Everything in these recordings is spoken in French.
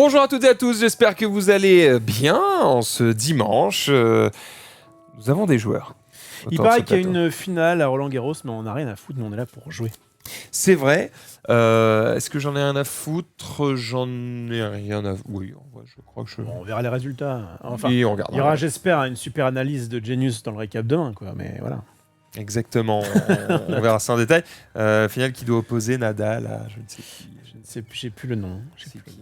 Bonjour à toutes et à tous, j'espère que vous allez bien en ce dimanche. Nous avons des joueurs. Il paraît qu'il y a une finale à Roland-Garros, mais on n'a rien à foutre, nous on est là pour jouer. C'est vrai. Est-ce que j'en ai rien à foutre? J'en ai rien à... Oui, je crois que je... Bon, on verra les résultats. Enfin, oui, on il y regardera. aura, j'espère, une super analyse de Genius dans le récap demain, quoi. Mais voilà. Exactement, on verra ça en détail. Finale qui doit opposer Nadal à... Je ne sais qui. J'ai plus le nom.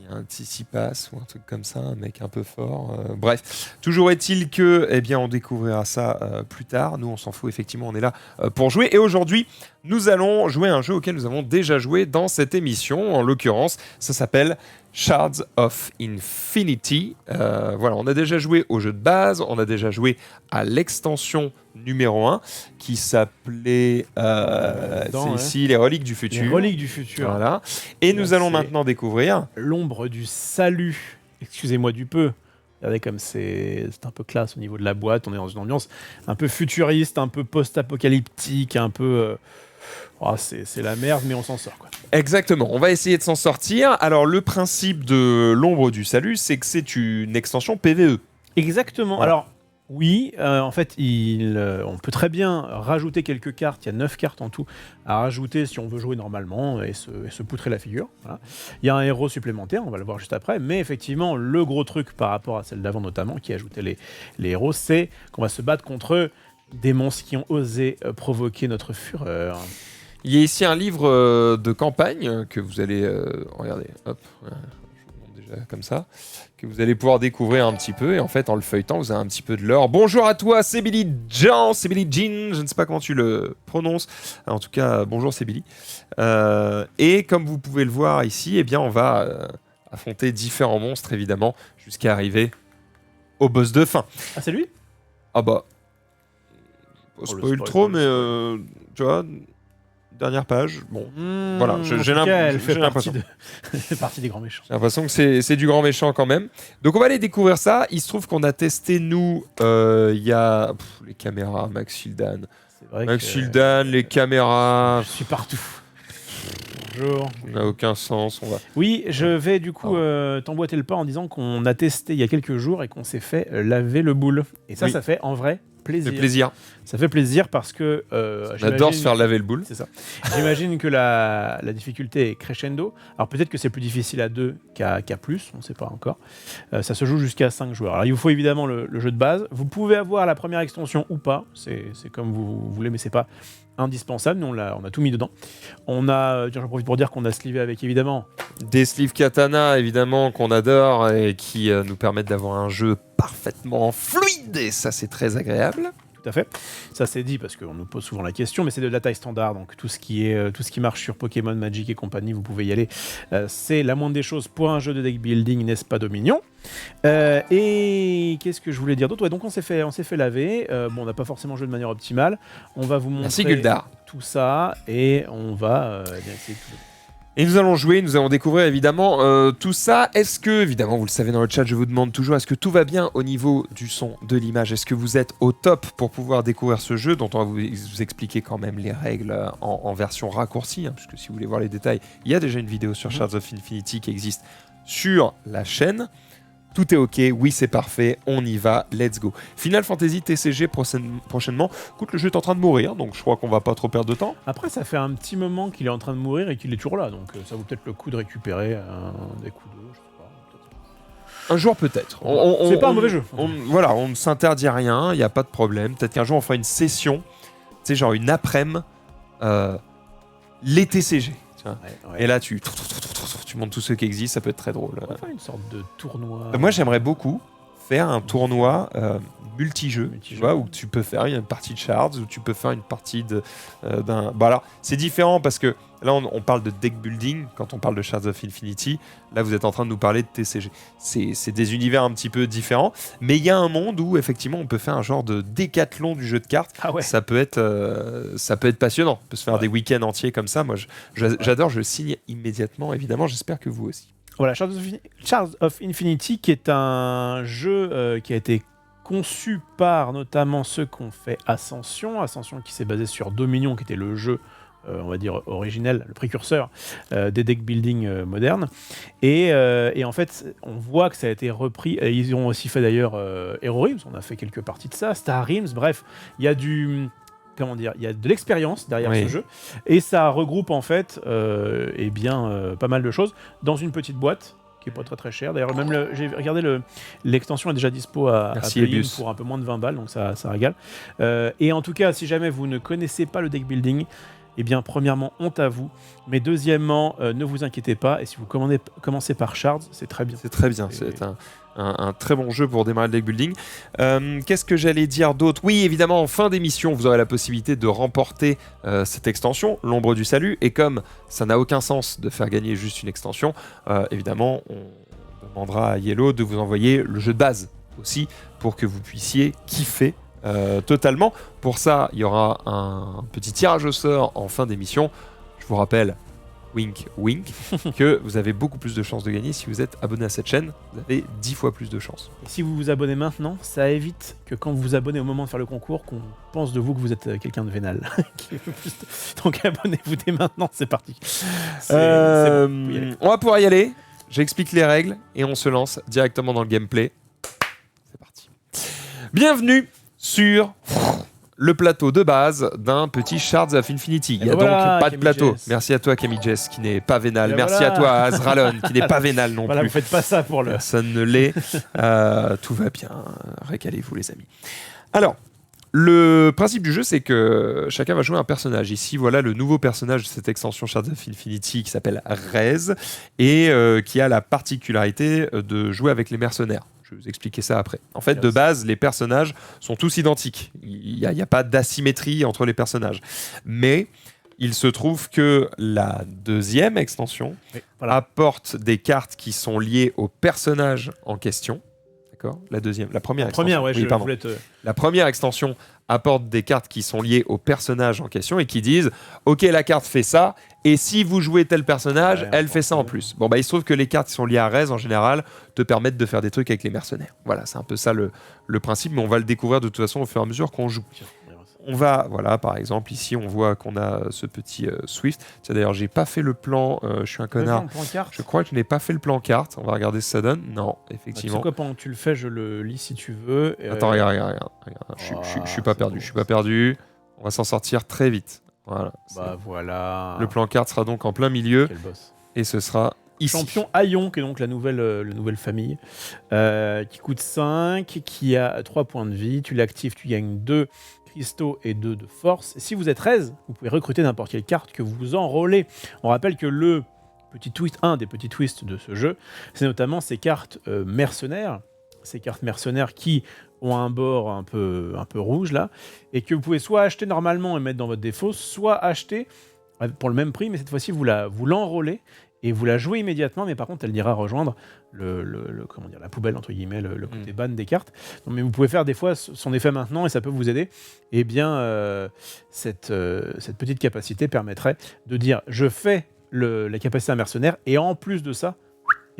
Un Tsitsipas ou un truc comme ça, un mec un peu fort. Bref, toujours est-il que, eh bien, on découvrira ça plus tard. Nous, on s'en fout, effectivement, on est là pour jouer. Et aujourd'hui, nous allons jouer à un jeu auquel nous avons déjà joué dans cette émission. En l'occurrence, ça s'appelle Shards of Infinity. Voilà, on a déjà joué au jeu de base, on a déjà joué à l'extension numéro 1 qui s'appelait ici les Reliques du Futur. Les Reliques du Futur. Voilà. Et nous allons maintenant découvrir l'ombre du salut. Excusez-moi du peu. Regardez comme c'est un peu classe au niveau de la boîte. On est dans une ambiance un peu futuriste, un peu post-apocalyptique, un peu... c'est la merde, mais on s'en sort, quoi. Exactement, on va essayer de s'en sortir. Alors, le principe de l'ombre du salut, c'est que c'est une extension PvE. Exactement. Voilà. Alors, oui, en fait, on peut très bien rajouter quelques cartes. Il y a 9 cartes en tout à rajouter si on veut jouer normalement et se poutrer la figure. Voilà. Il y a un héros supplémentaire, on va le voir juste après. Mais effectivement, le gros truc par rapport à celle d'avant notamment, qui ajoutait les héros, c'est qu'on va se battre contre des monstres qui ont osé provoquer notre fureur. Il y a ici un livre de campagne que vous allez... regardez, hop, je vous montre déjà comme ça, que vous allez pouvoir découvrir un petit peu. Et en fait, en le feuilletant, vous avez un petit peu de lore. Bonjour à toi, c'est Billy Jean, c'est Billy Jean, je ne sais pas comment tu le prononces. En tout cas, bonjour, c'est Billy. Et comme vous pouvez le voir ici, eh bien, on va affronter différents monstres, évidemment, jusqu'à arriver au boss de fin. Ah, c'est lui? Ah bah... spoil trop, mais tu vois... Dernière page, bon, voilà, j'ai l'impression. Elle fait partie des grands méchants. J'ai l'impression que c'est du grand méchant quand même. Donc on va aller découvrir ça. Il se trouve qu'on a testé, nous, il y a les caméras, Max Hildan. Max Hildan, les caméras... Je suis partout. Bonjour. Ça n'a aucun sens. Oui, je vais du coup t'emboîter le pas en disant qu'on a testé il y a quelques jours et qu'on s'est fait laver le boule. Et ça, ça fait en vrai... plaisir. Ça fait plaisir parce que... J'adore se faire laver le boule. C'est ça. J'imagine que la difficulté est crescendo. Alors peut-être que c'est plus difficile à 2 qu'à plus, on ne sait pas encore. Ça se joue jusqu'à 5 joueurs. Alors il vous faut évidemment le jeu de base. Vous pouvez avoir la première extension ou pas. C'est comme vous voulez, mais c'est pas indispensable. Nous, on a tout mis dedans. J'en profite pour dire qu'on a slivé avec évidemment... des sleeves katana, évidemment, qu'on adore et qui nous permettent d'avoir un jeu parfaitement fluide. Et ça, c'est très agréable. Tout à fait. Ça c'est dit parce qu'on nous pose souvent la question, mais c'est de la taille standard, donc tout ce qui marche sur Pokémon, Magic et compagnie, vous pouvez y aller. C'est la moindre des choses pour un jeu de deck building, n'est-ce pas, Dominion? Et qu'est-ce que je voulais dire d'autre? Donc on s'est fait laver. On n'a pas forcément joué de manière optimale. On va vous montrer tout ça et on va essayer de... Et nous allons jouer, nous allons découvrir évidemment tout ça. Est-ce que, évidemment, vous le savez dans le chat, je vous demande toujours, est-ce que tout va bien au niveau du son, de l'image? Est-ce que vous êtes au top pour pouvoir découvrir ce jeu dont on va vous expliquer quand même les règles en version raccourcie, hein, puisque si vous voulez voir les détails, il y a déjà une vidéo sur Shards of Infinity qui existe sur la chaîne. Tout est ok, oui c'est parfait, on y va, let's go. Final Fantasy TCG prochainement. Écoute, le jeu est en train de mourir, donc je crois qu'on va pas trop perdre de temps. Après, ça fait un petit moment qu'il est en train de mourir et qu'il est toujours là, donc ça vaut peut-être le coup de récupérer des coups de... je sais pas. Un jour peut-être. C'est pas un mauvais jeu. Voilà, on ne s'interdit rien, il n'y a pas de problème. Peut-être qu'un jour on fera une session, tu sais, genre une après-midi, les TCG. Ouais. Et là, tu montres tous ceux qui existent, ça peut être très drôle. On va faire une sorte de tournoi. Moi, j'aimerais beaucoup faire un tournoi multijeu, tu vois, où tu peux faire une partie de Shards, où tu peux faire une partie d'un... Bah alors, c'est différent parce que là, on parle de deck building quand on parle de Shards of Infinity. Là, vous êtes en train de nous parler de TCG. C'est des univers un petit peu différents, mais il y a un monde où, effectivement, on peut faire un genre de décathlon du jeu de cartes. Ah ouais. Ça peut être passionnant. On peut se faire des week-ends entiers comme ça. Moi, j'adore, je signe immédiatement, évidemment. J'espère que vous aussi. Voilà, Shards of Infinity, qui est un jeu qui a été conçu par notamment ceux qui ont fait Ascension qui s'est basé sur Dominion, qui était le jeu on va dire originel, le précurseur des deck building modernes. Et en fait, on voit que ça a été repris. Et ils ont aussi fait d'ailleurs Hero Realms, on a fait quelques parties de ça, Star Realms, bref, il y a du... Comment dire, il y a de l'expérience derrière ce jeu et ça regroupe en fait pas mal de choses dans une petite boîte qui est pas très très chère. D'ailleurs, même j'ai regardé l'extension est déjà dispo à play-in pour un peu moins de 20 balles, donc ça régale. Et en tout cas, si jamais vous ne connaissez pas le deck building, eh bien, premièrement, honte à vous. Mais deuxièmement, ne vous inquiétez pas. Et si vous commencez par Shards, c'est très bien. C'est très bien. C'est un très bon jeu pour démarrer le deck building. Qu'est-ce que j'allais dire d'autre ? Oui, évidemment, en fin d'émission, vous aurez la possibilité de remporter cette extension, l'Ombre du Salut. Et comme ça n'a aucun sens de faire gagner juste une extension, évidemment, on demandera à Yellow de vous envoyer le jeu de base aussi pour que vous puissiez kiffer totalement. Pour ça, il y aura un petit tirage au sort en fin d'émission. Je vous rappelle, wink wink, que vous avez beaucoup plus de chances de gagner si vous êtes abonné à cette chaîne. Vous avez 10 fois plus de chances. Et si vous vous abonnez maintenant, ça évite que quand vous vous abonnez au moment de faire le concours, qu'on pense de vous que vous êtes quelqu'un de vénal. Donc abonnez-vous dès maintenant, c'est parti. On va pouvoir y aller. J'explique les règles et on se lance directement dans le gameplay. C'est parti. Bienvenue sur le plateau de base d'un petit Shards of Infinity. Il n'y a donc pas de plateau. Merci à toi, Camille Jess, qui n'est pas vénal. Merci à toi, Azralon, qui n'est pas vénal non plus. Vous faites pas ça pour le... Personne ne l'est. Tout va bien. Régalez-vous, les amis. Alors, le principe du jeu, c'est que chacun va jouer un personnage. Ici, voilà le nouveau personnage de cette extension Shards of Infinity qui s'appelle Rez et qui a la particularité de jouer avec les mercenaires. Je vais vous expliquer ça après. En fait, de base, les personnages sont tous identiques. Il n'y a pas d'asymétrie entre les personnages. Mais il se trouve que la deuxième extension apporte des cartes qui sont liées au personnage en question. D'accord ? La première extension. La première extension apporte des cartes qui sont liées au personnage en question et qui disent « Ok, la carte fait ça, et si vous jouez tel personnage, elle fait ça en plus. » Bon, bah, il se trouve que les cartes qui sont liées à Rez, en général, te permettent de faire des trucs avec les mercenaires. Voilà, c'est un peu ça le principe, mais on va le découvrir de toute façon au fur et à mesure qu'on joue. On va, voilà, par exemple, ici, on voit qu'on a ce petit Swift. Tiens, d'ailleurs, j'ai pas fait le plan, je suis un connard. Je crois que je n'ai pas fait le plan carte. On va regarder ce que ça donne. Non, effectivement. Tu sais quoi, pendant que tu le fais, je le lis si tu veux. Attends, regarde. Je suis pas perdu, je suis pas perdu. On va s'en sortir très vite. Voilà. Voilà. Le plan carte sera donc en plein milieu. Quel boss. Et ce sera ici. Champion Aion, qui est donc la nouvelle famille, qui coûte 5, qui a 3 points de vie. Tu l'actives, tu gagnes 2 cristaux et 2 de force. Si vous êtes 13, vous pouvez recruter n'importe quelle carte que vous enrôlez. On rappelle que un des petits twists de ce jeu, c'est notamment ces cartes mercenaires. Ces cartes mercenaires qui ont un bord un peu rouge là, et que vous pouvez soit acheter normalement et mettre dans votre défaut, soit acheter pour le même prix, mais cette fois-ci vous l'enrôlez et vous la jouez immédiatement, mais par contre elle ira rejoindre la poubelle entre guillemets, le côté ban des cartes. Donc, mais vous pouvez faire des fois son effet maintenant et ça peut vous aider. Et bien cette petite capacité permettrait de dire je fais la capacité à mercenaire et en plus de ça,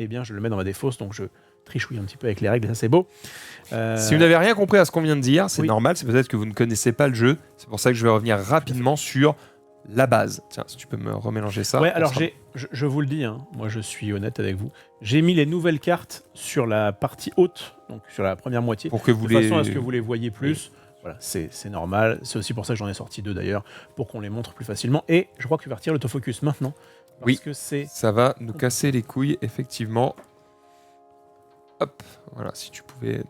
eh bien je le mets dans ma défausse, donc je trichouille un petit peu avec les règles et ça c'est beau. Si vous n'avez rien compris à ce qu'on vient de dire, c'est normal, c'est peut-être que vous ne connaissez pas le jeu. C'est pour ça que je vais revenir rapidement sur la base. Tiens, si tu peux me remélanger ça. Ouais, alors je vous le dis, hein, moi je suis honnête avec vous. J'ai mis les nouvelles cartes sur la partie haute, donc sur la première moitié, pour que vous de façon à ce que vous les voyez plus. Oui. Voilà, c'est normal. C'est aussi pour ça que j'en ai sorti 2 d'ailleurs, pour qu'on les montre plus facilement. Et je crois que tu vas retirer l'autofocus maintenant. Parce que ça va nous casser les couilles, effectivement. Hop, voilà, si tu pouvais...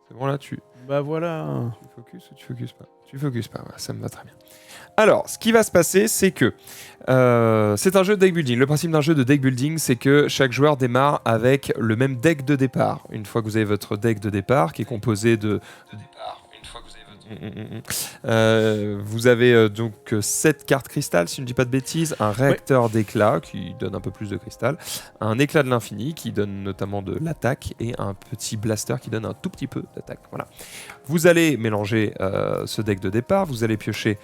C'est bon là, Bah voilà. Tu focuses ou tu focuses pas ? Tu focuses pas, voilà, ça me va très bien. Alors, ce qui va se passer, c'est que c'est un jeu de deck building. Le principe d'un jeu de deck building, c'est que chaque joueur démarre avec le même deck de départ. Une fois que vous avez votre deck de départ, qui est composé de... vous avez donc 7 cartes cristal, si je ne dis pas de bêtises, un réacteur d'éclat qui donne un peu plus de cristal, un éclat de l'infini qui donne notamment de l'attaque et un petit blaster qui donne un tout petit peu d'attaque. Voilà. Vous allez mélanger ce deck de départ, vous allez piocher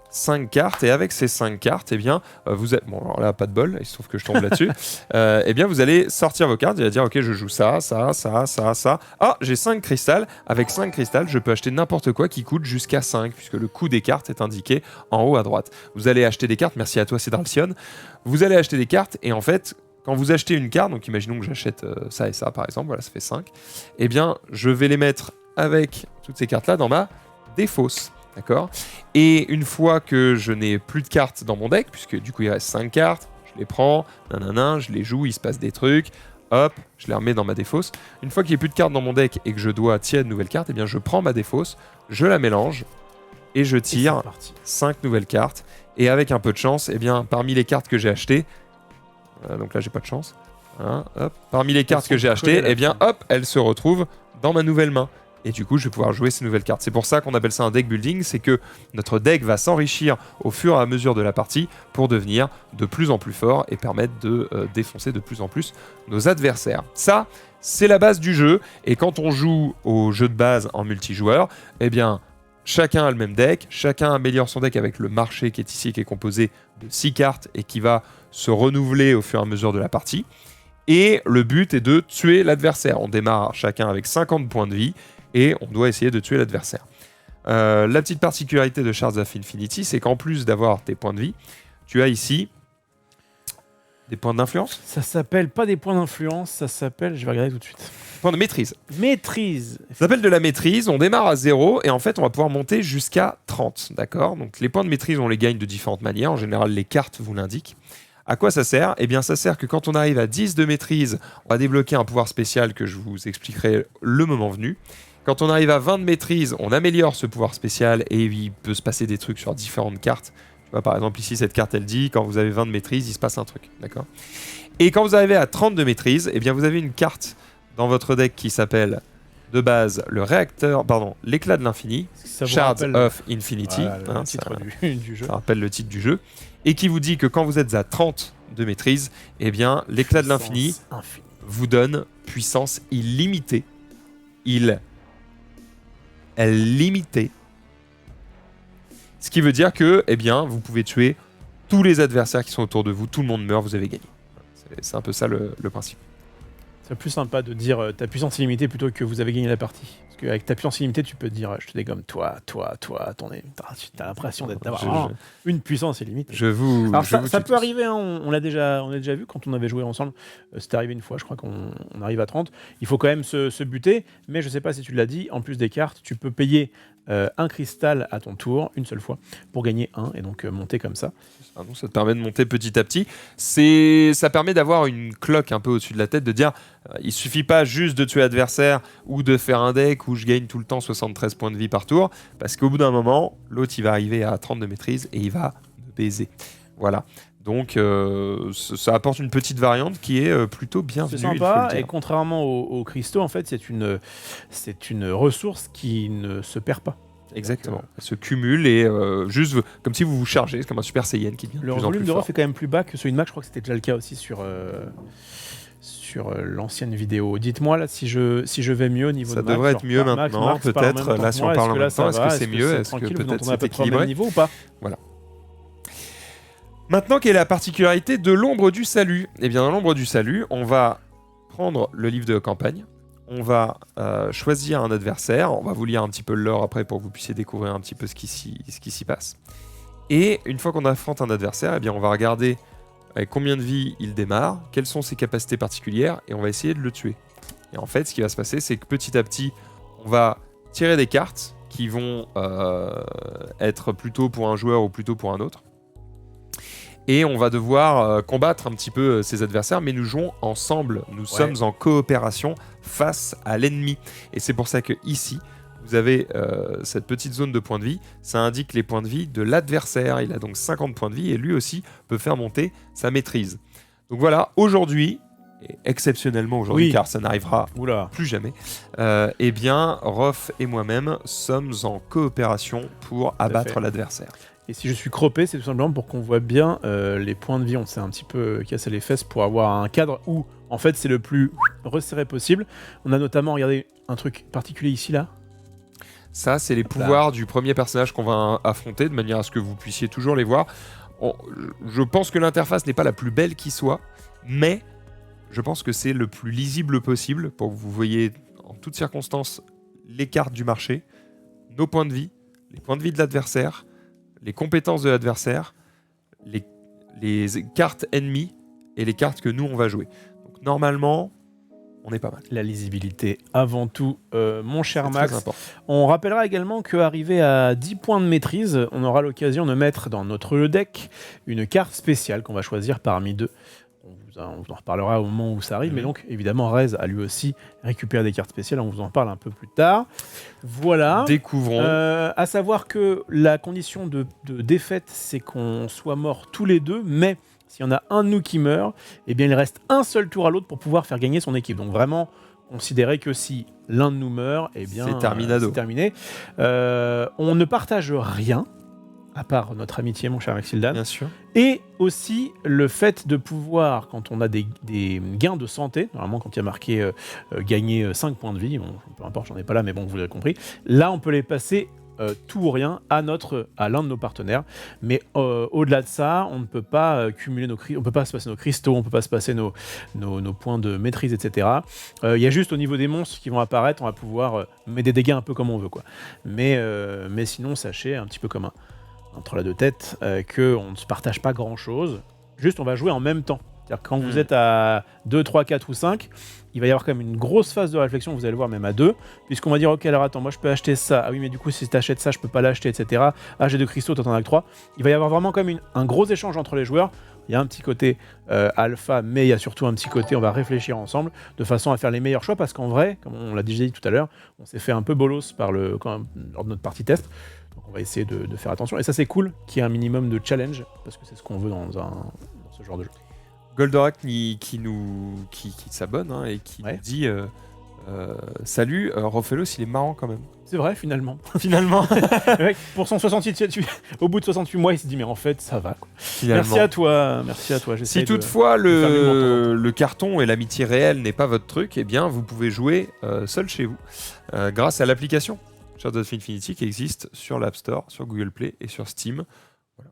5 cartes, et avec ces 5 cartes, eh bien, vous êtes... Bon, alors là, pas de bol, il se trouve que je tombe là-dessus. Eh bien, vous allez sortir vos cartes, et allez dire, ok, je joue ça. Ah, j'ai 5 cristals. Avec 5 cristals, je peux acheter n'importe quoi qui coûte jusqu'à 5, puisque le coût des cartes est indiqué en haut à droite. Vous allez acheter des cartes, merci à toi, Cédralcion. Vous allez acheter des cartes, et en fait... Quand vous achetez une carte, donc imaginons que j'achète ça et ça par exemple, voilà, ça fait 5, eh bien je vais les mettre avec toutes ces cartes-là dans ma défausse, d'accord? Et une fois que je n'ai plus de cartes dans mon deck, puisque du coup il reste 5 cartes, je les prends, je les joue, il se passe des trucs, hop, je les remets dans ma défausse. Une fois qu'il n'y a plus de cartes dans mon deck et que je dois tirer de nouvelles cartes, eh bien je prends ma défausse, je la mélange et je tire 5 nouvelles cartes. Et avec un peu de chance, eh bien parmi les cartes que j'ai achetées, donc là j'ai pas de chance. Hein, hop. Parmi les cartes que j'ai achetées, eh bien hop, elles se retrouvent dans ma nouvelle main. Et du coup, je vais pouvoir jouer ces nouvelles cartes. C'est pour ça qu'on appelle ça un deck building, c'est que notre deck va s'enrichir au fur et à mesure de la partie pour devenir de plus en plus fort et permettre de défoncer de plus en plus nos adversaires. Ça, c'est la base du jeu. Et quand on joue au jeu de base en multijoueur, eh bien chacun a le même deck, chacun améliore son deck avec le marché qui est ici, qui est composé de 6 cartes et qui va se renouveler au fur et à mesure de la partie. Et le but est de tuer l'adversaire. On démarre chacun avec 50 points de vie et on doit essayer de tuer l'adversaire. La petite particularité de Shards of Infinity, c'est qu'en plus d'avoir tes points de vie, tu as ici des points d'influence. Ça s'appelle pas des points d'influence, ça s'appelle, je vais regarder tout de suite. Points de maîtrise. Maîtrise. Ça s'appelle de la maîtrise, on démarre à 0 et en fait on va pouvoir monter jusqu'à 30, d'accord? Donc les points de maîtrise on les gagne de différentes manières, en général les cartes vous l'indiquent. À quoi ça sert? Eh bien ça sert que quand on arrive à 10 de maîtrise, on va débloquer un pouvoir spécial que je vous expliquerai le moment venu. Quand on arrive à 20 de maîtrise, on améliore ce pouvoir spécial et il peut se passer des trucs sur différentes cartes. Tu vois, par exemple ici cette carte elle dit quand vous avez 20 de maîtrise, il se passe un truc, d'accord? Et quand vous arrivez à 30 de maîtrise, eh bien vous avez une carte dans votre deck qui s'appelle de base l'éclat de l'infini, Shards of Infinity, voilà, titre du jeu. Ça rappelle le titre du jeu, et qui vous dit que quand vous êtes à 30 de maîtrise, eh bien l'éclat de l'infini vous donne puissance illimitée. Elle est limitée. Ce qui veut dire que, eh bien, vous pouvez tuer tous les adversaires qui sont autour de vous, tout le monde meurt, vous avez gagné. C'est un peu ça le principe. C'est plus sympa de dire ta puissance illimitée plutôt que vous avez gagné la partie. Parce qu'avec ta puissance illimitée, tu peux dire je te dégomme toi, attendez, t'as l'impression d'avoir une puissance illimitée. Alors ça peut arriver, hein, on l'a déjà vu quand on avait joué ensemble. C'était arrivé une fois, je crois qu'on arrive à 30. Il faut quand même se buter, mais je sais pas si tu l'as dit, en plus des cartes, tu peux payer un cristal à ton tour, une seule fois, pour gagner un, et donc monter comme ça. Donc ça te permet de monter petit à petit. Ça permet d'avoir une cloque un peu au-dessus de la tête, de dire il suffit pas juste de tuer l'adversaire ou de faire un deck où je gagne tout le temps 73 points de vie par tour, parce qu'au bout d'un moment, l'autre il va arriver à 30 de maîtrise et il va me baiser. Voilà. Donc ça apporte une petite variante qui est plutôt bienvenue. C'est sympa, et contrairement aux cristaux, en fait, c'est une ressource qui ne se perd pas. Exactement. Elle se cumule et juste comme si vous vous chargez, c'est comme un Super Saiyan qui devient de plus en plus fort. Le volume de ref est quand même plus bas que celui de Mac, je crois que c'était déjà le cas aussi sur l'ancienne vidéo. Dites-moi là si je vais mieux au niveau de Mac. Ça devrait être mieux maintenant, peut-être. Là, si on parle en même temps, est-ce que c'est mieux? Est-ce que peut-être c'est équilibré? Niveau ou pas? Voilà. Maintenant, quelle est la particularité de l'ombre du salut? Eh bien, dans l'ombre du salut, on va prendre le livre de campagne, on va choisir un adversaire, on va vous lire un petit peu le lore après pour que vous puissiez découvrir un petit peu ce qui s'y passe. Et une fois qu'on affronte un adversaire, eh bien, on va regarder avec combien de vie il démarre, quelles sont ses capacités particulières, et on va essayer de le tuer. Et en fait, ce qui va se passer, c'est que petit à petit, on va tirer des cartes qui vont être plutôt pour un joueur ou plutôt pour un autre. Et on va devoir combattre un petit peu ces adversaires, mais nous jouons ensemble. Nous sommes en coopération face à l'ennemi. Et c'est pour ça que ici, vous avez cette petite zone de points de vie. Ça indique les points de vie de l'adversaire. Il a donc 50 points de vie et lui aussi peut faire monter sa maîtrise. Donc voilà, aujourd'hui, et exceptionnellement aujourd'hui, car ça n'arrivera plus jamais, eh bien, Rof et moi-même sommes en coopération pour abattre l'adversaire. Et si je suis croppé, c'est tout simplement pour qu'on voit bien les points de vie. On s'est un petit peu cassé les fesses pour avoir un cadre où, en fait, c'est le plus resserré possible. On a notamment regardé un truc particulier ici, là. Ça, c'est les pouvoirs du premier personnage qu'on va affronter, de manière à ce que vous puissiez toujours les voir. Je pense que l'interface n'est pas la plus belle qui soit, mais je pense que c'est le plus lisible possible pour que vous voyez en toutes circonstances les cartes du marché, nos points de vie, les points de vie de l'adversaire, les compétences de l'adversaire, les cartes ennemies et les cartes que nous on va jouer. Donc normalement, on est pas mal. La lisibilité avant tout, mon cher C'est Max. très important. On rappellera également qu'arrivé à 10 points de maîtrise, on aura l'occasion de mettre dans notre deck une carte spéciale qu'on va choisir parmi deux. On vous en reparlera au moment où ça arrive, mais donc évidemment Rez a lui aussi récupéré des cartes spéciales, on vous en parle un peu plus tard. Voilà. Découvrons. À savoir que la condition de défaite, c'est qu'on soit morts tous les deux, mais s'il y en a un de nous qui meurt, eh bien il reste un seul tour à l'autre pour pouvoir faire gagner son équipe. Donc vraiment, considérez que si l'un de nous meurt, eh bien c'est terminado. c'est terminé. On ne partage rien, à part notre amitié, mon cher Maxildan. Bien sûr. Et aussi le fait de pouvoir, quand on a des gains de santé, normalement quand il y a marqué gagner 5 points de vie, bon, peu importe, j'en ai pas là, mais bon, vous l'avez compris, là on peut les passer tout ou rien à l'un de nos partenaires. Mais au-delà de ça, on ne peut pas cumuler on peut pas se passer nos cristaux, on peut pas se passer nos points de maîtrise, etc. Il y a juste au niveau des monstres qui vont apparaître, on va pouvoir mettre des dégâts un peu comme on veut, quoi. Mais sinon, sachez, un petit peu comme entre la deux têtes, qu'on ne se partage pas grand-chose. Juste, on va jouer en même temps. C'est-à-dire quand vous êtes à 2, 3, 4 ou 5, il va y avoir quand même une grosse phase de réflexion, vous allez le voir même à 2, puisqu'on va dire, ok, alors attends, moi je peux acheter ça, ah oui, mais du coup, si tu achètes ça, je peux pas l'acheter, etc. Ah, j'ai 2 cristaux, toi t'en as que 3. Il va y avoir vraiment comme un gros échange entre les joueurs. Il y a un petit côté alpha, mais il y a surtout un petit côté, on va réfléchir ensemble, de façon à faire les meilleurs choix, parce qu'en vrai, comme on l'a déjà dit tout à l'heure, on s'est fait un peu bolos lors de notre partie test. Donc on va essayer de faire attention. Et ça, c'est cool qu'il y ait un minimum de challenge, parce que c'est ce qu'on veut dans ce genre de jeu. Goldorak qui s'abonne hein, et qui nous dit salut, Rofelos, il est marrant quand même. C'est vrai, finalement. Finalement. Le mec, pour son 68, au bout de 68 mois, il se dit, mais en fait, ça va, quoi. Finalement. Merci à toi. Si toutefois le carton et l'amitié réelle n'est pas votre truc, eh bien vous pouvez jouer seul chez vous grâce à l'application Shards of Infinity qui existe sur l'App Store, sur Google Play et sur Steam. Voilà.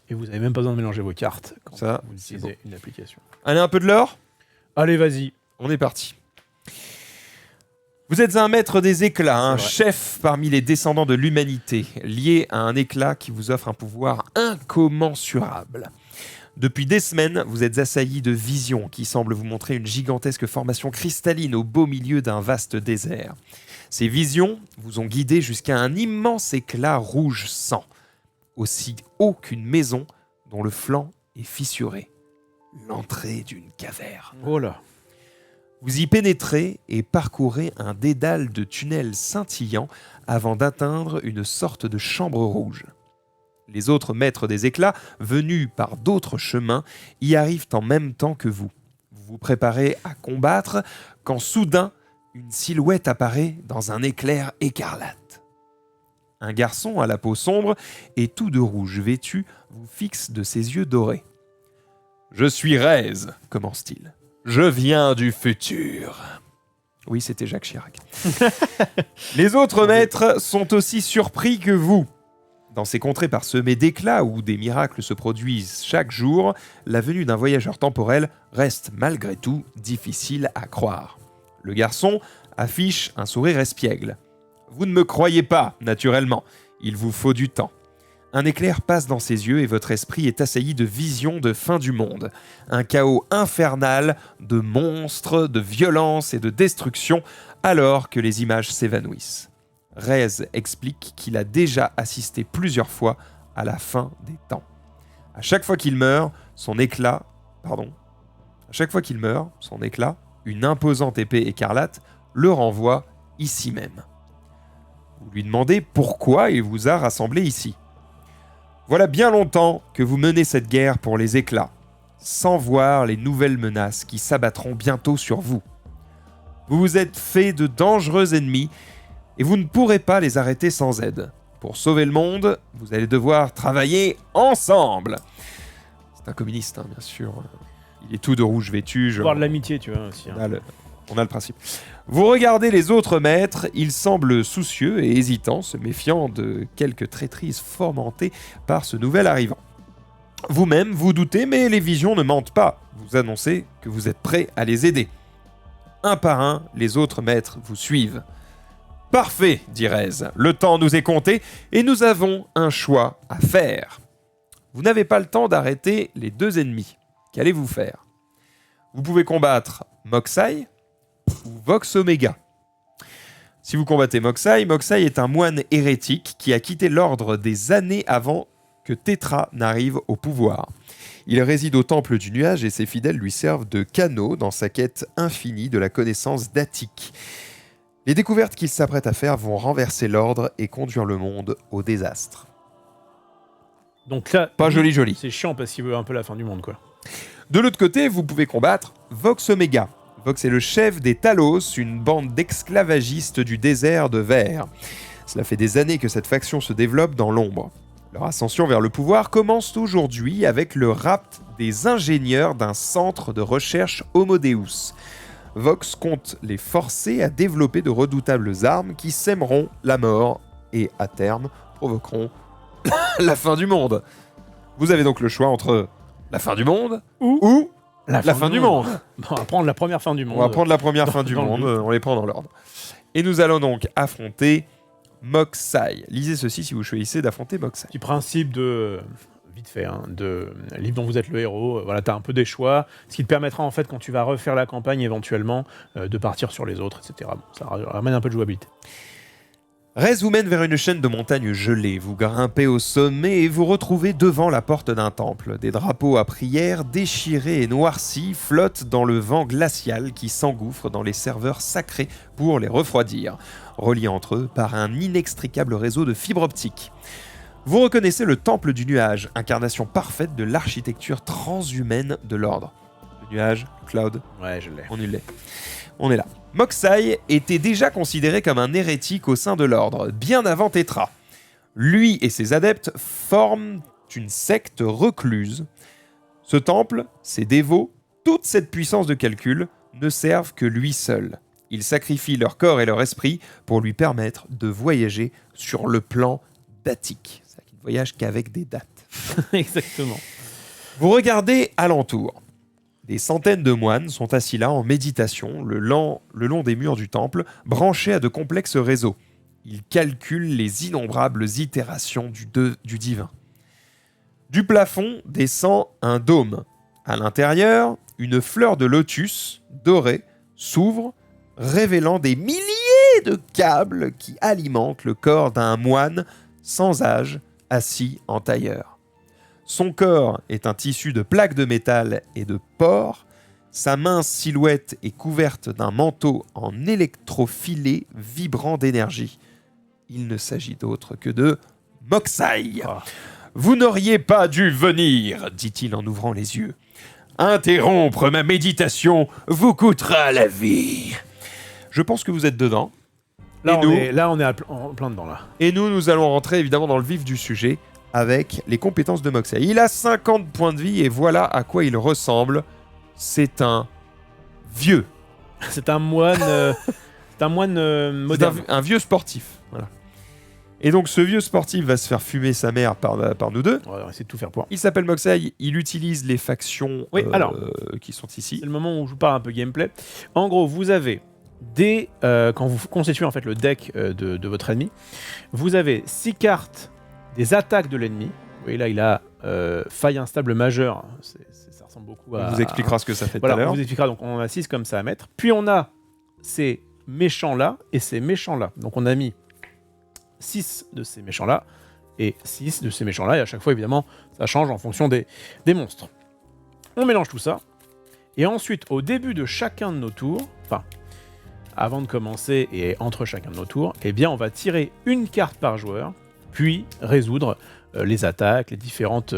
Et vous n'avez même pas besoin de mélanger vos cartes quand Ça, vous utilisez une application. Allez, un peu de l'or. Allez, vas-y. On est parti. Vous êtes un maître des éclats, un chef parmi les descendants de l'humanité, lié à un éclat qui vous offre un pouvoir incommensurable. Depuis des semaines, vous êtes assailli de visions qui semblent vous montrer une gigantesque formation cristalline au beau milieu d'un vaste désert. Ces visions vous ont guidé jusqu'à un immense éclat rouge sang, aussi haut qu'une maison dont le flanc est fissuré. L'entrée d'une caverne. Oh là. Vous y pénétrez et parcourez un dédale de tunnels scintillants avant d'atteindre une sorte de chambre rouge. Les autres maîtres des éclats, venus par d'autres chemins, y arrivent en même temps que vous. Vous vous préparez à combattre quand soudain, une silhouette apparaît dans un éclair écarlate. Un garçon à la peau sombre et tout de rouge vêtu vous fixe de ses yeux dorés. « Je suis Rez », commence-t-il. « Je viens du futur. » Oui, c'était Jacques Chirac. Les autres maîtres sont aussi surpris que vous. Dans ces contrées parsemées d'éclats où des miracles se produisent chaque jour, la venue d'un voyageur temporel reste malgré tout difficile à croire. Le garçon affiche un sourire espiègle. Vous ne me croyez pas, naturellement. Il vous faut du temps. Un éclair passe dans ses yeux et votre esprit est assailli de visions de fin du monde. Un chaos infernal de monstres, de violence et de destruction alors que les images s'évanouissent. Rez explique qu'il a déjà assisté plusieurs fois à la fin des temps. À chaque fois qu'il meurt, son éclat, une imposante épée écarlate, le renvoie ici même. Vous lui demandez pourquoi il vous a rassemblé ici. Voilà bien longtemps que vous menez cette guerre pour les éclats, sans voir les nouvelles menaces qui s'abattront bientôt sur vous. Vous vous êtes fait de dangereux ennemis et vous ne pourrez pas les arrêter sans aide. Pour sauver le monde, vous allez devoir travailler ensemble. C'est un communiste, hein, bien sûr. Il est tout de rouge vêtu. Voir de l'amitié, tu vois, aussi. Hein. On a le principe. Vous regardez les autres maîtres, ils semblent soucieux et hésitants, se méfiant de quelques traîtrises fomentées par ce nouvel arrivant. Vous-même, vous doutez, mais les visions ne mentent pas. Vous annoncez que vous êtes prêts à les aider. Un par un, les autres maîtres vous suivent. Parfait, dit Rez. Le temps nous est compté et nous avons un choix à faire. Vous n'avez pas le temps d'arrêter les deux ennemis. Qu'allez-vous faire? Vous pouvez combattre Moxai ou Vox Omega. Si vous combattez Moxai, Moxai est un moine hérétique qui a quitté l'ordre des années avant que Tétra n'arrive au pouvoir. Il réside au Temple du Nuage et ses fidèles lui servent de canaux dans sa quête infinie de la connaissance d'Attic. Les découvertes qu'il s'apprête à faire vont renverser l'ordre et conduire le monde au désastre. Donc là, Pas joli. c'est chiant parce qu'il veut un peu la fin du monde, quoi. De l'autre côté, vous pouvez combattre Vox Omega. Vox est le chef des Talos, une bande d'esclavagistes du désert de Verre. Cela fait des années que cette faction se développe dans l'ombre. Leur ascension vers le pouvoir commence aujourd'hui avec le rapt des ingénieurs d'un centre de recherche Homo Deus. Vox compte les forcer à développer de redoutables armes qui sèmeront la mort et, à terme, provoqueront la fin du monde. Vous avez donc le choix entre la fin du monde ou la fin du monde. Bon, on va prendre la première fin du monde. On va prendre la première fin du dans le monde, doute. on les prend dans l'ordre. Et nous allons donc affronter Moxai. Lisez ceci si vous choisissez d'affronter Moxai. Petit principe de... vite fait, hein, de livre dont vous êtes le héros. Voilà, tu as un peu des choix, ce qui te permettra en fait quand tu vas refaire la campagne éventuellement de partir sur les autres, etc. Bon, ça ramène un peu de jouabilité. Rez vous mène vers une chaîne de montagnes gelées. Vous grimpez au sommet et vous retrouvez devant la porte d'un temple. Des drapeaux à prière, déchirés et noircis, flottent dans le vent glacial qui s'engouffre dans les serveurs sacrés pour les refroidir, reliés entre eux par un inextricable réseau de fibres optiques. Vous reconnaissez le Temple du Nuage, incarnation parfaite de l'architecture transhumaine de l'ordre. Le nuage, Cloud, Ouais, je l'ai. on est là. Moxai était déjà considéré comme un hérétique au sein de l'ordre, bien avant Tétra. Lui et ses adeptes forment une secte recluse. Ce temple, ses dévots, toute cette puissance de calcul ne servent que lui seul. Ils sacrifient leur corps et leur esprit pour lui permettre de voyager sur le plan d'Attic. C'est-à-dire qu'il ne voyage qu'avec des dates. Exactement. Vous regardez alentour. Des centaines de moines sont assis là en méditation, le long des murs du temple, branchés à de complexes réseaux. Ils calculent les innombrables itérations du divin. Du plafond descend un dôme. À l'intérieur, une fleur de lotus dorée s'ouvre, révélant des milliers de câbles qui alimentent le corps d'un moine sans âge, assis en tailleur. Son corps est un tissu de plaques de métal et de porcs. Sa mince silhouette est couverte d'un manteau en électrofilet vibrant d'énergie. Il ne s'agit d'autre que de Moxai. Ah. Vous n'auriez pas dû venir, dit-il en ouvrant les yeux. Interrompre ma méditation vous coûtera la vie. Je pense que vous êtes dedans. Là, Et on est en plein dedans, là. Et nous allons rentrer évidemment dans le vif du sujet avec les compétences de Moxai. Il a 50 points de vie et voilà à quoi il ressemble. C'est un vieux. C'est un moine... moderne. C'est un vieux sportif. Voilà. Et donc ce vieux sportif va se faire fumer sa mère par nous deux. On va essayer de tout faire pour. Il s'appelle Moxai, il utilise les factions Oui, alors. qui sont ici. C'est le moment où je vous parle un peu gameplay. En gros, vous avez quand vous constituez en fait le deck de votre ennemi, vous avez 6 cartes des attaques de l'ennemi. Vous voyez là, il a faille instable majeure. Ça ressemble beaucoup à... On vous expliquera ce que ça fait Voilà, tout à on l'heure. vous expliquera. Donc on a 6 comme ça à mettre. Puis on a ces méchants-là et ces méchants-là. Donc on a mis 6 de ces méchants-là et 6 de ces méchants-là. Et à chaque fois, évidemment, ça change en fonction des monstres. On mélange tout ça. Et ensuite, au début de chacun de nos tours, enfin, avant de commencer et entre chacun de nos tours, eh bien, on va tirer une carte par joueur, puis résoudre les attaques, les différentes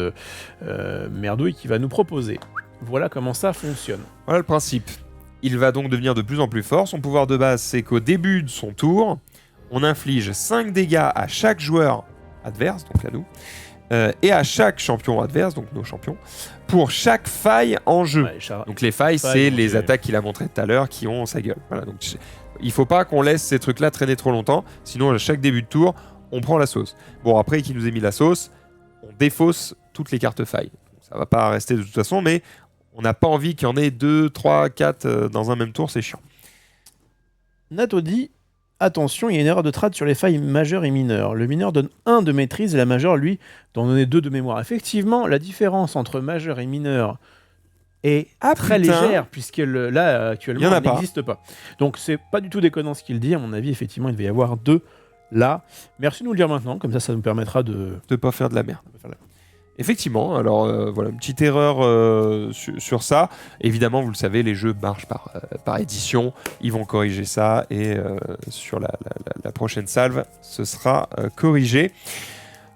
merdouilles qu'il va nous proposer. Voilà comment ça fonctionne. Voilà le principe. Il va donc devenir de plus en plus fort. Son pouvoir de base, c'est qu'au début de son tour, on inflige 5 dégâts à chaque joueur adverse, donc à nous, et à chaque champion adverse, donc nos champions, pour chaque faille en jeu. Ouais, Donc les failles, c'est les attaques qu'il a montrées tout à l'heure qui ont sa gueule. Voilà, donc il faut pas qu'on laisse ces trucs-là traîner trop longtemps, sinon à chaque début de tour, on prend la sauce. Bon, après qu'il nous ait mis la sauce, on défausse toutes les cartes failles. Donc, ça va pas rester de toute façon, mais on n'a pas envie qu'il y en ait 2, 3, 4 dans un même tour, c'est chiant. Nato dit attention, il y a une erreur de trad sur les failles majeures et mineures. Le mineur donne 1 de maîtrise et la majeure, lui, doit en donner 2 de mémoire. Effectivement, la différence entre majeur et mineur est très légère, puisque là, actuellement, elle n'existe pas. Donc, c'est pas du tout déconnant ce qu'il dit. À mon avis, effectivement, il devait y avoir 2 là. Merci de nous le dire maintenant, comme ça nous permettra de ne pas faire de la merde. Effectivement, alors voilà, une petite erreur sur ça. Évidemment, vous le savez, les jeux marchent par édition. Ils vont corriger ça et sur la prochaine salve, ce sera corrigé.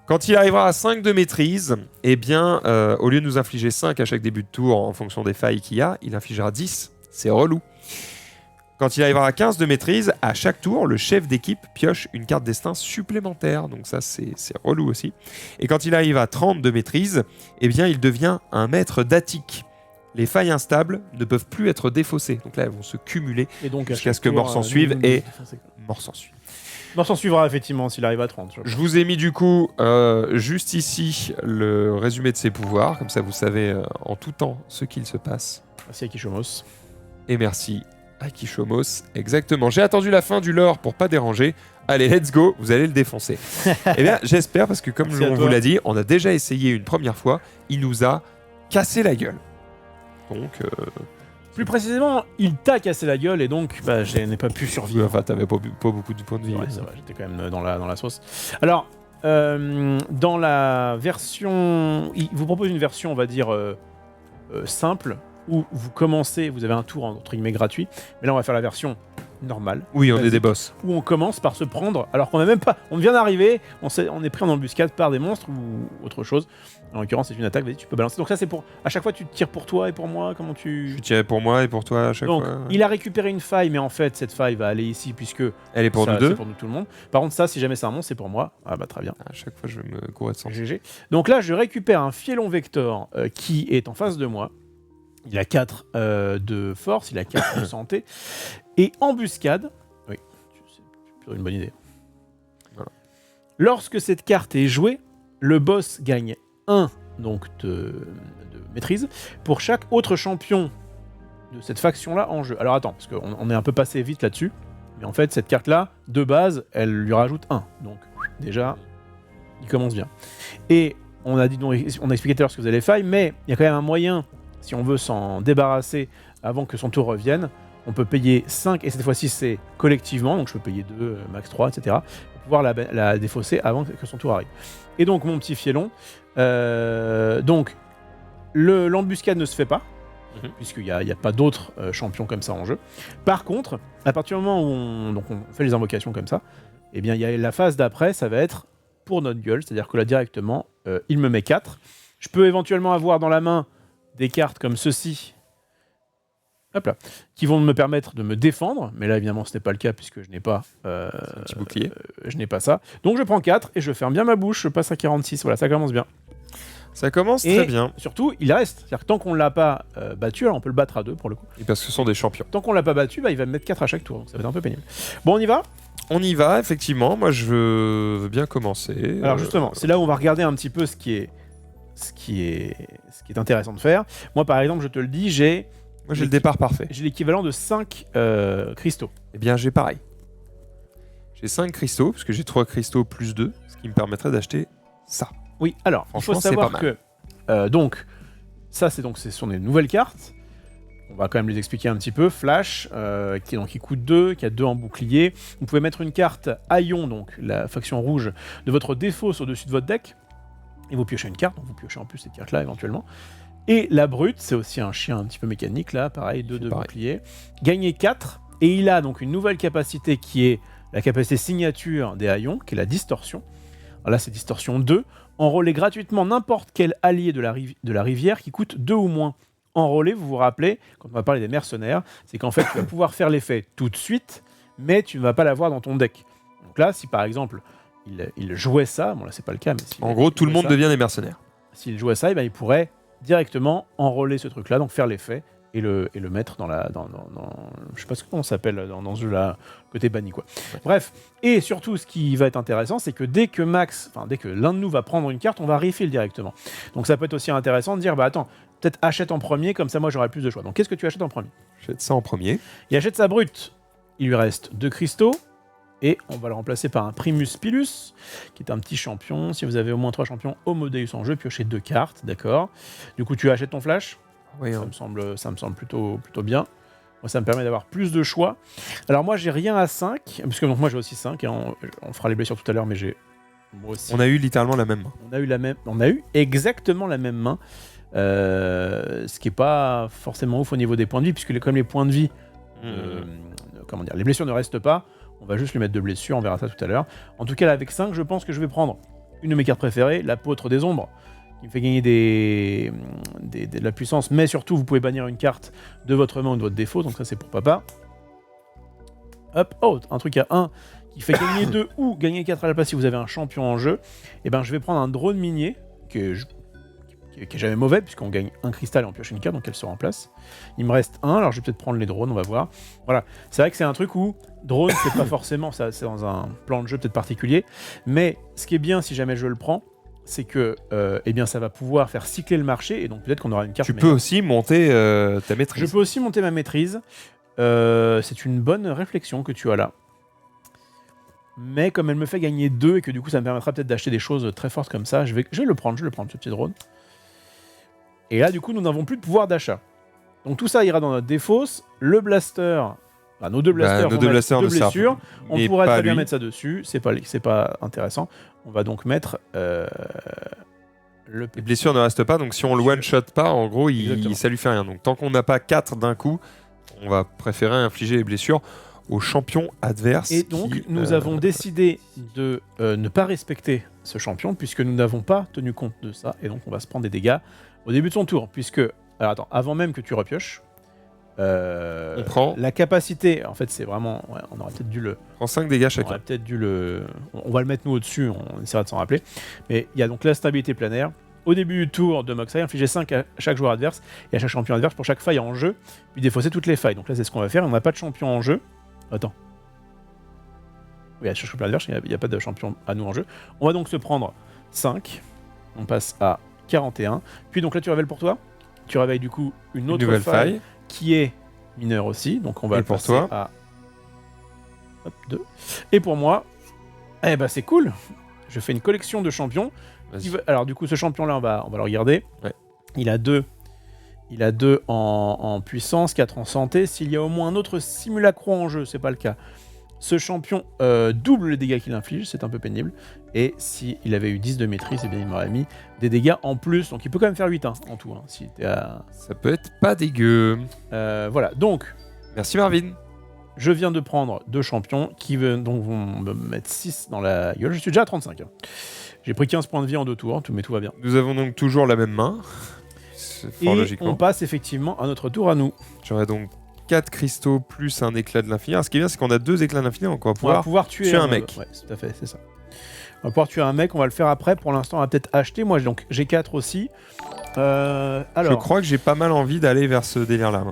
Quand il arrivera à 5 de maîtrise, eh bien, au lieu de nous infliger 5 à chaque début de tour en fonction des failles qu'il y a, il infligera 10. C'est relou. Quand il arrivera à 15 de maîtrise, à chaque tour, le chef d'équipe pioche une carte destin supplémentaire. Donc ça, c'est relou aussi. Et quand il arrive à 30 de maîtrise, eh bien, il devient un maître d'attique. Les failles instables ne peuvent plus être défaussées. Donc là, elles vont se cumuler jusqu'à ce que mort s'en suive et mort s'en suive. Mort s'en suivra, effectivement, s'il arrive à 30. Je vous ai mis du coup, juste ici, le résumé de ses pouvoirs. Comme ça, vous savez en tout temps ce qu'il se passe. Merci à Kishomos. Et merci à Kishomos, exactement. J'ai attendu la fin du lore pour pas déranger. Allez, let's go, vous allez le défoncer. Eh bien, j'espère, parce que comme on vous l'a dit, on a déjà essayé une première fois, il nous a cassé la gueule. Donc... Plus précisément, il t'a cassé la gueule et donc je n'ai pas pu survivre. Enfin, t'avais pas beaucoup de points de vie. Ouais, c'est vrai, j'étais quand même dans la sauce. Alors, dans la version... Il vous propose une version, on va dire, simple, où vous commencez, vous avez un tour entre guillemets gratuit, mais là on va faire la version normale. Oui, on est des boss. Où on commence par se prendre, alors qu'on a même pas, on vient d'arriver, on est pris en embuscade par des monstres ou autre chose. En l'occurrence, c'est une attaque, vas-y, tu peux balancer. Donc ça, c'est pour, à chaque fois, tu tires pour toi et pour moi, comment tu... Je tirais pour moi et pour toi à chaque fois. Donc, il a récupéré une faille, mais en fait, cette faille va aller ici, puisque... Elle est pour nous deux. C'est pour nous tout le monde. Par contre, ça, si jamais c'est un monstre, c'est pour moi. Ah bah, très bien. À chaque fois, je vais me courir de sang. GG. Donc là, je récupère un Fielon Vector qui est en face de moi. Il a 4 de force, il a 4 de santé. Et embuscade... Oui, c'est plutôt une bonne idée. Voilà. Lorsque cette carte est jouée, le boss gagne 1 donc de maîtrise pour chaque autre champion de cette faction-là en jeu. Alors attends, parce qu'on est un peu passé vite là-dessus, mais en fait, cette carte-là, de base, elle lui rajoute 1. Donc déjà, il commence bien. Et on a expliqué tout à l'heure ce que vous avez les failles, mais il y a quand même un moyen, si on veut s'en débarrasser avant que son tour revienne, on peut payer 5, et cette fois-ci c'est collectivement, donc je peux payer 2, max 3, etc., pour pouvoir la défausser avant que son tour arrive. Et donc mon petit Fielon, donc l'embuscade ne se fait pas, puisqu'il n'y a pas d'autres champions comme ça en jeu. Par contre, à partir du moment où on fait les invocations comme ça, eh bien, il y a la phase d'après, ça va être pour notre gueule, c'est-à-dire que là directement, il me met 4. Je peux éventuellement avoir dans la main des cartes comme ceci, hop là, qui vont me permettre de me défendre, mais là évidemment ce n'est pas le cas puisque je n'ai pas un petit bouclier. Je n'ai pas ça. Donc je prends 4 et je ferme bien ma bouche, je passe à 46, voilà, ça commence bien. Ça commence très bien. Surtout, il reste. C'est-à-dire que tant qu'on ne l'a pas battu, alors on peut le battre à 2 pour le coup. Et parce que ce sont des champions. Tant qu'on ne l'a pas battu, il va me mettre 4 à chaque tour, donc ça va être un peu pénible. Bon, on y va ? On y va, effectivement. Moi, je veux bien commencer. Alors justement, c'est là où on va regarder un petit peu ce qui est intéressant de faire. Moi, par exemple, je te le dis, j'ai le départ parfait. J'ai l'équivalent de 5 cristaux. Eh bien, j'ai pareil. J'ai 5 cristaux, parce que j'ai 3 cristaux plus 2, ce qui me permettrait d'acheter ça. Oui, alors, il faut savoir que... donc, ça, ce sont des nouvelles cartes. On va quand même les expliquer un petit peu. Flash, qui coûte 2, qui a 2 en bouclier. Vous pouvez mettre une carte Aion, donc la faction rouge, de votre défausse au-dessus de votre deck. Et vous piochez une carte, donc vous piochez en plus cette carte-là éventuellement. Et la brute, c'est aussi un chien un petit peu mécanique, là, pareil, 2 de bouclier. Gagner 4, et il a donc une nouvelle capacité qui est la capacité signature des Aion, qui est la distorsion. Alors là, c'est distorsion 2. Enrôler gratuitement n'importe quel allié de la rivière qui coûte 2 ou moins. Enrôler, vous vous rappelez, quand on va parler des mercenaires, c'est qu'en fait, tu vas pouvoir faire l'effet tout de suite, mais tu ne vas pas l'avoir dans ton deck. Donc là, si par exemple, il jouait ça, bon là c'est pas le cas, mais En gros, tout le monde devient des mercenaires. S'il jouait ça, il pourrait directement enrôler ce truc-là, donc faire l'effet et le mettre dans je sais pas comment ça s'appelle dans ce jeu-là, côté banni quoi. Ouais. Bref, et surtout ce qui va être intéressant, c'est que dès que l'un de nous va prendre une carte, on va refill directement. Donc ça peut être aussi intéressant de dire attends, peut-être achète en premier, comme ça moi j'aurai plus de choix. Donc qu'est-ce que tu achètes en premier ? J'achète ça en premier. Il achète sa brute. Il lui reste 2 cristaux. Et on va le remplacer par un Primus Pilus, qui est un petit champion. Si vous avez au moins 3 champions Homo Deus en jeu, piochez 2 cartes, d'accord. Du coup, tu achètes ton flash. Oui, ça me semble plutôt bien. Moi, ça me permet d'avoir plus de choix. Alors moi, j'ai rien à 5, parce que donc, moi j'ai aussi 5, et on fera les blessures tout à l'heure, mais j'ai... Moi aussi. On a eu littéralement la même main. On a eu exactement la même main, ce qui n'est pas forcément ouf au niveau des points de vie, puisque comme les points de vie, les blessures ne restent pas, on va juste lui mettre 2 blessures, on verra ça tout à l'heure. En tout cas, là, avec 5, je pense que je vais prendre une de mes cartes préférées, l'apôtre des ombres, qui me fait gagner de la puissance, mais surtout, vous pouvez bannir une carte de votre main ou de votre défaut, donc ça, c'est pour papa. Hop, un truc à 1 qui fait gagner 2 ou gagner 4 à la place si vous avez un champion en jeu. Et ben, je vais prendre un drone minier, qui est jamais mauvais, puisqu'on gagne un cristal et on pioche une carte, donc elle se remplace. Il me reste 1, alors je vais peut-être prendre les drones, on va voir. Voilà, c'est vrai que c'est un truc où drone, c'est pas forcément, ça, c'est dans un plan de jeu peut-être particulier, mais ce qui est bien si jamais je le prends, c'est que ça va pouvoir faire cycler le marché, et donc peut-être qu'on aura une carte. Tu peux aussi monter ta maîtrise. Je peux aussi monter ma maîtrise. C'est une bonne réflexion que tu as là. Mais comme elle me fait gagner 2, et que du coup ça me permettra peut-être d'acheter des choses très fortes comme ça, je vais le prendre, ce petit drone. Et là, du coup, nous n'avons plus de pouvoir d'achat. Donc tout ça ira dans notre défausse. Le blaster, nos 2 blasters vont mettre 2 blessures. On pourrait très bien mettre ça dessus. C'est pas intéressant. On va donc mettre les blessures ne restent pas, donc si on le one-shot pas, en gros, ça lui fait rien. Donc tant qu'on n'a pas 4 d'un coup, on va préférer infliger les blessures au champion adverse. Et donc, nous avons décidé de ne pas respecter ce champion, puisque nous n'avons pas tenu compte de ça. Et donc, on va se prendre des dégâts au début de son tour, puisque... Alors attends, avant même que tu repioches, on prend... La capacité, en fait, c'est vraiment... Ouais, on aurait peut-être dû le... On prend 5 dégâts chacun. On aurait peut-être dû le... On va le mettre nous au-dessus, on essaiera de s'en rappeler. Mais il y a donc la stabilité planaire. Au début du tour de Moxai, infliger 5 à chaque joueur adverse et à chaque champion adverse pour chaque faille en jeu, puis défausser toutes les failles. Donc là, c'est ce qu'on va faire. On n'a pas de champion en jeu. Attends. Oui, à chaque champion adverse, il n'y a pas de champion à nous en jeu. On va donc se prendre 5. On passe à 41. Puis donc là, tu révèles pour toi. Tu réveilles du coup une autre nouvelle faille qui est mineure aussi. Donc on va et le pour passer toi à 2. Et pour moi, c'est cool. Je fais une collection de champions. Alors du coup, ce champion-là, on va le regarder. Ouais. Il a 2 en puissance, 4 en santé. S'il y a au moins un autre simulacro en jeu, c'est pas le cas. Ce champion double les dégâts qu'il inflige, c'est un peu pénible. Et s'il avait eu 10 de maîtrise, il m'aurait mis des dégâts en plus. Donc il peut quand même faire 8 en tout. Si t'es à... Ça peut être pas dégueu. Voilà, donc... Merci Marvin. Je viens de prendre 2 champions qui vont me mettre 6 dans la gueule. Je suis déjà à 35. J'ai pris 15 points de vie en 2 tours, mais tout va bien. Nous avons donc toujours la même main. Fort logiquement. On passe effectivement à notre tour à nous. J'aurai donc 4 cristaux plus un éclat de l'infini. Alors, ce qui est bien, c'est qu'on a 2 éclats de l'infini, donc on va pouvoir tuer un mec. Ouais, tout à fait, c'est ça. On va pouvoir tuer un mec, on va le faire après. Pour l'instant, on va peut-être acheter. Moi, j'ai 4 aussi. Alors... Je crois que j'ai pas mal envie d'aller vers ce délire-là.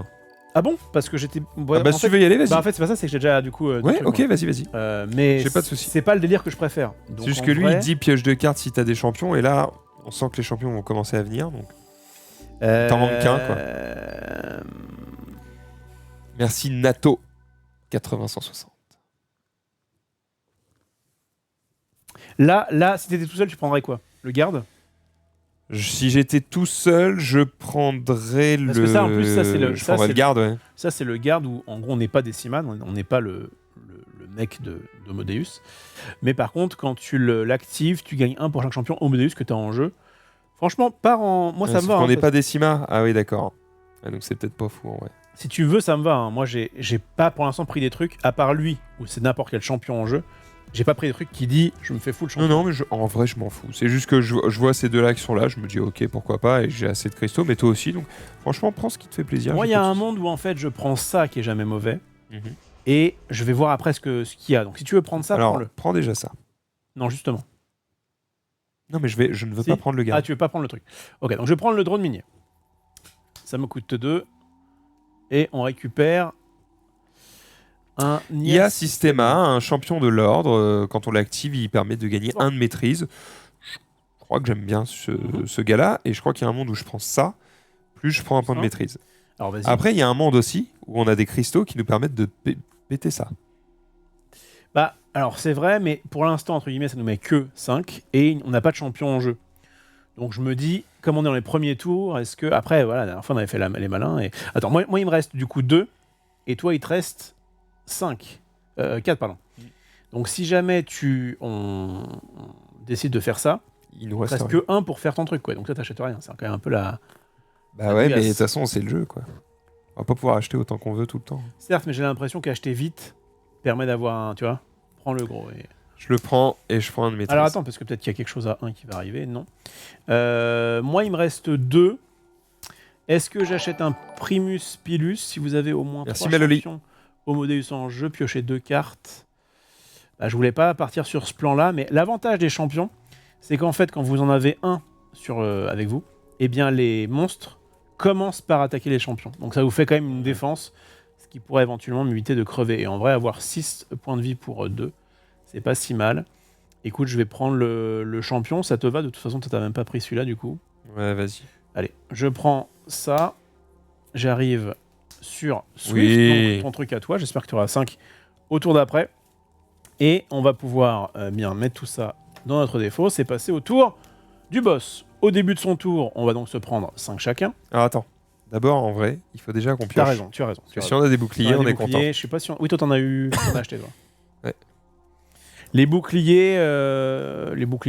Ah bon ? Parce que j'étais... si tu veux y aller, vas-y. En fait, c'est pas ça, c'est que j'ai déjà du coup... ouais, ok, vas-y. Mais j'ai pas de soucis. C'est pas le délire que je préfère. C'est juste que lui, il dit pioche 2 cartes si t'as des champions, et là, on sent que les champions vont commencer à venir, donc... T'en manques qu'un, quoi. Merci Nato. 80-160. Là, si t'étais tout seul, tu prendrais quoi ? Le garde ? Si j'étais tout seul, je prendrais Parce que ça, en plus, ça, c'est le... Je prendrais le garde, ouais. Ça, c'est le garde où, en gros, on n'est pas Déciman, on n'est pas le mec d'Homo Deus. Mais par contre, quand tu l'actives, tu gagnes 1 pour chaque champion Homo Deus que tu as en jeu. Franchement, moi, ça me va. On n'est pas Décima. Ah oui, d'accord. Donc c'est peut-être pas fou, en vrai. Si tu veux, ça me va. Moi, j'ai pas pour l'instant pris des trucs, à part lui, où c'est n'importe quel champion en jeu. J'ai pas pris des trucs qui dit je me fais full champion. Non, mais en vrai, je m'en fous. C'est juste que je vois ces deux-là qui sont là, je me dis ok, pourquoi pas, et j'ai assez de cristaux, mais toi aussi, donc franchement, prends ce qui te fait plaisir. Moi, il y a un monde où en fait, je prends ça qui est jamais mauvais, et je vais voir après ce qu'il y a. Donc si tu veux prendre ça, alors, prends-le. Prends déjà ça. Non, justement. Non, mais je ne veux Si. pas prendre le gars. Ah, tu veux pas prendre le truc. Ok, donc je vais prendre le drone minier. Ça me coûte 2. Et on récupère un IA Systema, un champion de l'ordre. Quand on l'active, il permet de gagner 1 de maîtrise. Je crois que j'aime bien ce gars-là. Et je crois qu'il y a un monde où je prends ça, plus je prends un point de maîtrise. Alors, vas-y. Après, il y a un monde aussi où on a des cristaux qui nous permettent de péter ça. Bah, alors c'est vrai, mais pour l'instant, entre guillemets, ça nous met que 5 et on n'a pas de champion en jeu. Donc je me dis, comme on est dans les premiers tours, est-ce que. Après, voilà, la dernière fois, on avait fait les malins. Et... Attends, moi, il me reste du coup 2 et toi, il te reste 5. 4, pardon. Donc si jamais on décide de faire ça, il nous reste que 1 pour faire ton truc, quoi. Donc toi, t'achètes rien. C'est quand même un peu la. Bah ouais, mais de toute façon, c'est le jeu, quoi. On va pas pouvoir acheter autant qu'on veut tout le temps. Certes, mais j'ai l'impression qu'acheter vite permet d'avoir un. Tu vois, prends le gros. Et... Je le prends et je prends un de maîtrise. Alors attends, parce que peut-être qu'il y a quelque chose à 1 qui va arriver. Non. Moi, il me reste 2. Est-ce que j'achète un Primus Pilus si vous avez au moins 3 champions Homodeus en jeu, piocher 2 cartes. Bah, je voulais pas partir sur ce plan-là, mais l'avantage des champions, c'est qu'en fait, quand vous en avez un avec vous, eh bien les monstres commencent par attaquer les champions. Donc ça vous fait quand même une défense, ce qui pourrait éventuellement m'éviter de crever. Et en vrai, avoir 6 points de vie pour 2, c'est pas si mal. Écoute, je vais prendre le champion, ça te va? De toute façon, toi, t'as même pas pris celui-là, du coup. Ouais, vas-y. Allez, je prends ça. J'arrive sur Swift, oui. Donc ton truc à toi. J'espère que tu auras 5 au tour d'après. Et on va pouvoir bien mettre tout ça dans notre défaut. C'est passé au tour du boss. Au début de son tour, on va donc se prendre 5 chacun. Alors attends. D'abord, en vrai, il faut déjà qu'on pioche. T'as raison, tu as raison. Si on a des boucliers, on est content. Je sais pas si on... Oui, toi, t'en as eu. T'en as acheté, toi. Ouais. Les boucliers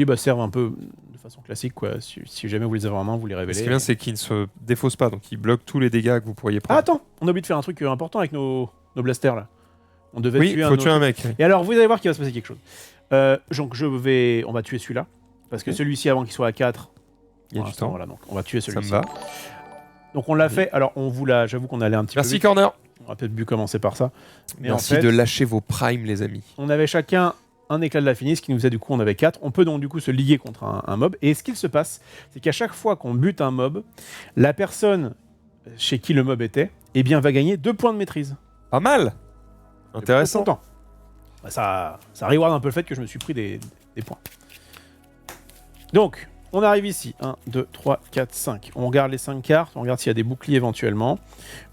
bah, servent un peu de façon classique, quoi. Si jamais vous les avez en main, vous les révélez. Ce qui est bien, c'est qu'ils ne se défaussent pas, donc ils bloquent tous les dégâts que vous pourriez prendre. Ah, attends, on a oublié de faire un truc important avec nos blasters, là. On devait tuer un mec. Et alors, vous allez voir qu'il va se passer quelque chose. Donc, on va tuer celui-là. Parce que celui-ci, avant qu'il soit à 4, il y a du temps. Voilà, donc on va tuer celui-ci. Ça me va. Donc, on l'a fait. Alors, j'avoue qu'on allait un petit peu. Merci, Corner. On aurait peut-être dû commencer par ça. Mais merci en fait, de lâcher vos primes, les amis. On avait chacun un éclat de la finie, ce qui nous faisait du coup, on avait 4. On peut donc du coup se liguer contre un mob. Et ce qu'il se passe, c'est qu'à chaque fois qu'on bute un mob, la personne chez qui le mob était, eh bien, va gagner 2 points de maîtrise. Pas mal. Intéressant. Ça reward un peu le fait que je me suis pris des points. Donc, on arrive ici. 1, 2, 3, 4, 5. On regarde les 5 cartes. On regarde s'il y a des boucliers éventuellement.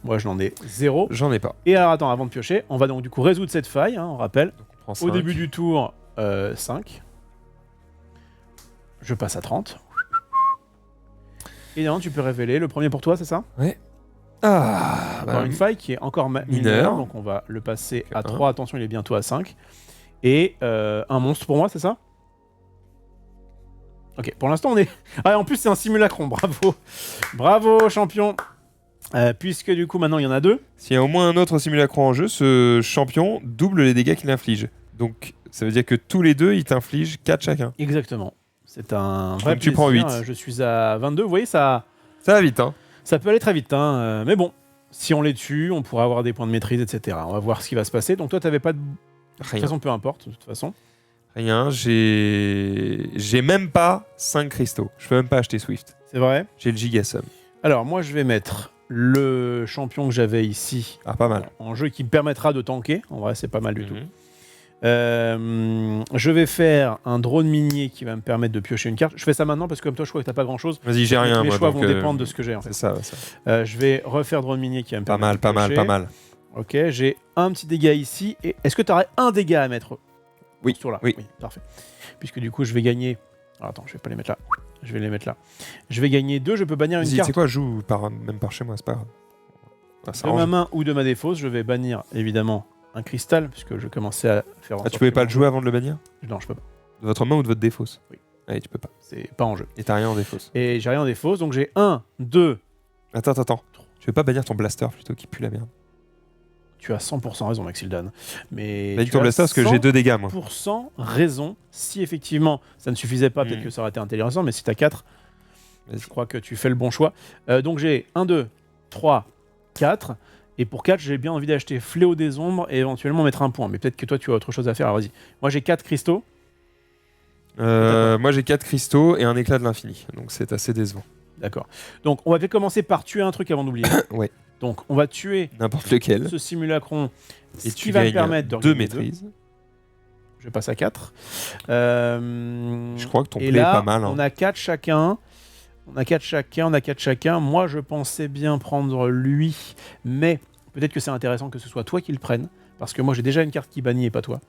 Moi, je n'en ai 0. J'en ai pas. Et alors, attends, avant de piocher, on va donc du coup résoudre cette faille. On rappelle. Donc, on au début du tour, 5. Je passe à 30. Et non, tu peux révéler. Le premier pour toi, c'est ça? Ouais. Ah, une faille qui est encore mineure. Donc on va le passer à 3. Attention, il est bientôt à 5. Et un monstre pour moi, c'est ça? Ok, pour l'instant, on est... Ah, en plus, c'est un simulacron. Bravo. Bravo, champion. Puisque du coup, maintenant, il y en a 2. S'il y a au moins un autre simulacron en jeu, ce champion double les dégâts qu'il inflige. Donc, ça veut dire que tous les deux, ils t'infligent 4 chacun. Exactement. C'est un vrai donc, tu prends 8. Je suis à 22. Vous voyez, ça va vite, hein. Ça peut aller très vite, hein. Mais bon, si on les tue, on pourra avoir des points de maîtrise, etc. On va voir ce qui va se passer. Donc toi, t'avais pas de... De toute façon, peu importe, de toute façon. Rien, j'ai même pas 5 cristaux. Je peux même pas acheter Swift. C'est vrai? J'ai le Gigasum. Alors, moi, je vais mettre le champion que j'avais ici. Ah, pas mal. En jeu qui me permettra de tanker. En vrai, c'est pas mal du tout. Je vais faire un drone minier qui va me permettre de piocher une carte. Je fais ça maintenant parce que comme toi, je crois que t'as pas grand chose. Vas-y, j'ai rien. Les moi, choix donc, vont dépendre de ce que j'ai. En fait. C'est ça. Je vais refaire drone minier qui va me permettre de piocher. Pas mal. Ok, j'ai un petit dégât ici. Et est-ce que tu aurais un dégât à mettre? Oui. Sur là. Oui, parfait. Puisque du coup, je vais gagner. Alors, attends, je vais pas les mettre là. Je vais les mettre là. Je vais gagner 2. Je peux bannir une carte. Tu sais quoi, je joue même par chez moi, c'est pas grave. De ma main ou de ma défausse, je vais bannir évidemment un cristal, puisque je commençais à faire. Tu pouvais pas le jouer avant de le bannir? Non, je peux pas. De votre main ou de votre défausse? Oui. Allez, tu peux pas. C'est pas en jeu. Et t'as rien en défausse. Et j'ai rien en défausse, donc j'ai 1, 2. Attends. Tu veux pas bannir ton blaster plutôt qui pue la merde? Tu as 100% raison, Maxildan. Mais bannis ton blaster parce que j'ai 2 dégâts, moi. 100% raison. Si effectivement ça ne suffisait pas, peut-être que ça aurait été intéressant, mais si t'as 4, je crois que tu fais le bon choix. Donc j'ai 1, 2, 3, 4. Et pour 4, j'ai bien envie d'acheter Fléau des Ombres et éventuellement mettre un point. Mais peut-être que toi, tu as autre chose à faire. Alors vas-y. Moi, j'ai 4 cristaux. Moi j'ai 4 cristaux et un éclat de l'infini, donc c'est assez décevant. D'accord. Donc on va peut-être commencer par tuer un truc avant d'oublier. Ouais. Donc on va tuer N'importe lequel. ce simulacron, Et ce tu qui va me gagnes permettre de 2 regagner maîtrises. Je passe à 4. Je crois que ton et play là, est pas mal. on a 4 chacun. On a 4 chacun. Moi, je pensais bien prendre lui, mais peut-être que c'est intéressant que ce soit toi qui le prenne, parce que moi, j'ai déjà une carte qui bannit et pas toi.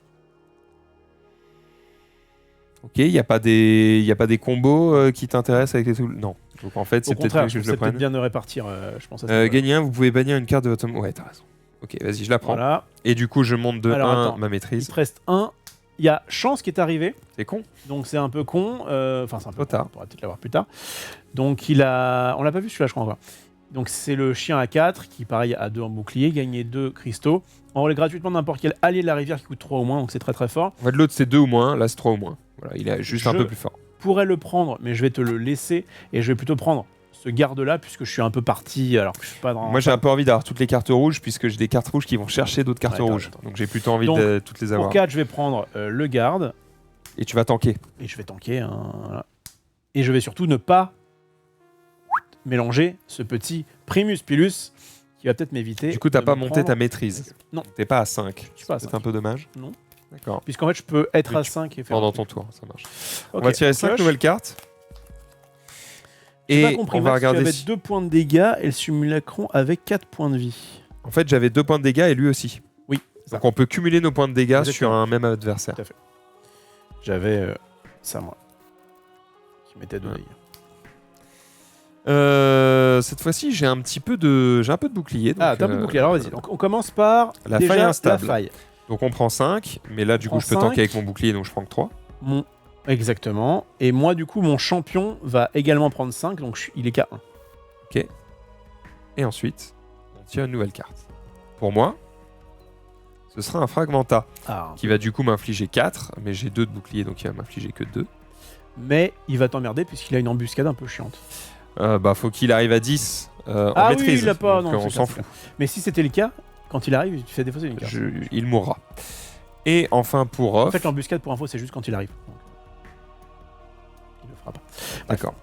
Ok, il n'y a pas des combos qui t'intéressent avec les tools. Non. Donc en fait, c'est Au peut-être contraire, mieux que je c'est le peut-être prenne. bien de répartir, je pense à ça. Gagner un, vous pouvez bannir une carte de votre... Ouais, t'as raison. Ok, vas-y, je la prends. Voilà. Et du coup, je monte de Alors, 1 attends. ma Il maîtrise. te reste 1. Il y a Chance qui est arrivé, C'est con. donc c'est un peu con. Enfin, c'est un peu Trop tard. con, on pourra peut-être l'avoir plus tard. Donc on l'a pas vu celui-là, je crois encore. Donc c'est le chien à 4 qui, pareil, a 2 en bouclier, gagner 2 cristaux. On relève gratuitement n'importe quel allié de la rivière qui coûte 3 au moins, donc c'est très très fort. En fait, l'autre c'est 2 ou moins, là c'est 3 ou moins. Voilà, il est juste un Je- peu plus fort. Pourrais le prendre, mais je vais te le laisser et je vais plutôt prendre ce garde-là puisque je suis un peu parti alors que je suis pas dans. Moi j'ai un peu envie d'avoir toutes les cartes rouges puisque j'ai des cartes rouges qui vont chercher d'autres cartes Ouais, t'as rouges. raison. Donc j'ai plutôt envie Donc, de toutes les avoir. Pour 4, je vais prendre le garde Et tu vas tanker. et je vais tanker. Voilà. Et je vais surtout ne pas mélanger ce petit Primus Pilus qui va peut-être m'éviter. Du coup, t'as de pas me monté prendre- ta maîtrise. Non. T'es pas à 5. Je suis pas à C'est 5. un peu dommage. Non. D'accord. Puisqu'en fait, je peux être Oui, à 5 et faire. Pendant un ton truc. tour, ça marche. Ok, On va tirer on 5 pioche. nouvelles cartes. J'ai pas Et compris, on va Max, tu regarder. avais 2 points de dégâts et le simulacron avec 4 points de vie. En fait, j'avais 2 points de dégâts et lui aussi. Oui, c'est ça. Donc on peut cumuler nos points de dégâts Exactement. sur un même adversaire. Tout à fait. J'avais ça, moi, qui m'était donné. Cette fois-ci, j'ai un peu de bouclier. Donc, Ah, t'as un peu de bouclier. Alors vas-y. Donc on commence par La déjà faille instable. la faille. Donc on prend 5, mais là du On coup je peux prend tanker avec mon bouclier, donc je prends que 3. Exactement. Et moi, du coup, mon champion va également prendre 5, donc il est qu'à 1. Et ensuite, on tire une nouvelle carte. Pour moi, ce sera un Fragmenta, Ah. qui va du coup m'infliger 4, mais j'ai 2 de bouclier, donc il va m'infliger que 2. Mais il va t'emmerder puisqu'il a une embuscade un peu chiante. Faut qu'il arrive à 10 en Ah oui, maîtrise, il l'a pas, donc, non, on c'est s'en clair, fout. Mais si c'était le cas, quand il arrive, tu fais défausser une carte. Il mourra. Et enfin pour En off, fait, l'embuscade, pour info, c'est juste quand il arrive. Donc, il le fera pas. d'accord.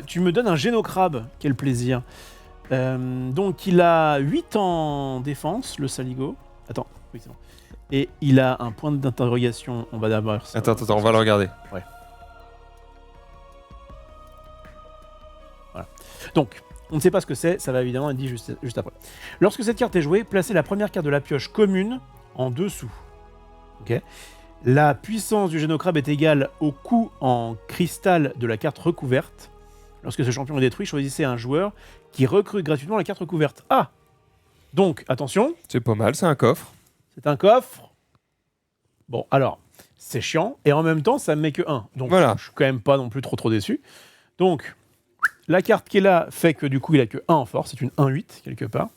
Tu me donnes un génocrabe, quel plaisir. Donc il a 8 en défense, le Saligo. Attends, oui c'est bon. Et il a un point d'interrogation, on va d'abord... Attends, on va le regarder. Ouais. Voilà. Donc, on ne sait pas ce que c'est, ça va évidemment être dit juste après. Lorsque cette carte est jouée, placez la première carte de la pioche commune en dessous. Ok. La puissance du génocrabe est égale au coût en cristal de la carte recouverte. Lorsque ce champion est détruit, choisissez un joueur qui recrute gratuitement la carte recouverte. Ah! Donc, attention, C'est pas mal, c'est un coffre. c'est un coffre. Bon, alors, c'est chiant, et en même temps, ça me met que 1. Donc, Voilà. je suis quand même pas non plus trop déçu. Donc, la carte qui est là fait que du coup, il a que 1 en force. C'est une 1-8, quelque part.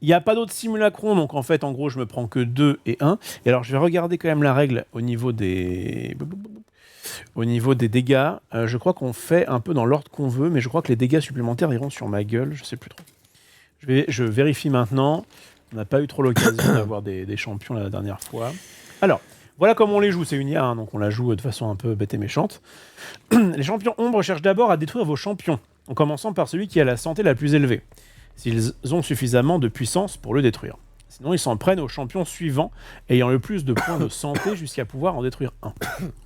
Il n'y a pas d'autres simulacrons, donc en fait, en gros, je me prends que 2 et 1. Et alors, je vais regarder quand même la règle au niveau des... Au niveau des dégâts, je crois qu'on fait un peu dans l'ordre qu'on veut, mais je crois que les dégâts supplémentaires iront sur ma gueule, je sais plus trop. Je vérifie maintenant. On n'a pas eu trop l'occasion d'avoir des champions la dernière fois. Alors, voilà comment on les joue. C'est une IA, hein, donc on la joue de façon un peu bête et méchante. Les champions ombres cherchent d'abord à détruire vos champions, en commençant par celui qui a la santé la plus élevée, s'ils ont suffisamment de puissance pour le détruire. Sinon, ils s'en prennent au champion suivant, ayant le plus de points de santé jusqu'à pouvoir en détruire un.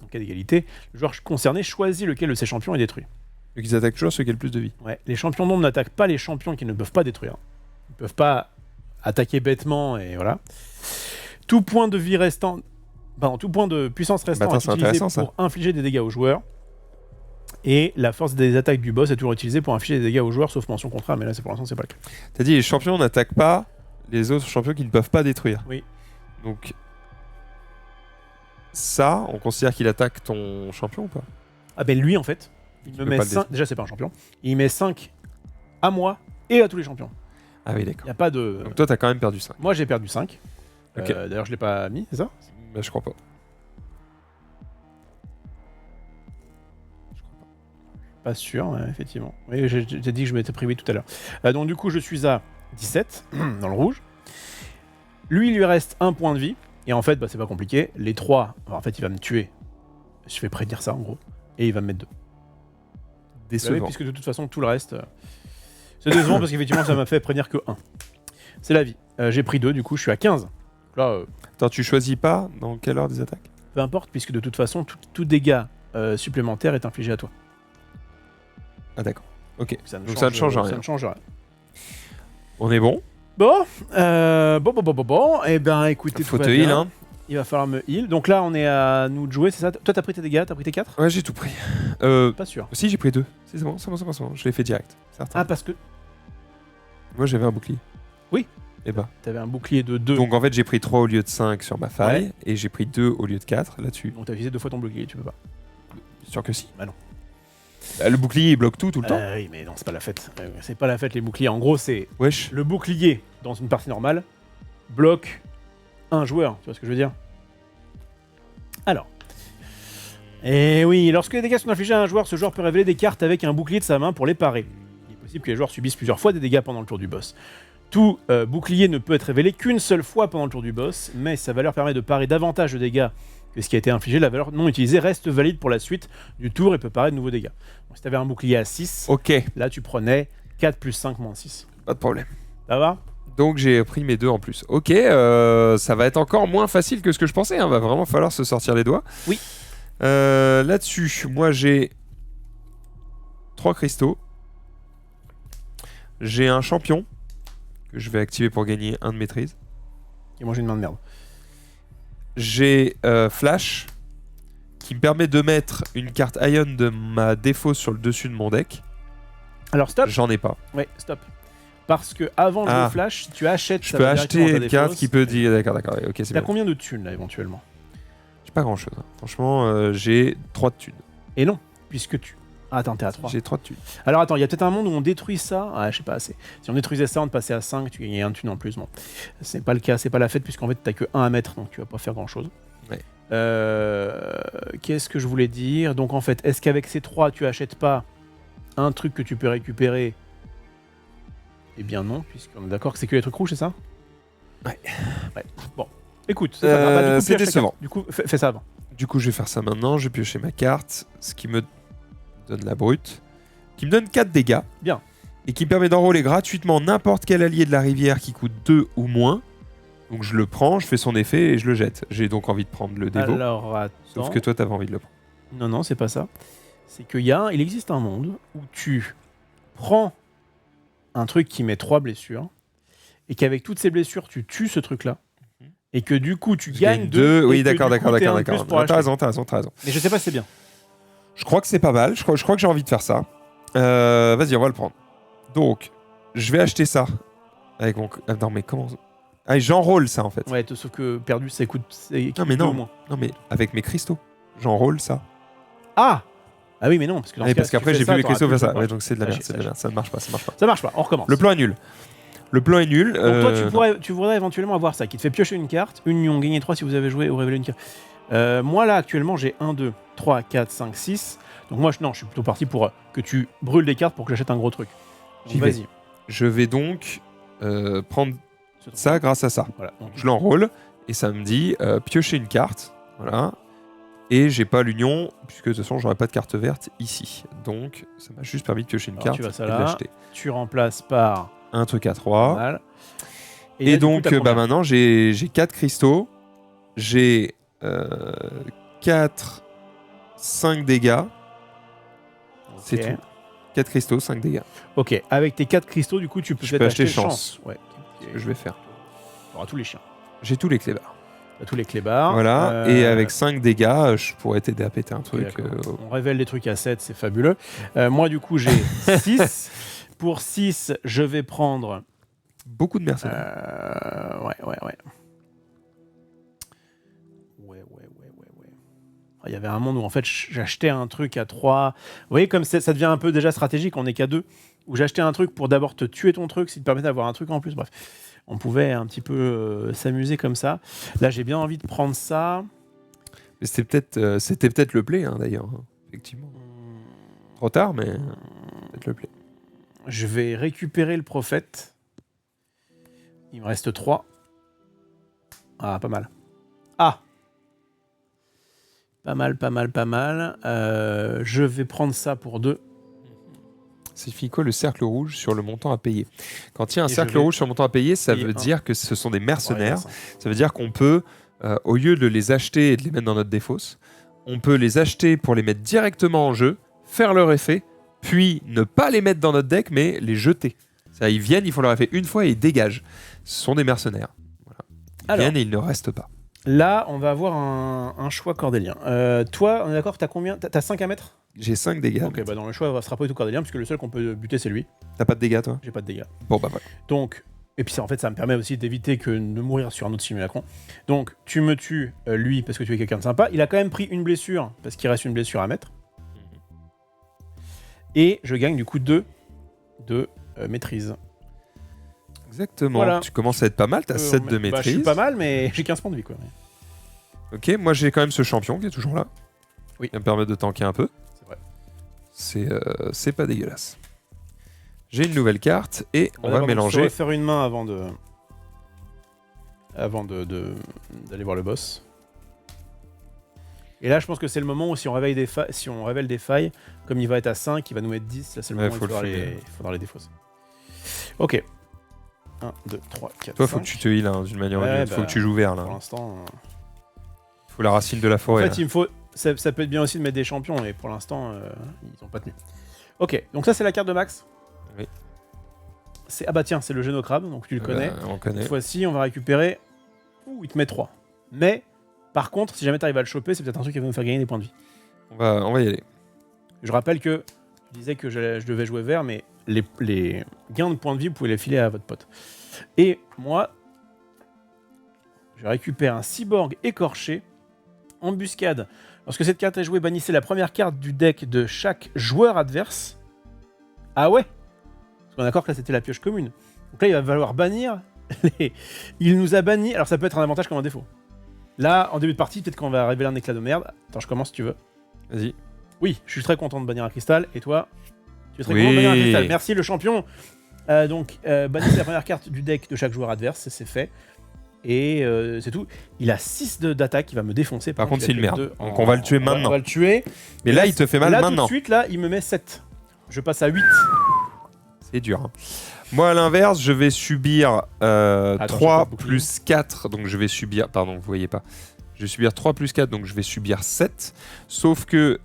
En cas d'égalité, le joueur concerné choisit lequel de ses champions est détruit. Donc ils attaquent toujours ceux qui ont le plus de vie. Ouais. Les champions d'ombre n'attaquent pas les champions qu'ils ne peuvent pas détruire. Ils ne peuvent pas attaquer bêtement, et voilà. Tout point de vie restant... Pardon, tout point de puissance restant Attends, est c'est utilisé intéressant, ça. pour infliger des dégâts aux joueurs. Et la force des attaques du boss est toujours utilisée pour infliger des dégâts aux joueurs, sauf mention contraire, mais là, pour l'instant, c'est pas le cas. T'as dit les champions n'attaquent pas les autres champions qui ne peuvent pas détruire. Oui. Donc ça, on considère qu'il attaque ton champion ou pas? Ah ben lui, en fait, il me peux met pas le 5... Déjà, c'est pas un champion. Il met 5 à moi et à tous les champions. Ah oui, Il d'accord. n'y a pas de... Donc toi, t'as quand même perdu 5. Moi, j'ai perdu 5. Ok. D'ailleurs, je l'ai pas mis, c'est ça? Bah, je crois pas. Pas sûr, ouais, effectivement. Oui, j'ai dit que je m'étais privé tout à l'heure. Donc du coup, je suis à 17, dans le rouge. Lui, il lui reste un point de vie. Et en fait, bah, c'est pas compliqué. Les 3, en fait, il va me tuer Je vais prédire ça en gros. Et il va me mettre 2. Décevant. Puisque de toute façon, tout le reste. C'est décevant parce qu'effectivement, ça m'a fait prévenir que 1. C'est la vie. J'ai pris 2, du coup, je suis à 15. Donc là, Attends, tu choisis pas dans quelle heure des attaques? peu importe, puisque de toute façon, tout dégât supplémentaire est infligé à toi. Ah, d'accord. Ok. Ça Donc ça ne change rien. Ça ne change rien. On est bon. Bon. Eh ben, écoutez, tout Faut va te bien. heal, hein. Il va falloir me heal. Donc là, on est à nous de jouer, c'est ça? Toi, t'as pris tes dégâts? T'as pris tes 4? Ouais, j'ai tout pris. Pas sûr. Si, j'ai pris 2. C'est bon, c'est bon. Je l'ai fait direct. Certain. Ah, parce que Moi, j'avais un bouclier. Oui. Et bah. t'avais un bouclier de 2. Donc en fait, j'ai pris 3 au lieu de 5 sur ma faille. Ouais. Et j'ai pris 2 au lieu de 4 là-dessus. Donc t'as utilisé 2 fois ton bouclier, tu peux pas. Sûr que si. Bah non. Bah, le bouclier, il bloque tout le temps. Oui, mais non, c'est pas la fête. C'est pas la fête, les boucliers. En gros, c'est Wesh. le bouclier, dans une partie normale, bloque un joueur. Tu vois ce que je veux dire? Alors. Et oui, lorsque les dégâts sont infligés à un joueur, ce joueur peut révéler des cartes avec un bouclier de sa main pour les parer. Il est possible que les joueurs subissent plusieurs fois des dégâts pendant le tour du boss. Tout bouclier ne peut être révélé qu'une seule fois pendant le tour du boss, mais sa valeur permet de parer davantage de dégâts que ce qui a été infligé. La valeur non utilisée reste valide pour la suite du tour et peut parer de nouveaux dégâts. Donc, si tu avais un bouclier à 6, Ok, là tu prenais 4 plus 5 moins 6. pas de problème. Ça va? Donc j'ai pris mes 2 en plus. Ok, ça va être encore moins facile que ce que je pensais. Va vraiment falloir se sortir les doigts. Oui. Là-dessus, moi j'ai 3 cristaux. J'ai un champion que je vais activer pour gagner 1 de maîtrise. Et moi j'ai une main de merde. J'ai Flash qui me permet de mettre une carte Ion de ma défausse sur le dessus de mon deck. Alors stop. J'en ai pas. Ouais, stop. Parce que avant le jeu de flash, si tu achètes, Je ça peux va acheter directement dans ta une carte défausse. qui peut dire. D'accord. Ok, c'est T'as bien. combien de thunes là éventuellement? J'ai pas grand chose. Franchement, j'ai 3 de thunes. Et non, puisque tu. Ah, attends, t'es à 3. J'ai 3 de thunes. Alors attends, il y a peut-être un monde où on détruit ça. Ah, je sais pas assez. Si on détruisait ça, on te passait à 5, tu gagnais 1 thune en plus. Bon, c'est pas le cas, c'est pas la fête, puisqu'en fait t'as que 1 à mettre, donc tu vas pas faire grand chose. Ouais. Qu'est-ce que je voulais dire? Donc en fait, est-ce qu'avec ces 3, tu achètes pas un truc que tu peux récupérer? Eh bien non, puisqu'on est d'accord que c'est que les trucs rouges, c'est ça? Ouais. Bon, écoute, c'est pas grave. Bah, du coup, c'est pioche ta décevant. carte. Du coup, fais ça avant. Du coup, je vais faire ça maintenant. Je vais piocher ma carte, ce qui me donne la brute, qui me donne 4 dégâts. Bien. Et qui me permet d'enrôler gratuitement n'importe quel allié de la rivière qui coûte 2 ou moins. Donc je le prends, je fais son effet et je le jette. J'ai donc envie de prendre le dévot. Alors, attends. Sauf que toi, t'avais envie de le prendre. Non, c'est pas ça. C'est il existe un monde où tu prends un truc qui met 3 blessures et qu'avec toutes ces blessures, tu tues ce truc-là. Et que du coup, tu gagnes 2. Oui, d'accord. T'as raison. Mais je sais pas si c'est bien. Je crois que c'est pas mal. Je crois que j'ai envie de faire ça. Vas-y, on va le prendre. Donc, je vais acheter ça. Avec mon... Non, mais comment... Ah, j'enrôle ça, en fait. Ouais, sauf que perdu, ça coûte... Non, mais non. Au moins. Non, mais avec mes cristaux. J'enrôle ça. Ah oui, mais non, parce que dans ce cas, parce qu'après, j'ai plus les cristaux faire ça. Ouais, Ouais, donc c'est de la merde. sachez. Ça ne marche pas. Ça marche pas, on recommence. Le plan est nul. Donc toi, tu voudrais éventuellement avoir ça, qui te fait piocher une carte, une union, gagner 3 si vous avez joué ou révélé une carte. Moi, là, actuellement, j'ai 1, 2, 3, 4, 5, 6. Donc moi, je suis plutôt parti pour que tu brûles des cartes pour que j'achète un gros truc. J'y Vas-y. vais. Je vais donc prendre ça grâce à ça. Voilà. Donc, Je l'enrôle et ça me dit piocher une carte. Voilà. Et j'ai pas l'union, puisque de toute façon, j'aurais pas de carte verte ici. Donc, ça m'a juste permis de piocher une carte tu vas ça et de là. l'acheter. Tu remplaces par Un truc à 3. mal. Et là, donc, du coup, t'as combien maintenant, j'ai 4 cristaux. J'ai 4, 5 dégâts. C'est Ok. tout. 4 cristaux, 5 dégâts. Ok, avec tes 4 cristaux, du coup, tu peux Je peut-être peux acheter acheter chance. Ouais. C'est ce que je vais faire. Tu auras tous les chiens. J'ai tous les clébards. T'as tous les clébards. Voilà. Et avec 5 dégâts, je pourrais t'aider à péter un truc. On révèle des trucs à 7, c'est fabuleux. Moi, du coup, j'ai 6. Pour 6, je vais prendre... Beaucoup de mercenaires. Ouais. Il y avait un monde où en fait j'achetais un truc à 3. Vous voyez comme ça devient un peu déjà stratégique, on est qu'à 2. Où j'achetais un truc pour d'abord te tuer ton truc, si te permettait d'avoir un truc en plus. Bref, on pouvait un petit peu s'amuser comme ça. Là j'ai bien envie de prendre ça. Mais c'était peut-être le play d'ailleurs, hein, effectivement. Trop tard, mais peut-être le play. Je vais récupérer le prophète. Il me reste 3. Ah, pas mal. Ah! Pas mal. Je vais prendre ça pour 2. Signifie quoi le cercle rouge sur le montant à payer? Quand il y a un Et cercle rouge sur le montant à payer, ça veut dire que ce sont des mercenaires. Ça veut dire qu'on peut, au lieu de les acheter et de les mettre dans notre défausse, on peut les acheter pour les mettre directement en jeu, faire leur effet, puis ne pas les mettre dans notre deck, mais les jeter. Ça, ils viennent, ils font leur effet une fois et ils dégagent. Ce sont des mercenaires. Voilà. Ils viennent et ils ne restent pas. Là, on va avoir un choix cordélien. Toi, on est d'accord, t'as combien? T'as 5 à mettre? J'ai 5 dégâts. Ok, bah dans le choix, ça sera pas du tout cordélien, puisque le seul qu'on peut buter, c'est lui. T'as pas de dégâts, toi? J'ai pas de dégâts. Bon, bah voilà. Donc, et puis ça, en fait, ça me permet aussi d'éviter de mourir sur un autre simulacron. Donc, tu me tues, lui, parce que tu es quelqu'un de sympa. Il a quand même pris une blessure, parce qu'il reste une blessure à mettre. Et je gagne du coup 2 de maîtrise. Exactement. Voilà. Tu commences à être pas mal, t'as 7 de maîtrise. Bah, je suis pas mal, mais j'ai 15 points de vie, quoi. Ok, moi j'ai quand même ce champion qui est toujours là. Oui. Qui me permet de tanker un peu. C'est vrai. C'est pas dégueulasse. J'ai une nouvelle carte et on va mélanger. On va faire une main avant d'aller voir le boss. Et là, je pense que c'est le moment où si on révèle des failles, comme il va être à 5, il va nous mettre 10. Là, c'est le moment où il faudra les défausser. Ok. 1, 2, 3, 4, Toi, 5. faut que tu te heal d'une manière ou d'une autre. Faut que tu joues vert là. Pour l'instant. Faut la racine de la forêt. En fait, il me faut. Ça peut être bien aussi de mettre des champions, et pour l'instant, ils ont pas tenu. Ok, donc ça, c'est la carte de Max. Oui. Ah bah tiens, c'est le Génocrabe, donc tu le connais. On connaît. Cette fois-ci, on va récupérer. Ouh, il te met 3. Mais, par contre, si jamais tu arrives à le choper, c'est peut-être un truc qui va nous faire gagner des points de vie. On va y aller. Je rappelle que je disais que je devais jouer vert, mais les gains de points de vie, vous pouvez les filer à votre pote. Et moi, je récupère un cyborg écorché, embuscade. Lorsque cette carte est jouée, bannissez la première carte du deck de chaque joueur adverse. Ah ouais? Parce qu'on est d'accord que là, c'était la pioche commune. Donc là, il va falloir bannir les... Il nous a banni... Alors ça peut être un avantage comme un défaut. Là, en début de partie, peut-être qu'on va révéler un éclat de merde. Attends, je commence si tu veux. Vas-y. Oui, je suis très content de bannir un cristal. Et toi? Tu es très content de bannir un cristal. Merci le champion. Bannissez la première carte du deck de chaque joueur adverse. C'est fait. Et c'est tout. Il a 6 d'attaque, il va me défoncer. Par contre, c'est une merde. Donc on va le tuer maintenant. On va le tuer. Mais là, il te fait mal là, maintenant. Tout de suite, là, il me met 7. Je passe à 8. C'est dur. Hein. Moi, à l'inverse, je vais subir 3 plus 4. Donc je vais subir... Pardon, vous voyez pas. Je vais subir 3 plus 4, donc je vais subir 7. Sauf que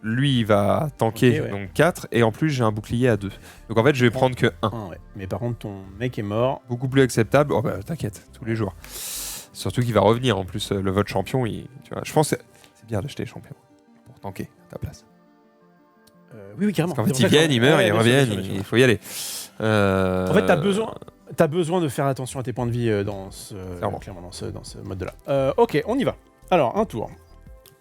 lui, il va tanker, donc 4. Et en plus, j'ai un bouclier à 2. Donc en fait, je vais prendre que 1. Ouais. Mais par contre, ton mec est mort. Beaucoup plus acceptable. Oh bah t'inquiète, tous les jours. Surtout qu'il va revenir. En plus, le vote champion, tu vois, je pense que c'est bien d'acheter les champions pour tanker à ta place. Oui, carrément. Parce qu'en fait, ils viennent, ils meurent, ils reviennent, il faut y aller. En fait, t'as besoin de faire attention à tes points de vie dans ce mode-là. Ok, on y va. Alors, un tour.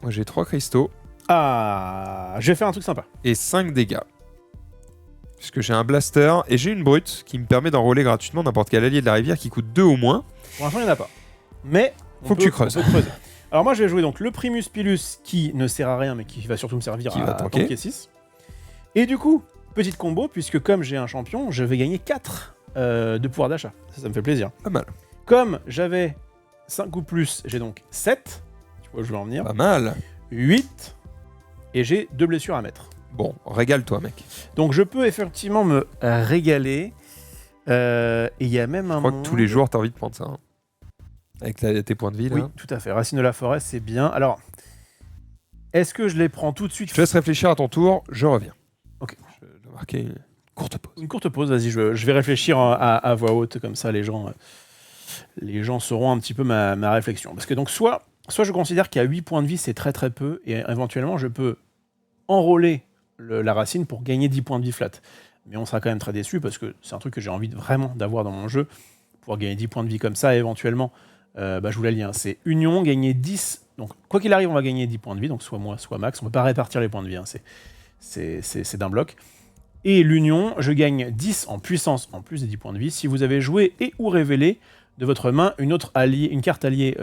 Moi, j'ai 3 cristaux. Ah, je vais faire un truc sympa. Et 5 dégâts. Puisque j'ai un blaster et j'ai une brute qui me permet d'enrôler gratuitement n'importe quel allié de la rivière qui coûte 2 au moins. Pour l'instant, il n'y en a pas. Mais faut que tu creuses. Alors moi, je vais jouer donc le Primus Pilus qui ne sert à rien mais qui va surtout me servir à tanker 6. Et du coup, petite combo, puisque comme j'ai un champion, je vais gagner 4 de pouvoir d'achat. Ça me fait plaisir. Pas mal. Comme j'avais 5 ou plus, j'ai donc 7. Tu vois où je veux en venir. Pas mal. 8. Et j'ai 2 blessures à mettre. Bon, régale-toi, mec. Donc je peux effectivement me régaler. Et il y a même un. Je crois que tous les jours, t'as envie de prendre ça. Hein. Avec tes points de vie, là. Oui, tout à fait. Racine de la forêt, c'est bien. Alors, est-ce que je les prends tout de suite? Je te laisse réfléchir à ton tour, je reviens. Ok. Je dois marquer une courte pause. Une courte pause, vas-y, je vais réfléchir à voix haute, comme ça les gens sauront un petit peu ma réflexion. Parce que donc, soit je considère qu'à 8 points de vie, c'est très très peu, et éventuellement, je peux enrôler la racine pour gagner 10 points de vie flat. Mais on sera quand même très déçu, parce que c'est un truc que j'ai envie vraiment d'avoir dans mon jeu, pouvoir gagner 10 points de vie comme ça, et éventuellement, je vous l'ai dit, hein, c'est Union, gagner 10. Donc, quoi qu'il arrive, on va gagner 10 points de vie, donc soit moi, soit Max. On ne peut pas répartir les points de vie, hein, c'est d'un bloc. Et l'Union, je gagne 10 en puissance en plus des 10 points de vie si vous avez joué et ou révélé de votre main une carte alliée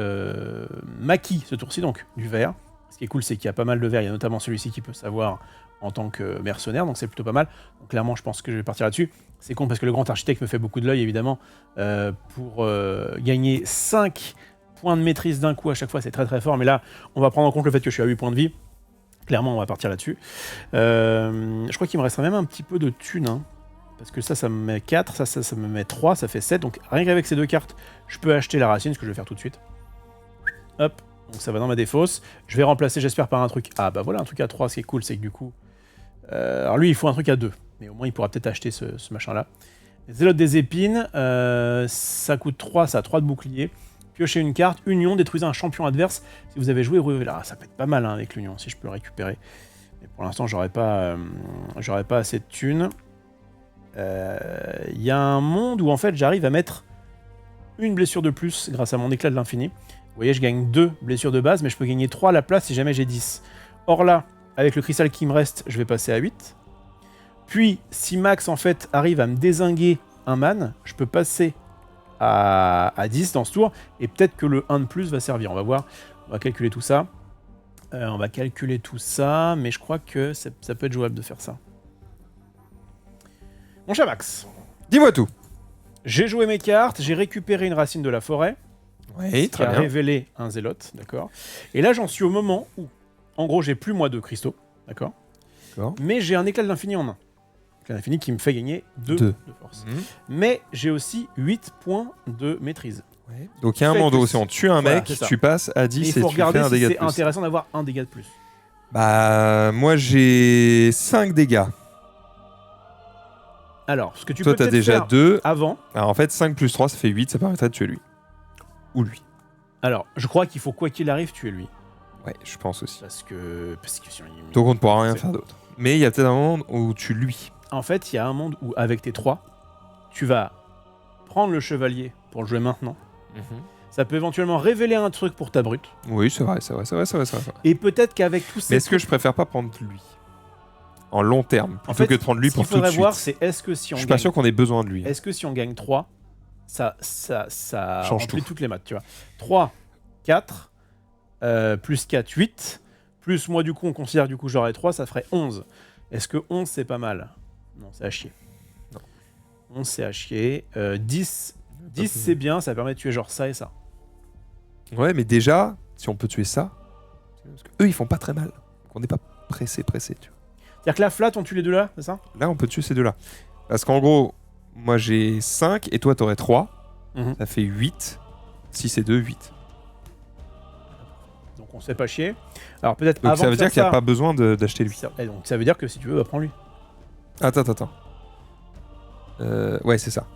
maquis ce tour-ci, donc du vert. Ce qui est cool, c'est qu'il y a pas mal de verts. Il y a notamment celui-ci qui peut savoir en tant que mercenaire, donc c'est plutôt pas mal. Donc clairement, je pense que je vais partir là-dessus. C'est con parce que le grand architecte me fait beaucoup de l'œil, évidemment, pour gagner 5 points de maîtrise d'un coup à chaque fois, c'est très très fort. Mais là, on va prendre en compte le fait que je suis à 8 points de vie. Clairement, on va partir là-dessus. Je crois qu'il me resterait même un petit peu de thunes. Hein, parce que ça me met 4, ça me met 3, ça fait 7. Donc rien qu'avec ces 2 cartes, je peux acheter la racine, ce que je vais faire tout de suite. Hop, donc ça va dans ma défausse. Je vais remplacer, j'espère, par un truc. Ah bah voilà, un truc à 3, ce qui est cool, c'est que du coup... alors lui, il faut un truc à 2. Mais au moins, il pourra peut-être acheter ce machin-là. Zélote des épines, ça coûte 3, ça a 3 de bouclier. Piochez une carte, Union, détruisez un champion adverse. Si vous avez joué Revela, ça peut être pas mal hein, avec l'Union, si je peux le récupérer. Mais pour l'instant, j'aurais pas assez de thunes. Il y a un monde où en fait j'arrive à mettre une blessure de plus grâce à mon éclat de l'infini. Vous voyez, je gagne 2 blessures de base, mais je peux gagner 3 à la place si jamais j'ai 10. Or là, avec le cristal qui me reste, je vais passer à 8. Puis, si Max en fait arrive à me dézinguer un man, je peux passer à 10 dans ce tour, et peut-être que le 1 de plus va servir. On va voir, on va calculer tout ça. Mais je crois que ça peut être jouable de faire ça. Mon cher Max. Dis-moi tout. J'ai joué mes cartes, j'ai récupéré une racine de la forêt. Oui, qui a révélé un zélote, d'accord. Et là, j'en suis au moment où, en gros, j'ai plus moi de cristaux, d'accord. Mais j'ai un éclat de l'infini en main. Éclat de l'infini qui me fait gagner 2 de force. Mais j'ai aussi 8 points de maîtrise. Ouais. Donc il y a un monde où si on tue un mec, tu passes à 10 et tu fais un dégât de plus. C'est intéressant d'avoir un dégât de plus. Bah, moi j'ai 5 dégâts. Alors, ce que tu Toi, peux peut-être déjà faire 2. avant... Alors en fait, 5 plus 3, ça fait 8, ça permettrait de tuer lui. Ou lui. Alors, je crois qu'il faut quoi qu'il arrive tuer lui. Ouais, je pense aussi. Parce que si donc on ne pourra rien faire d'autre. Mais il y a peut-être un monde où tu lui. En fait, il y a un monde où avec tes 3, tu vas prendre le chevalier pour le jouer maintenant. Ça peut éventuellement révéler un truc pour ta brute. Oui, c'est vrai. Et peut-être qu'avec tous ces... Mais est-ce que je préfère pas prendre lui en long terme, plutôt que de prendre lui pour tout de suite. Ce qu'il faudrait voir, c'est est-ce que si on Je suis pas sûr qu'on ait besoin de lui. Est-ce que si on gagne 3, ça change remplit tout. toutes les maths, tu vois. 3, 4, plus 4, 8, plus moi du coup, on considère du coup j'aurais 3, ça ferait 11. Est-ce que 11 c'est pas mal? Non, c'est à chier. Non. 11 c'est à chier. 10 c'est bien, ça permet de tuer genre ça et ça. Ouais, mais déjà, si on peut tuer ça, parce que eux ils font pas très mal. Donc on n'est pas pressé, tu vois. C'est-à-dire que la flat, on tue les deux là, c'est ça? Là, on peut tuer ces deux-là. Parce qu'en gros, moi j'ai 5 et toi t'aurais 3. Ça fait 8. 6 et 2, 8. Donc on se fait pas chier. Alors peut-être donc avant ça veut dire qu'il n'y a pas besoin d'acheter lui. Donc ça veut dire que si tu veux, prends lui. Attends. Ouais, c'est ça.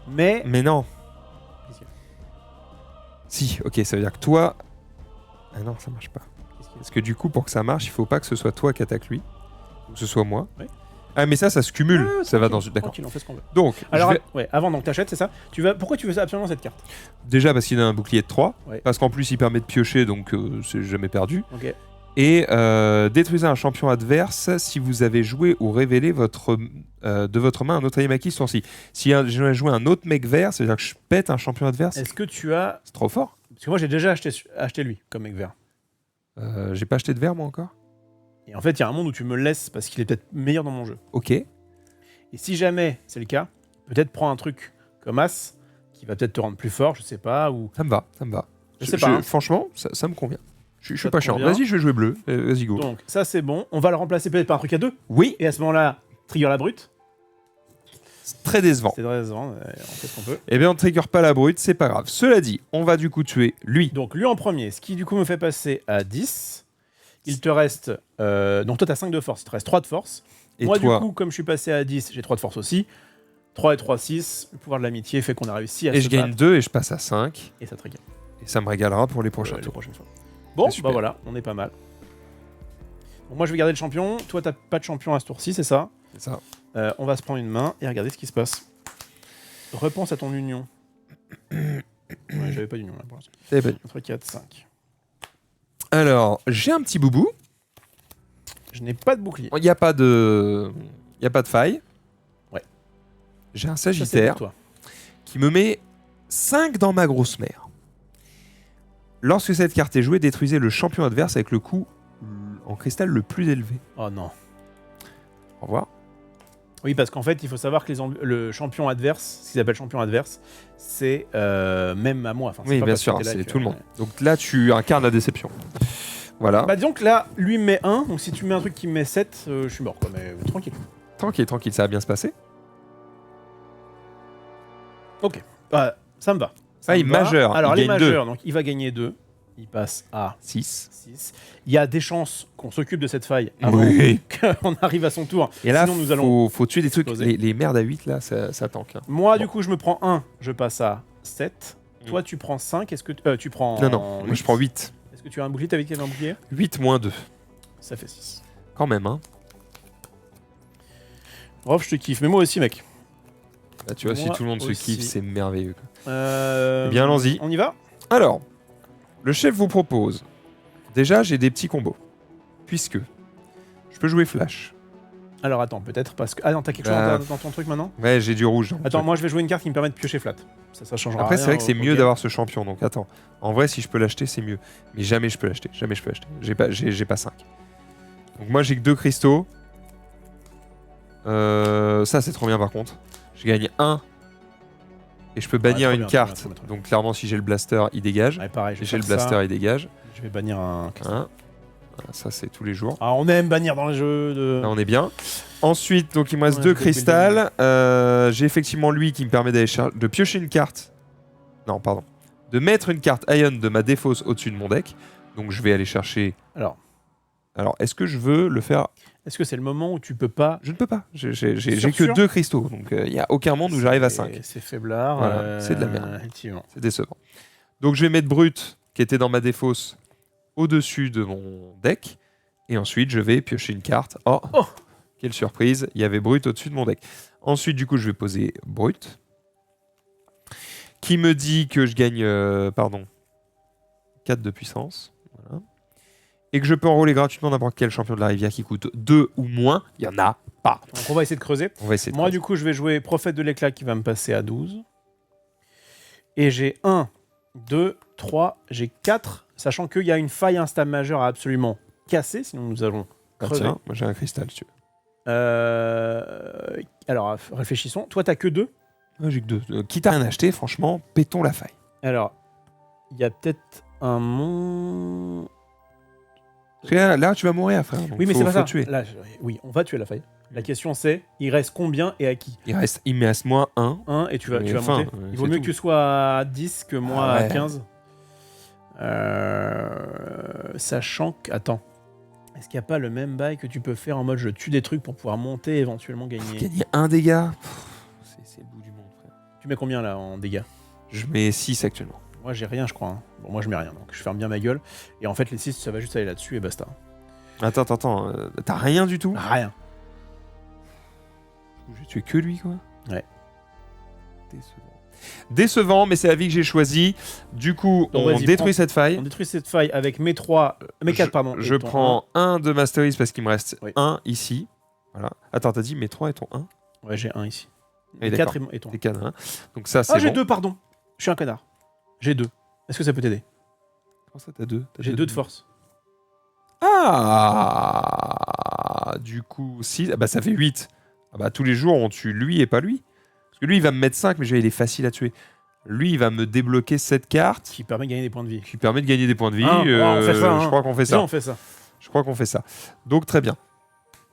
Mais non. Si, ok, ça veut dire que toi... Ah non, ça marche pas. Parce que du coup, pour que ça marche, il faut pas que ce soit toi qui attaque lui. Ou que ce soit moi. Oui. Ah, mais ça se cumule. Ça va dans... D'accord. On fait ce qu'on veut. Donc, alors, avant, donc t'achètes, c'est ça. Pourquoi tu veux absolument cette carte? Déjà parce qu'il a un bouclier de 3. Ouais. Parce qu'en plus, il permet de piocher, donc c'est jamais perdu. Ok. Et détruisez un champion adverse si vous avez joué ou révélé de votre main un autre allié acquis ce tour-ci. Si j'ai joué un autre mec vert, ça veut dire que je pète un champion adverse. Est-ce que tu as... C'est trop fort. Parce que moi j'ai déjà acheté lui comme mec vert. J'ai pas acheté de vert moi encore. Et en fait il y a un monde où tu me le laisses parce qu'il est peut-être meilleur dans mon jeu. Ok. Et si jamais c'est le cas, peut-être prends un truc comme As qui va peut-être te rendre plus fort, je sais pas. Ou... Ça me va. Je sais pas. Hein. Franchement, ça me convient. Je suis pas chiant. Vas-y, je vais jouer bleu. Vas-y, go. Donc, ça, c'est bon. On va le remplacer peut-être par un truc à 2. Oui. Et à ce moment-là, trigger la brute. C'est très décevant. C'est très décevant. On fait ce qu'on peut. Eh bien, on ne trigger pas la brute, c'est pas grave. Cela dit, on va du coup tuer lui. Donc, lui en premier, ce qui du coup me fait passer à 10. Il te reste... donc, toi, t'as 5 de force. Il te reste 3 de force. Et moi, toi... du coup, comme je suis passé à 10, j'ai 3 de force aussi. 3 et 3, 6. Le pouvoir de l'amitié fait qu'on a réussi à se Et je gagne battre. 2 et je passe à 5. Et ça trigger. Et ça me régalera pour les prochains tours. Bon, bah voilà, on est pas mal. Bon, moi, je vais garder le champion. Toi, t'as pas de champion à ce tour-ci, c'est ça? C'est ça. On va se prendre une main et regarder ce qui se passe. Repense à ton union. Ouais, j'avais pas d'union là pour l'instant. T'avais pas dit. Entre 4, 5. Alors, j'ai un petit boubou. Je n'ai pas de bouclier. Il n'y a pas de faille. Ouais. J'ai un Ça, c'est Sagittaire pour toi. qui me met 5 dans ma grosse mère. Lorsque cette carte est jouée, détruisez le champion adverse avec le coup en cristal le plus élevé. Oh non. Au revoir. Oui, parce qu'en fait, il faut savoir que le champion adverse, ce qu'ils appellent champion adverse, c'est même à moi. Enfin, c'est Oui, pas bien parce que sûr, t'es là c'est que- tout le monde. Donc là, tu incarnes la déception. Voilà. Bah disons que là, lui me met 1, donc si tu mets un truc qui me met 7, je suis mort quoi, mais tranquille. Tranquille, ça va bien se passer. Ok, bah, ça me va. Ça Ah, me il va. majeur, Alors il les gagne majeurs, donc il va gagner 2, il passe à 6. 6. Il y a des chances qu'on s'occupe de cette faille avant Oui. qu'on arrive à son tour. Et là, Sinon, nous allons faut tuer des trucs. exploser. Les merdes à 8, là, ça tank. Hein. Moi, Bon. du coup, je me prends 1, je passe à 7. Toi, tu prends 5, est-ce que tu prends Non, moi je 8? prends 8. Est-ce que tu as un bouclier? T'as vu qu'il y avait un bouclier? 8 moins 2. Ça fait 6. Quand même, hein. Rof, je te kiffe, mais moi aussi, mec. Là, tu vois, si Moi tout le monde se aussi. kiffe, c'est merveilleux. Quoi. Eh bien, allons-y. On y va? Alors, le chef vous propose. Déjà, j'ai des petits combos. Puisque je peux jouer flash. Alors attends, peut-être parce que... Ah non, t'as quelque Bah, chose dans ton truc maintenant? Ouais, j'ai du rouge. dans mon Attends, truc. moi je vais jouer une carte qui me permet de piocher flat. Ça changera Après, rien c'est vrai que c'est au mieux game. d'avoir ce champion. Donc, attends. En vrai, si je peux l'acheter, c'est mieux. Mais jamais je peux l'acheter. J'ai pas 5. Donc, moi, j'ai que 2 cristaux. Ça, c'est trop bien par contre. Je gagne 1. Et je peux bannir trop une bien, carte. trop bien, trop bien. Donc, clairement, si j'ai le blaster, il dégage. Ouais, pareil, je vais Et j'ai le faire blaster, ça. il dégage. Je vais bannir un... Hein. Voilà, ça, c'est tous les jours. Ah, on aime bannir dans les jeux de... Là, on est bien. Ensuite, donc il me reste Ouais, 2 je vais cristals. J'ai effectivement lui qui me permet de piocher une carte. Non, pardon. De mettre une carte Ion de ma défausse au-dessus de mon deck. Donc je vais aller chercher. Alors, est-ce que je veux le faire? est-ce que c'est le moment où tu peux pas... Je ne peux pas. J'ai Sûr, que sûr 2 cristaux. Donc il n'y a aucun monde où j'arrive à 5. C'est faiblard. Voilà, c'est de la merde. Effectivement. C'est décevant. Donc je vais mettre Brut, qui était dans ma défausse, au-dessus de mon deck. Et ensuite, je vais piocher une carte. Oh, Oh. Quelle surprise, il y avait Brut au-dessus de mon deck. Ensuite, du coup, je vais poser Brut. Qui me dit que je gagne 4 de puissance. Voilà. Et que je peux enrôler gratuitement n'importe quel champion de la rivière qui coûte 2 ou moins. Il n'y en a pas. Donc on va essayer de creuser. On va essayer de Moi, creuser. du coup, je vais jouer Prophète de l'éclat qui va me passer à 12. Et j'ai 1, 2, 3, j'ai 4, sachant qu'il y a une faille insta majeure à absolument casser, sinon nous allons Ah, crever. tiens, moi j'ai un cristal, si tu veux. Alors, réfléchissons. Toi, t'as que 2. Moi j'ai que 2. Quitte à rien acheter, franchement, pétons la faille. Alors, il y a peut-être un mon... Parce que là, tu vas mourir, frère. Donc Oui, mais faut- c'est pas faut ça. tuer. Là, oui, on va tuer la faille. La question c'est, il reste combien et à qui? Il me reste moins 1. 1 et tu vas Mais monter. enfin, Il vaut c'est mieux tout. que tu sois à 10 que moi Ah ouais. à 15. Sachant que... Attends. Est-ce qu'il n'y a pas le même bail que tu peux faire en mode je tue des trucs pour pouvoir monter et éventuellement gagner? Gagner 1 dégât, c'est le bout du monde, frère. Tu mets combien là en dégâts? Je mets 6 actuellement. Moi j'ai rien je crois. Hein. Bon moi je mets rien donc je ferme bien ma gueule. Et en fait les 6 ça va juste aller là-dessus et basta. Attends, t'as rien du tout? Rien. Je vais tuer que lui, quoi. Ouais. Décevant, mais c'est la vie que j'ai choisie. Du coup, Donc, on vas-y, détruit prends- cette faille. On détruit cette faille avec mes 3... mes 4 pardon. et Je ton prends 1 de Masteries parce qu'il me reste Oui. 1 ici. Voilà. Attends, t'as dit mes 3 et ton 1? 1. Ouais j'ai 1 ici. Oui, Mes d'accord. 4 et ton 1. C'est canon, hein. Donc ça, c'est Ah j'ai bon. 2 pardon. Je suis un connard. J'ai 2. Est-ce que ça peut t'aider? Comment ça, t'as 2? J'ai 2 de force. Ah, du coup, 6. Ah bah, ça fait 8. Ah bah, tous les jours, on tue lui et pas lui. Parce que lui, il va me mettre 5, mais je vais, il est facile à tuer. Lui, il va me débloquer cette carte Qui permet de gagner des points de vie. qui permet de gagner des points de vie. On fait ça, hein. Je crois qu'on fait ça. Viens, on fait ça. Je crois qu'on fait ça. Donc, très bien.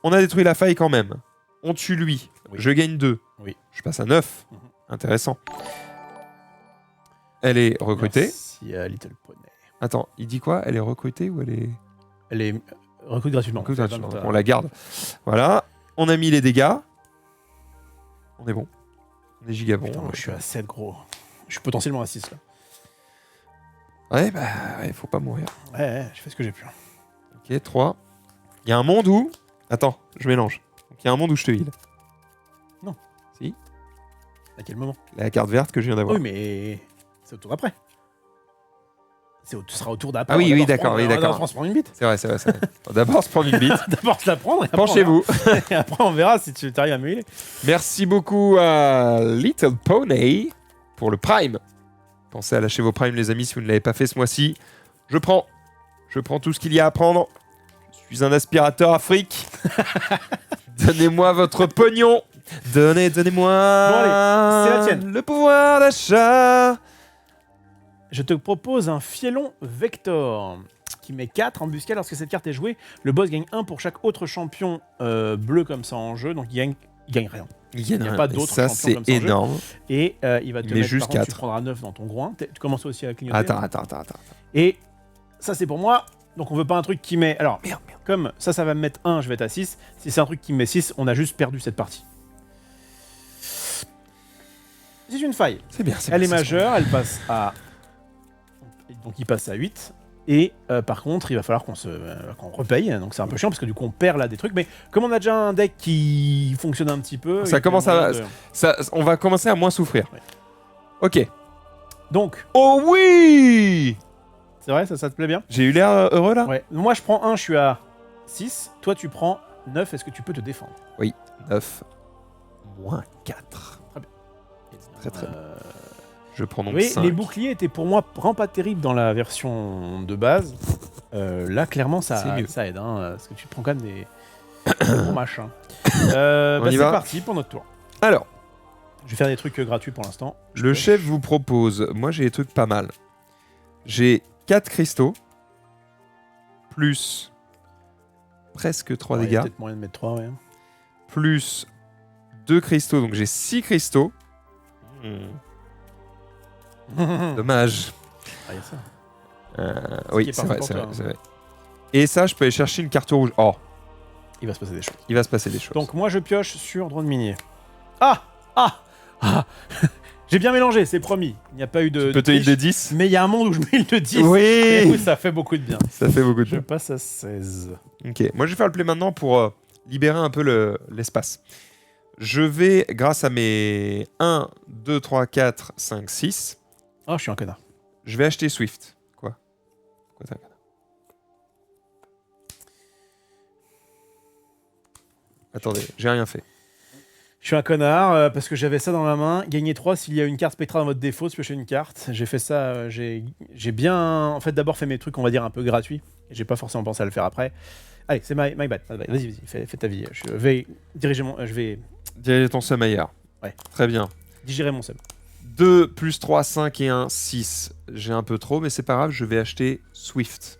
On a détruit la faille quand même. On tue lui. Oui. Je gagne 2. Oui. Je passe à 9. Mhm. Intéressant. Elle est recrutée. Merci à Little Pony. Attends, il dit quoi? Elle est recrutée ou elle est... Elle est recrute gratuitement. Recrutée C'est gratuitement. pas dans ta- On la garde. Voilà. On a mis les dégâts. On est bon. On est giga bon. Putain, moi je suis à 7 gros. Je suis potentiellement à 6 là. Ouais, bah, ouais, faut pas mourir. Ouais, je fais ce que j'ai pu. Ok, 3. Il y a un monde où... Attends, je mélange. Donc, il y a un monde où je te heal. À quel moment? La carte verte que je viens d'avoir. Oui, mais c'est au tour d'après. Tu seras au tour d'après. Ah oui, On va oui, d'abord se d'accord, prendre- oui, on va d'accord. d'abord se prendre une bite. C'est vrai, c'est vrai. C'est vrai. On va d'abord se prendre une bite. D'abord se la prendre. Et après, Penchez-vous. on verra. Et après, on verra si tu arrives à me healer. Merci beaucoup à Little Pony pour le Prime. Pensez à lâcher vos Primes, les amis, si vous ne l'avez pas fait ce mois-ci. Je prends tout ce qu'il y a à prendre. Je suis un aspirateur Afrique. Donnez-moi votre pognon. Donnez-moi Bon, allez, c'est la tienne. le pouvoir d'achat. Je te propose un Fielon Vector qui met 4 en embuscade. Lorsque cette carte est jouée, le boss gagne 1 pour chaque autre champion bleu comme ça en jeu, donc il gagne rien. Il n'y a pas d'autres ça, champions c'est comme ça en jeu. énorme. Et il va te Mais mettre, juste par contre, tu 4. prendras 9 dans ton groin. Tu commences aussi à clignoter. Attends. Et ça, c'est pour moi. Donc on veut pas un truc qui met... Alors, Merde. comme ça va me mettre 1, je vais être à 6. Si c'est un truc qui me met 6, on a juste perdu cette partie. C'est une faille. C'est bien. Elle est majeure, elle passe à... Donc il passe à 8. Et par contre, il va falloir qu'on repaye. Donc c'est un peu chiant parce que du coup on perd là des trucs. Mais comme on a déjà un deck qui fonctionne un petit peu... Ça commence à... on va commencer à moins souffrir. Ouais. Ok. Donc... Oh oui! C'est vrai, ça te plaît bien? J'ai eu l'air heureux là? Ouais. Moi je prends 1, je suis à 6. Toi tu prends 9, est-ce que tu peux te défendre? 9. Moins 4. Très bien. Très bien. Je prends donc Oui, 5. les boucliers étaient pour moi vraiment pas terribles dans la version de base. Là, clairement, C'est ça mieux. aide, hein, parce que tu prends quand même des bons machins. C'est parti pour notre tour. Alors, Je vais faire des trucs gratuits pour l'instant. le chef vous propose... Moi, j'ai des trucs pas mal. J'ai 4 cristaux. Plus... Presque 3 Ouais, il y a dégâts. peut-être moyen de mettre 3, ouais. Plus 2 cristaux. Donc j'ai 6 cristaux. Dommage. Ah, il y a ça. Oui, qui est c'est parfait vrai, pour c'est toi, vrai, hein. c'est vrai. Et ça, je peux aller chercher une carte rouge. Oh, Il va se passer des choses. il va se passer des choses. Donc moi, je pioche sur drone minier. Ah J'ai bien mélangé, c'est promis. Il n'y a pas eu de... peut-être triche, une de 10. Mais il y a un monde où je mets une de 10. Et où Oui, ça fait beaucoup de bien. ça fait beaucoup de Je bien. passe à 16. Ok, moi je vais faire le play maintenant pour libérer un peu l'espace. Je vais, grâce à mes 1, 2, 3, 4, 5, 6, Oh, je suis un connard. je vais acheter Swift. Quoi t'as un connard? Attendez, j'ai rien fait. Je suis un connard parce que j'avais ça dans la main. Gagner 3 s'il y a une carte spectrale dans votre défaut, piocher une carte. J'ai fait ça, j'ai bien en fait d'abord fait mes trucs, on va dire un peu gratuits. Et j'ai pas forcément pensé à le faire après. Allez, c'est my bad. Vas-y, fais ta vie. Je vais Diriger ton seum ailleurs. Ouais. Très bien. digérer mon seum. 2, plus 3, 5 et 1, 6. J'ai un peu trop, mais c'est pas grave, je vais acheter Swift.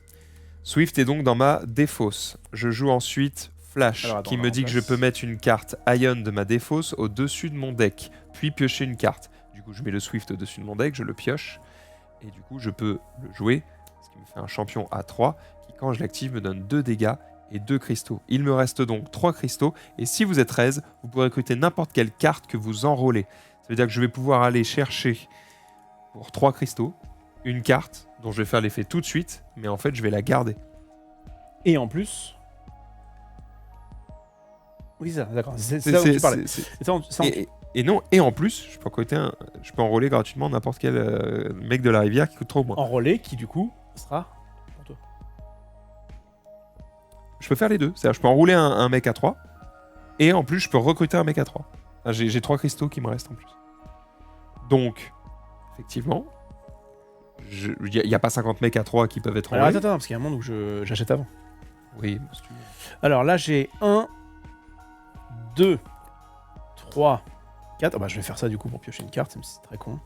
Swift est donc dans ma défausse. Je joue ensuite Flash, Alors, attends, qui on me la dit que je remplace. peux mettre une carte Ion de ma défausse au-dessus de mon deck, puis piocher une carte. Du coup, je mets le Swift au-dessus de mon deck, je le pioche, et du coup, je peux le jouer, ce qui me fait un champion A3, qui, quand je l'active, me donne 2 dégâts et 2 cristaux. Il me reste donc 3 cristaux, et si vous êtes 13, vous pourrez recruter n'importe quelle carte que vous enrôlez. Ça veut dire que je vais pouvoir aller chercher pour 3 cristaux une carte dont je vais faire l'effet tout de suite, mais en fait, je vais la garder. Et en plus... Oui, c'est ça, d'accord. C'est ça dont tu parlais. C'est ça dont- ça dont- Et non, et en plus, je peux enrôler gratuitement n'importe quel mec de la rivière qui coûte trop moins. Enrôlé qui, du coup, sera pour toi. Je peux faire les deux. C'est-à-dire, je peux enrouler un mec à 3, et en plus, je peux recruter un mec à 3. Enfin, j'ai 3 cristaux qui me restent en plus. Donc, effectivement, il n'y a pas 50 mecs à 3 qui peuvent être Alors enrôlés. attends, parce qu'il y a un monde où j'achète avant. Oui, si tu veux. Alors là, j'ai 1, 2, 3, 4. Ah bah, je vais faire ça du coup pour piocher une carte, même si c'est très con.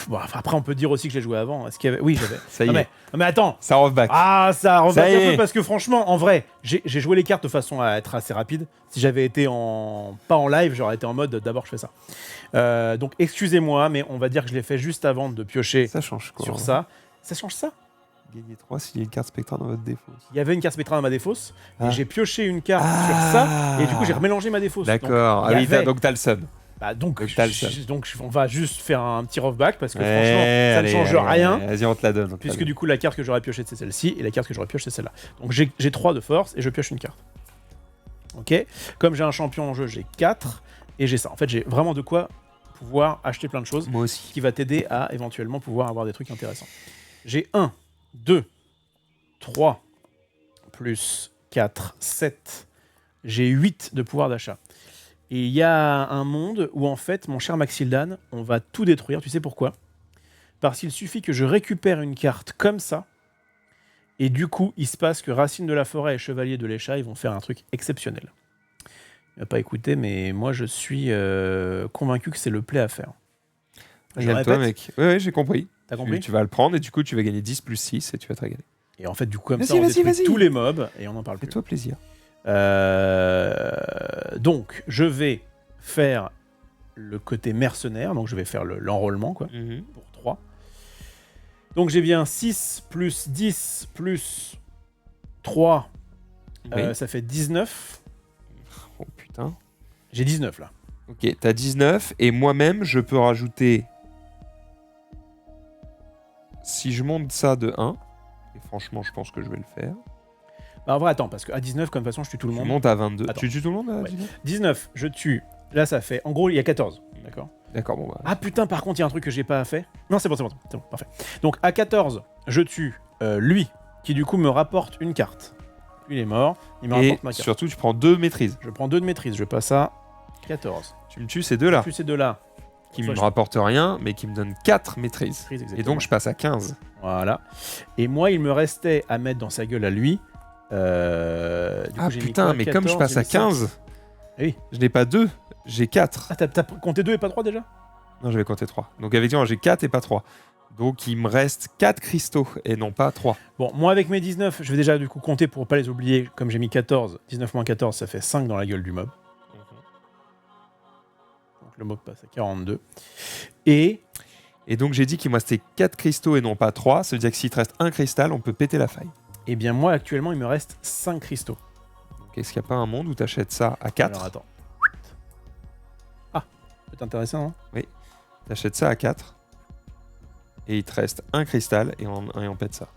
Bon, enfin, après, on peut dire aussi que je l'ai joué avant. Est-ce qu'il y avait... Oui, j'avais. Ça y Non, est, mais attends. ça revient back. Ah, ça remonte Ça y un est. peu parce que franchement, en vrai, j'ai joué les cartes de façon à être assez rapide. Si j'avais été pas en live, j'aurais été en mode d'abord je fais ça. Donc excusez-moi, mais on va dire que je l'ai fait juste avant de piocher Ça change quoi sur ça. Ça change ça? Gagner 3 s'il y a une carte spectrale dans votre défausse. Il y avait une carte spectrale dans ma défausse, Ah. et j'ai pioché une carte sur ça, et du coup j'ai remélangé ma défausse. D'accord. Donc, il y avait- donc t'as le seum. donc t'as le seum. on va juste faire un petit rough-back parce que Ouais, franchement, ça allez, ne change allez, rien. allez, vas-y, on te la donne. Puisque du coup, la carte que j'aurais piochée, c'est celle-ci, et la carte que j'aurais piochée, c'est celle-là. Donc j'ai 3 de force, et je pioche une carte. Ok. Comme j'ai un champion en jeu, j'ai 4, et j'ai ça. En fait, j'ai vraiment de quoi pouvoir acheter plein de choses, Moi aussi. ce qui va t'aider à éventuellement pouvoir avoir des trucs intéressants. J'ai 1, 2, 3, plus 4, 7. J'ai 8 de pouvoir d'achat. Et il y a un monde où, en fait, mon cher Maxildan, on va tout détruire. Tu sais pourquoi? Parce qu'il suffit que je récupère une carte comme ça, et du coup, il se passe que Racine de la Forêt et Chevalier de l'Échaille vont faire un truc exceptionnel. il m'a pas écouté, mais moi je suis convaincu que c'est le play à faire. Je Régale-toi, répète. mec. Ouais, j'ai compris. T'as compris? Tu vas le prendre et du coup, tu vas gagner 10 plus 6 et tu vas te régaler. Et en fait, du coup, comme Vas-y, ça, on vas-y, détruit vas-y. tous les mobs et on n'en parle plus. Fais-toi plaisir. Donc, je vais faire le côté mercenaire, donc je vais faire l'enrôlement, quoi, pour 3. Donc j'ai bien 6 plus 10 plus 3, Oui. ça fait 19. Oh putain. J'ai 19 là. Ok, t'as 19 et moi-même, je peux rajouter... Si je monte ça de 1, et franchement, je pense que je vais le faire. Bah en vrai, attends, parce qu'à 19, comme de toute façon, je tue tout le Je monde. monte à 22. Attends. Tu tues tout le monde à Ouais. 19 19, je tue. Là, ça fait... En gros, il y a 14. D'accord. D'accord, bon bah... Ah putain, par contre, il y a un truc que j'ai pas fait. Non, c'est bon, parfait. Donc à 14, je tue lui, qui du coup me rapporte une carte. Lui, il est mort, il me Et rapporte ma carte. surtout, tu prends 2 maîtrises. Je prends 2 de maîtrise, je passe à 14. Tu me tues ces deux-là, Plus ces deux-là. qui Soit me je- rapportent rien, mais qui me donnent 4 maîtrises. Maîtrise, Et exactement. donc, je passe à 15. Voilà. Et moi, il me restait à mettre dans sa gueule à lui. Du coup, Ah j'ai mis putain, quoi, mais 14, comme je passe j'ai à mis 5. 15, Oui. je n'ai pas 2, j'ai 4. Ah, t'as compté 2 et pas 3 déjà? Non, j'avais compté 3. Donc, effectivement, j'ai 4 et pas 3. Donc, il me reste 4 cristaux et non pas 3. Bon, moi, avec mes 19, je vais déjà du coup compter pour pas les oublier. Comme j'ai mis 14, 19 moins 14, ça fait 5 dans la gueule du mob. Donc le mob passe à 42. Et Et donc, j'ai dit qu'il me restait 4 cristaux et non pas 3. Ça veut dire que s'il te reste un cristal, on peut péter la faille. eh bien, moi, actuellement, il me reste 5 cristaux. Donc, est-ce qu'il n'y a pas un monde où tu achètes ça à 4? Alors, attends. Ah, c'est intéressant, hein? Tu achètes ça à 4. Et il te reste un cristal et on pète ça.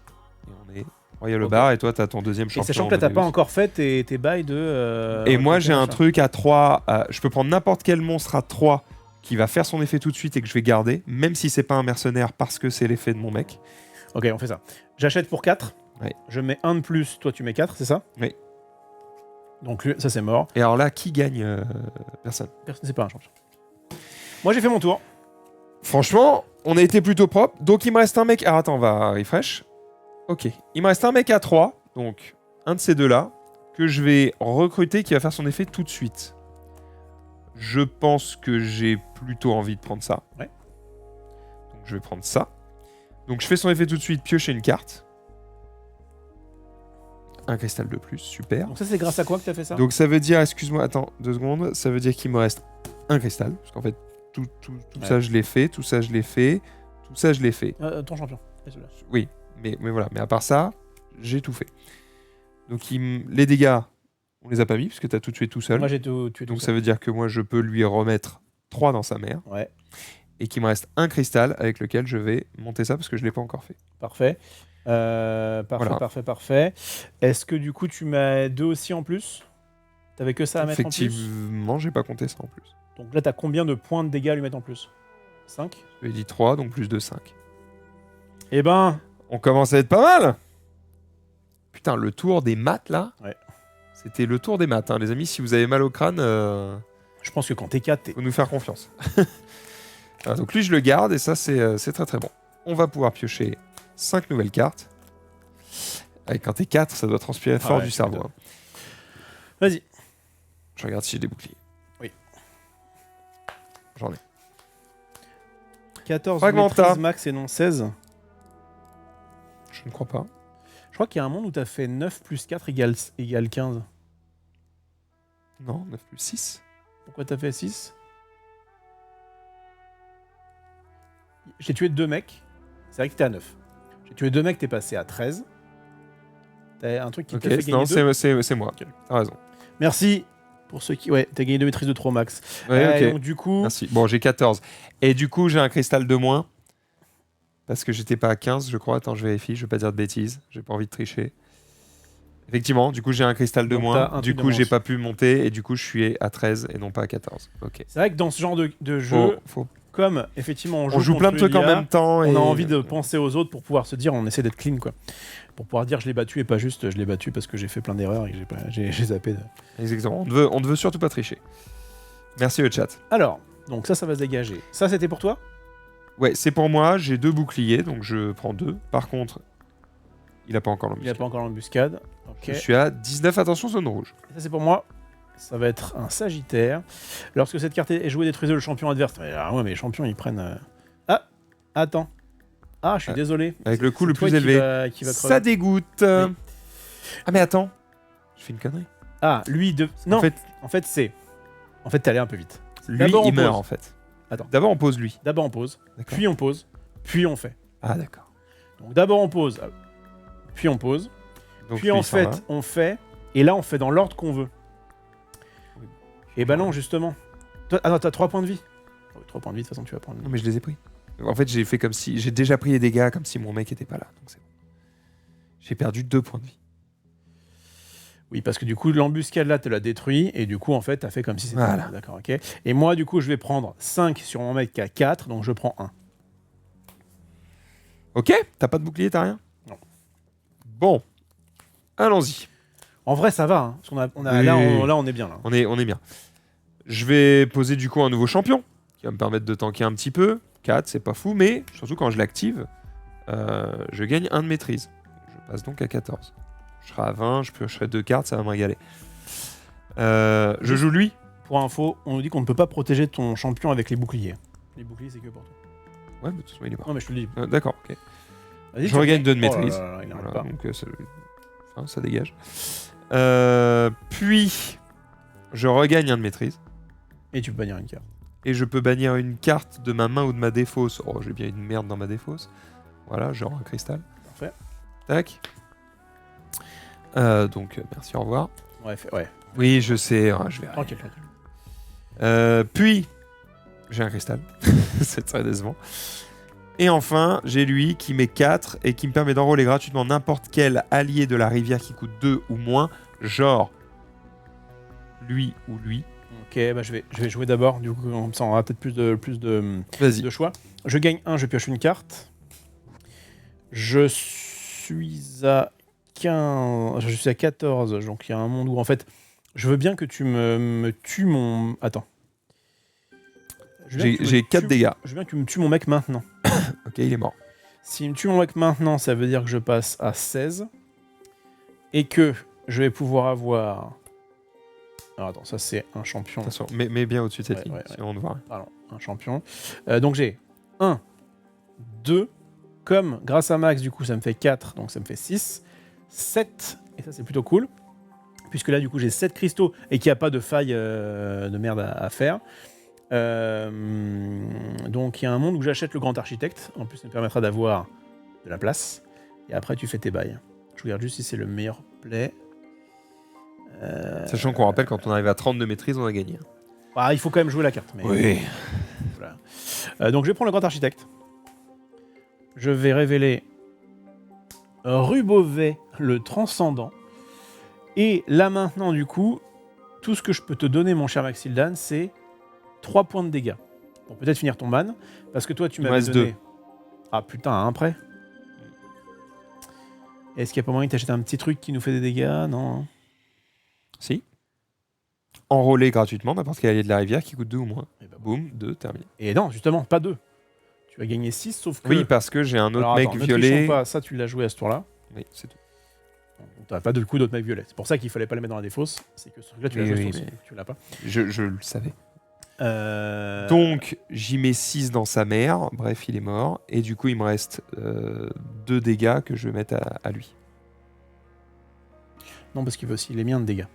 Et on est Royal Ok. Bar et toi, tu as ton deuxième Et champion. sachant que là, t'as pas Amadeus. encore fait tes bails de... Et moi, j'ai un machin. truc à 3. Je peux prendre n'importe quel monstre à 3 qui va faire son effet tout de suite et que je vais garder, même si c'est pas un mercenaire parce que c'est l'effet de mon mec. Ok, on fait ça. J'achète pour 4. Ouais. Je mets 1 de plus, toi tu mets 4, c'est ça? Oui. Donc lui, ça c'est mort. Et alors là, qui gagne Personne. Personne, c'est pas un champion. Moi j'ai fait mon tour. Franchement, on a été plutôt propre. Donc il me reste un mec. Alors attends, on va refresh. Ok. Il me reste un mec à 3. Donc un de ces deux-là que je vais recruter qui va faire son effet tout de suite. Je pense que j'ai plutôt envie de prendre ça. Ouais. Donc je vais prendre ça. Donc je fais son effet tout de suite, piocher une carte. Un cristal de plus, super. Donc ça c'est grâce à quoi que t'as fait ça? Donc ça veut dire, excuse-moi, attends 2 secondes, ça veut dire qu'il me reste un cristal, parce qu'en fait tout Ouais. ça je l'ai fait, tout ça je l'ai fait, tout ça je l'ai fait. Ton champion. Et celui-là. Oui, mais voilà, mais à part ça, j'ai tout fait. Donc les dégâts, on les a pas mis, parce que t'as tout tué tout seul. Moi j'ai tout tué. Donc ça veut dire que moi je peux lui remettre 3 dans sa mère, Ouais, et qu'il me reste un cristal avec lequel je vais monter ça, parce que je l'ai pas encore fait. parfait. Parfait. Voilà. Est-ce que du coup tu mets 2 aussi en plus? T'avais que ça à mettre en plus? Effectivement, j'ai pas compté ça en plus. Donc là t'as combien de points de dégâts à lui mettre en plus? 5? J'ai dit 3, donc plus de 5. Eh ben, On commence à être pas mal. Putain, le tour des maths, là. Ouais. C'était le tour des maths, hein, les amis. Si vous avez mal au crâne, je pense que quand t'es 4, faut nous faire confiance. Voilà, donc lui, je le garde, et ça, c'est très très bon. On va pouvoir piocher 5 nouvelles cartes. Avec quand t'es 4, ça doit transpirer fort ouais, du tu cerveau. m'étonnes. Hein. Vas-y. Je regarde si j'ai des boucliers. Oui. J'en ai. 14 Fragmenta. maîtrise max et non 16. Je ne crois pas. Je crois qu'il y a un monde où t'as fait 9 plus 4 égale 15. Non, 9 plus 6. Pourquoi t'as fait 6? J'ai tué 2 mecs. C'est vrai que t'es à 9. J'ai tué 2 mecs, t'es passé à 13. T'as un truc qui Ok, t'a fait gagner non, 2. c'est moi. Ok. T'as raison. Merci pour ceux qui... Ouais, t'as gagné 2 maîtrises de 3 max. Ouais, ok. Donc du coup... Merci. Bon, j'ai 14. Et du coup, j'ai un cristal de moins. Parce que j'étais pas à 15, je crois. Attends, je vérifie. Je vais pas dire de bêtises. J'ai pas envie de tricher. Effectivement, du coup, j'ai un cristal de Donc, moins. t'as un Du truc de coup, moins j'ai aussi. pas pu monter. Et du coup, je suis à 13 et non pas à 14. Ok. C'est vrai que dans ce genre de jeu, comme effectivement On joue plein de trucs en même temps. on et... a envie de penser aux autres pour pouvoir se dire, on essaie d'être clean, quoi. Pour pouvoir dire je l'ai battu et pas juste je l'ai battu parce que j'ai fait plein d'erreurs et que j'ai zappé. Exactement. On ne veut surtout pas tricher. Merci le chat. Alors, donc ça va se dégager. Ça, c'était pour toi? Ouais, c'est pour moi. J'ai 2 boucliers, donc je prends 2. Par contre, il a pas encore Il a l'embuscade. pas encore l'embuscade. Ok. Je suis à 19. Attention, zone rouge. Ça, c'est pour moi. Ça va être un Sagittaire. Lorsque cette carte est jouée, détruisez le champion adverse. Ah ouais, mais les champions, ils prennent... Ah, attends. Ah, je suis désolé. Avec le coup C'est le toi plus élevé. qui va Ça crever. dégoûte. Oui. Ah mais attends. Je fais une connerie. Ah, lui, non. En fait, c'est... En fait, t'es allé un peu vite. lui, D'abord, il on meurt pose. en fait. Attends. D'abord, on pose lui. D'abord, on pose. D'accord. Puis on pose. Puis on fait. Ah d'accord. Donc d'abord, on pose. Puis on pose. Donc, Puis lui, en il s'en va. fait, on fait. Et là, on fait dans l'ordre qu'on veut. Et bah non, justement. Toi, ah non, t'as 3 points de vie. 3 points de vie, de toute façon, tu vas prendre. Non mais je les ai pris. En fait, j'ai fait comme si... J'ai déjà pris les dégâts comme si mon mec était pas là. Donc c'est bon. J'ai perdu 2 points de vie. Oui, parce que du coup, l'embuscade là, te l'a détruit. Et du coup, en fait, t'as fait comme si c'était... Voilà. D'accord, ok. Et moi, du coup, je vais prendre 5 sur mon mec qui a 4. Donc je prends 1. Ok. T'as pas de bouclier, t'as rien? Non. Bon. Allons-y. En vrai, ça va. Hein, parce qu'on a, Oui. là, on est bien. Là. On est bien. Je vais poser du coup un nouveau champion qui va me permettre de tanker un petit peu. 4, c'est pas fou, mais surtout quand je l'active, je gagne 1 de maîtrise. Je passe donc à 14. Je serai à 20, je piocherai 2 cartes, ça va me régaler. Je joue lui. Pour info, on nous dit qu'on ne peut pas protéger ton champion avec les boucliers. Les boucliers, c'est que pour toi. Ouais, mais de toute façon, il est mort. Non, mais je te le dis. D'accord, ok. Vas-y, Je tu regagne 2 de Oh là maîtrise. là là, il n'arrête Voilà, pas. donc ça dégage. Puis, je regagne 1 de maîtrise. Et tu peux bannir une carte. Et je peux bannir une carte de ma main ou de ma défausse. Oh, j'ai bien une merde dans ma défausse. Voilà, genre un cristal. Parfait. Tac. Donc, merci, au revoir. Ouais. Oui, je sais, hein, je vais Tranquille. Puis, j'ai un cristal. C'est très décevant. Et enfin, j'ai lui qui met 4 et qui me permet d'enrôler gratuitement n'importe quel allié de la rivière qui coûte 2 ou moins. Genre, lui ou lui. Ok, bah je vais jouer d'abord. Du coup, comme ça, on aura peut-être plus Vas-y. de choix. Je gagne 1, je pioche une carte. Je suis à 15. Je suis à 14. Donc il y a un monde où, en fait, je veux bien que tu me tues mon. Attends. J'ai 4 dégâts. Je veux bien que tu me tues mon mec maintenant. Ok, il est mort. S'il me tue mon mec maintenant, ça veut dire que je passe à 16. Et que je vais pouvoir avoir... Alors attends, ça c'est un champion. Attention, mets bien au-dessus de cette Ouais, ligne, ouais, sinon on ne voit rien. Pardon, un champion. Donc j'ai 1, 2, comme grâce à Max, du coup, ça me fait 4, donc ça me fait 6, 7, et ça c'est plutôt cool, puisque là, du coup, j'ai 7 cristaux et qu'il n'y a pas de faille de merde à faire. Donc il y a un monde où j'achète le grand architecte, en plus ça me permettra d'avoir de la place, et après tu fais tes bails. Je regarde juste si c'est le meilleur play. Sachant qu'on rappelle, quand on arrive à 32 maîtrises, on a gagné. Ah, il faut quand même jouer la carte. Mais... Oui. Voilà. Donc je vais prendre le grand architecte. Je vais révéler Rubovet, le transcendant. Et là maintenant, du coup, tout ce que je peux te donner, mon cher Maxildan, c'est 3 points de dégâts. Pour peut-être finir ton ban. Parce que toi, tu m'avais reste donné... 2. Ah putain, à un prêt. Est-ce qu'il n'y a pas moyen que tu achètes un petit truc qui nous fait des dégâts? Non. Hein. Si. Enrôler gratuitement n'importe quel allié de la rivière qui coûte 2 ou moins. Et bah, Boum, 2, terminé. Et non, justement, pas 2. Tu vas gagner 6, sauf que... Oui, parce que j'ai un autre Alors, mec attends, ne violet. trichons pas, ça tu l'as joué à ce tour-là. Oui, c'est tout. Donc, t'as pas de coup d'autres mecs violets. C'est pour ça qu'il fallait pas les mettre dans la défausse. C'est que ce truc-là, tu l'as Oui, joué oui, ce tour-ci. mais- Tu l'as pas. Je le savais. Euh... Donc, j'y mets 6 dans sa mère. Bref, il est mort. Et du coup, il me reste 2 dégâts que je vais mettre à lui. Non, parce qu'il veut aussi les miens de dégâts.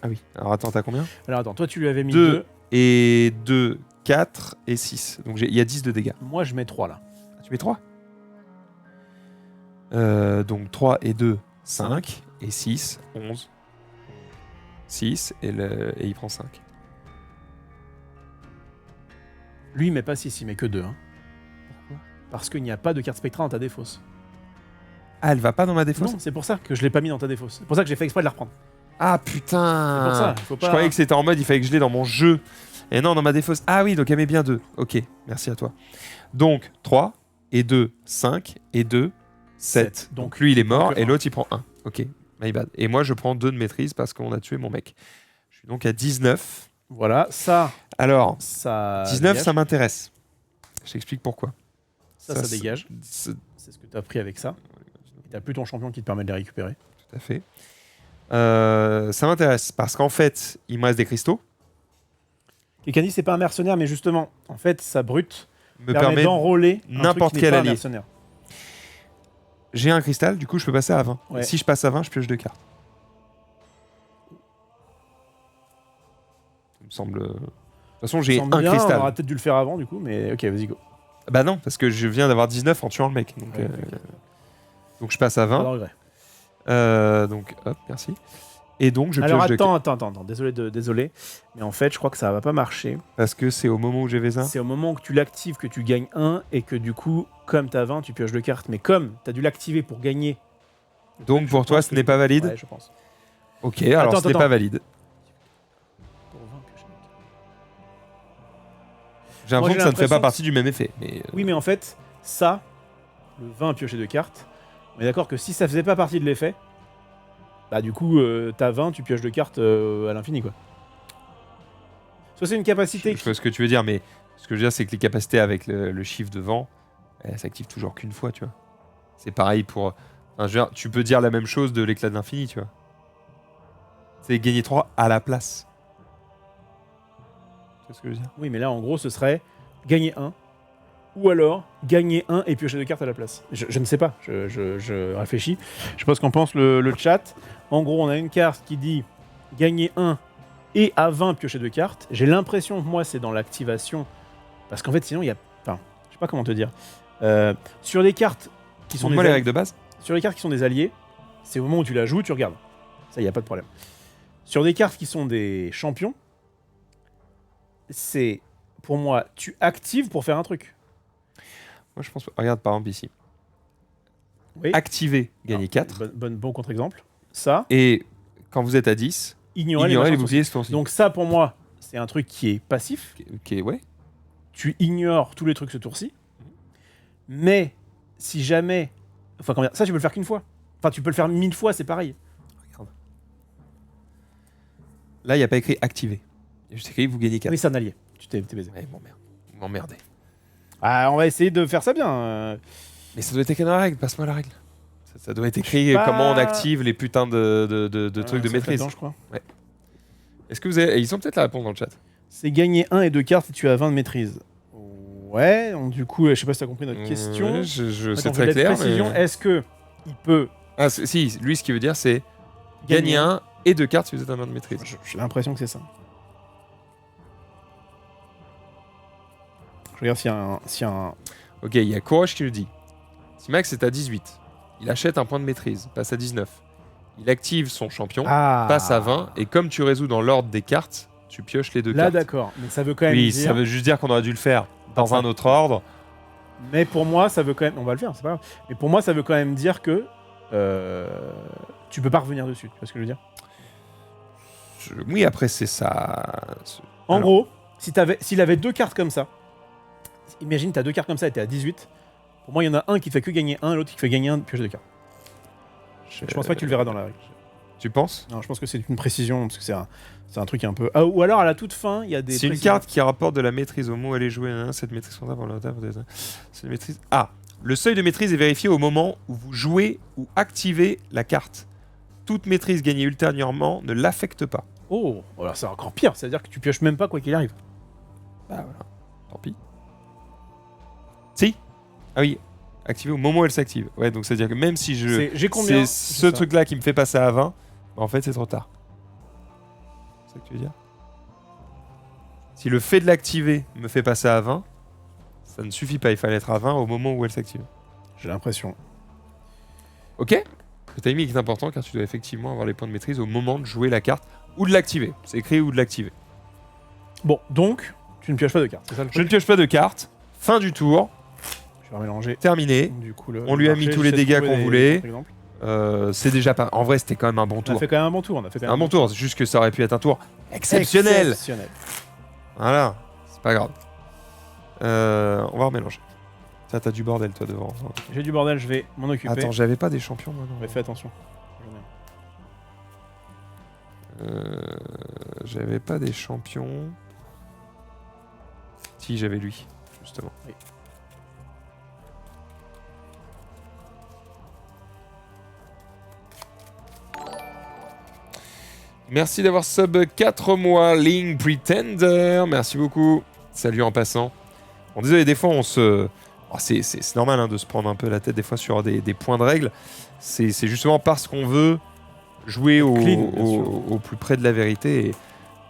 Ah oui. Alors attends, t'as combien? Alors attends, toi tu lui avais mis 2 2. et 2, 4 et 6. Donc il y a 10 de dégâts. Moi je mets 3 là. Ah, tu mets 3 donc 3 et 2, 5. Et 6, 11. 6 et il prend 5. Lui il met pas 6, il met que 2. Hein. Pourquoi? Parce qu'il n'y a pas de carte spectrale dans ta défausse. Ah, elle va pas dans ma défausse? Non, c'est pour ça que je l'ai pas mis dans ta défausse. C'est pour ça que j'ai fait exprès de la reprendre. Ah putain! C'est pour ça, il faut pas... Je croyais que c'était en mode il fallait que je l'ai dans mon jeu. Et non, dans ma défausse. Ah oui, donc elle met bien 2. Ok, merci à toi. Donc 3 et 2, 5 et 2, 7. Sept. Donc lui il est mort donc, et un. l'autre il prend 1. Ok, my bad. Et moi je prends 2 de maîtrise parce qu'on a tué mon mec. Je suis donc à 19. Voilà, ça... Alors, Ça 19 dégage. ça m'intéresse. Je t'explique pourquoi. Ça dégage. C'est C'est ce que tu as pris avec ça. Et t'as plus ton champion qui te permet de les récupérer. tout à fait. Ça m'intéresse parce qu'en fait, il me reste des cristaux. Quelqu'un dit c'est pas un mercenaire, mais justement, en fait, sa brute Me permet permet d'enrôler n'importe quel quel un allié. mercenaire. J'ai un cristal, du coup, je peux passer à 20. Ouais. Et si je passe à 20, je pioche 2 cartes. Ça me semble. De toute façon, j'ai Semble un bien, cristal. On aurait peut-être dû le faire avant, du coup, mais ok, vas-y, go. Bah non, parce que je viens d'avoir 19 en tuant le mec. Donc, Ouais, ok. donc je passe à Pas de 20. regret. Donc, hop, merci. Et donc, je Alors pioche 2 cartes. attends, désolé, mais en fait, je crois que ça va pas marcher. Parce que c'est au moment où j'ai fait ça. C'est au moment où tu l'actives que tu gagnes 1 et que du coup, comme t'as 20, tu pioches 2 cartes. Mais comme t'as dû l'activer pour gagner. Donc, je pour toi, pense ce que n'est pas valide. Ouais, je pense. Ok, alors Attends, ce n'est attends. pas valide. Pour 20, piocher 2 cartes. J'ai l'impression que ça ne fait l'impression pas que partie du même effet. Mais, Oui, mais en fait, ça, le 20 piocher 2 cartes, on est d'accord que si ça faisait pas partie de l'effet, bah du coup, t'as 20, tu pioches 2 cartes à l'infini, quoi. Soit c'est une capacité je vois ce que tu veux dire, mais ce que je veux dire, c'est que les capacités avec le chiffre devant, elles s'activent toujours qu'une fois, tu vois. C'est pareil pour. Enfin, je veux dire, tu peux dire la même chose de l'éclat de l'infini, tu vois. C'est gagner 3 à la place. Tu vois ce que je veux dire? Oui, mais là, en gros, ce serait gagner 1, ou alors gagner 1 et piocher 2 cartes à la place. Je ne sais pas, je réfléchis. Je sais pas ce qu'en pense le chat. En gros, on a une carte qui dit gagner 1 et à 20 piocher 2 cartes. J'ai l'impression que moi, c'est dans l'activation. Parce qu'en fait, sinon, il y a. Enfin, je sais pas comment te dire. Sur les cartes qui sont Moi, des les alliés, règles de base. sur les cartes qui sont des alliés, c'est au moment où tu la joues, tu regardes. Ça, il n'y a pas de problème. Sur des cartes qui sont des champions, c'est, pour moi, tu actives pour faire un truc. Moi, je pense. Regarde, par exemple, ici. Oui. Activer, gagner 4. Bon contre-exemple. Ça, Et quand vous êtes à 10, ignorer ignorer les machins boucliers ce tour-ci. Donc ça, pour moi, c'est un truc qui est passif. Ok, ouais. Tu ignores tous les trucs ce tour-ci. Mais si jamais... Enfin, comment dire, ça, tu peux le faire qu'une fois. Enfin, tu peux le faire 1000 fois, c'est pareil. Regarde. Là, il n'y a pas écrit activer. Il y a juste écrit vous gagnez 4. Oui, c'est un allié. Tu t'es baisé. Ouais, vous m'emmerdez. Ah, on va essayer de faire ça bien. Mais ça doit être écrit dans la règle, passe-moi la règle. Ça doit être écrit Pas- comment on active les putains de trucs de ça fait maîtrise. dedans, je crois. Est-ce que vous avez. Ils ont peut-être la réponse dans le chat. C'est gagner 1 et 2 cartes et tu as 20 de maîtrise. Ouais, donc du coup, je sais pas si t'as compris notre question. Ouais, En fait, c'est on très veut de la clair. précision. Mais... Est-ce que il peut Ah, si, lui, ce qu'il veut dire, c'est gagner 1 et 2 cartes si vous êtes un main de maîtrise. J'ai l'impression que c'est ça. Je regarde s'il y a un... Ok, il y a Courage qui le dit. Si Max est à 18, il achète un point de maîtrise, passe à 19. Il active son champion, passe à 20, et comme tu résous dans l'ordre des cartes, tu pioches les 2 Là, cartes. d'accord. Mais ça veut quand même Oui, dire... ça veut juste dire qu'on aurait dû le faire dans Ça. un autre ordre. Mais pour moi, ça veut quand même... On va le faire, c'est pas grave. Mais pour moi, ça veut quand même dire que... tu peux pas revenir dessus. Tu vois ce que je veux dire? Oui, après, c'est ça. En gros, s'il avait 2 cartes comme ça, imagine, t'as 2 cartes comme ça et t'es à 18. Pour moi, il y en a un qui fait que gagner 1 et l'autre qui fait gagner 1 piocher 2 cartes. Je pense pas que tu le verras dans la règle. Tu penses? Non, je pense que c'est une précision, parce que c'est un truc un peu... Ah, ou alors, à la toute fin, il y a des... C'est une précisions. carte qui rapporte de la maîtrise au mot elle est jouée. Hein, cette maîtrise comptable pour c'est une maîtrise. Ah, le seuil de maîtrise est vérifié au moment où vous jouez ou activez la carte. Toute maîtrise gagnée ultérieurement ne l'affecte pas. Oh, alors c'est encore pire, c'est-à-dire que tu pioches même pas quoi qu'il arrive. Bah voilà, tant pis. Si. Ah oui, activé au moment où elle s'active. Ouais, donc c'est-à-dire que même si J'ai combien c'est ce truc-là qui me fait passer à 20, bah en fait c'est trop tard. C'est ça que tu veux dire? Si le fait de l'activer me fait passer à 20, ça ne suffit pas, il fallait être à 20 au moment où elle s'active. J'ai l'impression. Ok? Le timing est important car tu dois effectivement avoir les points de maîtrise au moment de jouer la carte ou de l'activer. C'est écrit ou de l'activer. Bon, donc, tu ne pioches pas de cartes, c'est ça le Je truc? ne pioche pas de carte. Fin du tour. Je vais remélanger. Terminé. Du coup, On lui a mis tous les dégâts qu'on voulait. C'est déjà pas. En vrai, c'était quand même un bon On a tour. fait quand même un bon tour. Un bon tour. C'est juste que ça aurait pu être un tour exceptionnel. Voilà. C'est pas grave. On va remélanger. Ça, t'as du bordel, toi, devant. J'ai du bordel, je vais m'en occuper. Attends, j'avais pas des champions, moi, non. Mais fais attention. J'avais pas des champions. Si, j'avais lui, justement. Oui. Merci d'avoir sub 4 mois, Ling Pretender. Merci beaucoup. Salut en passant. Bon, désolé, des fois, on se... Oh, c'est normal hein, de se prendre un peu la tête des fois sur des points de règle. C'est justement parce qu'on veut jouer au plus près de la vérité. Et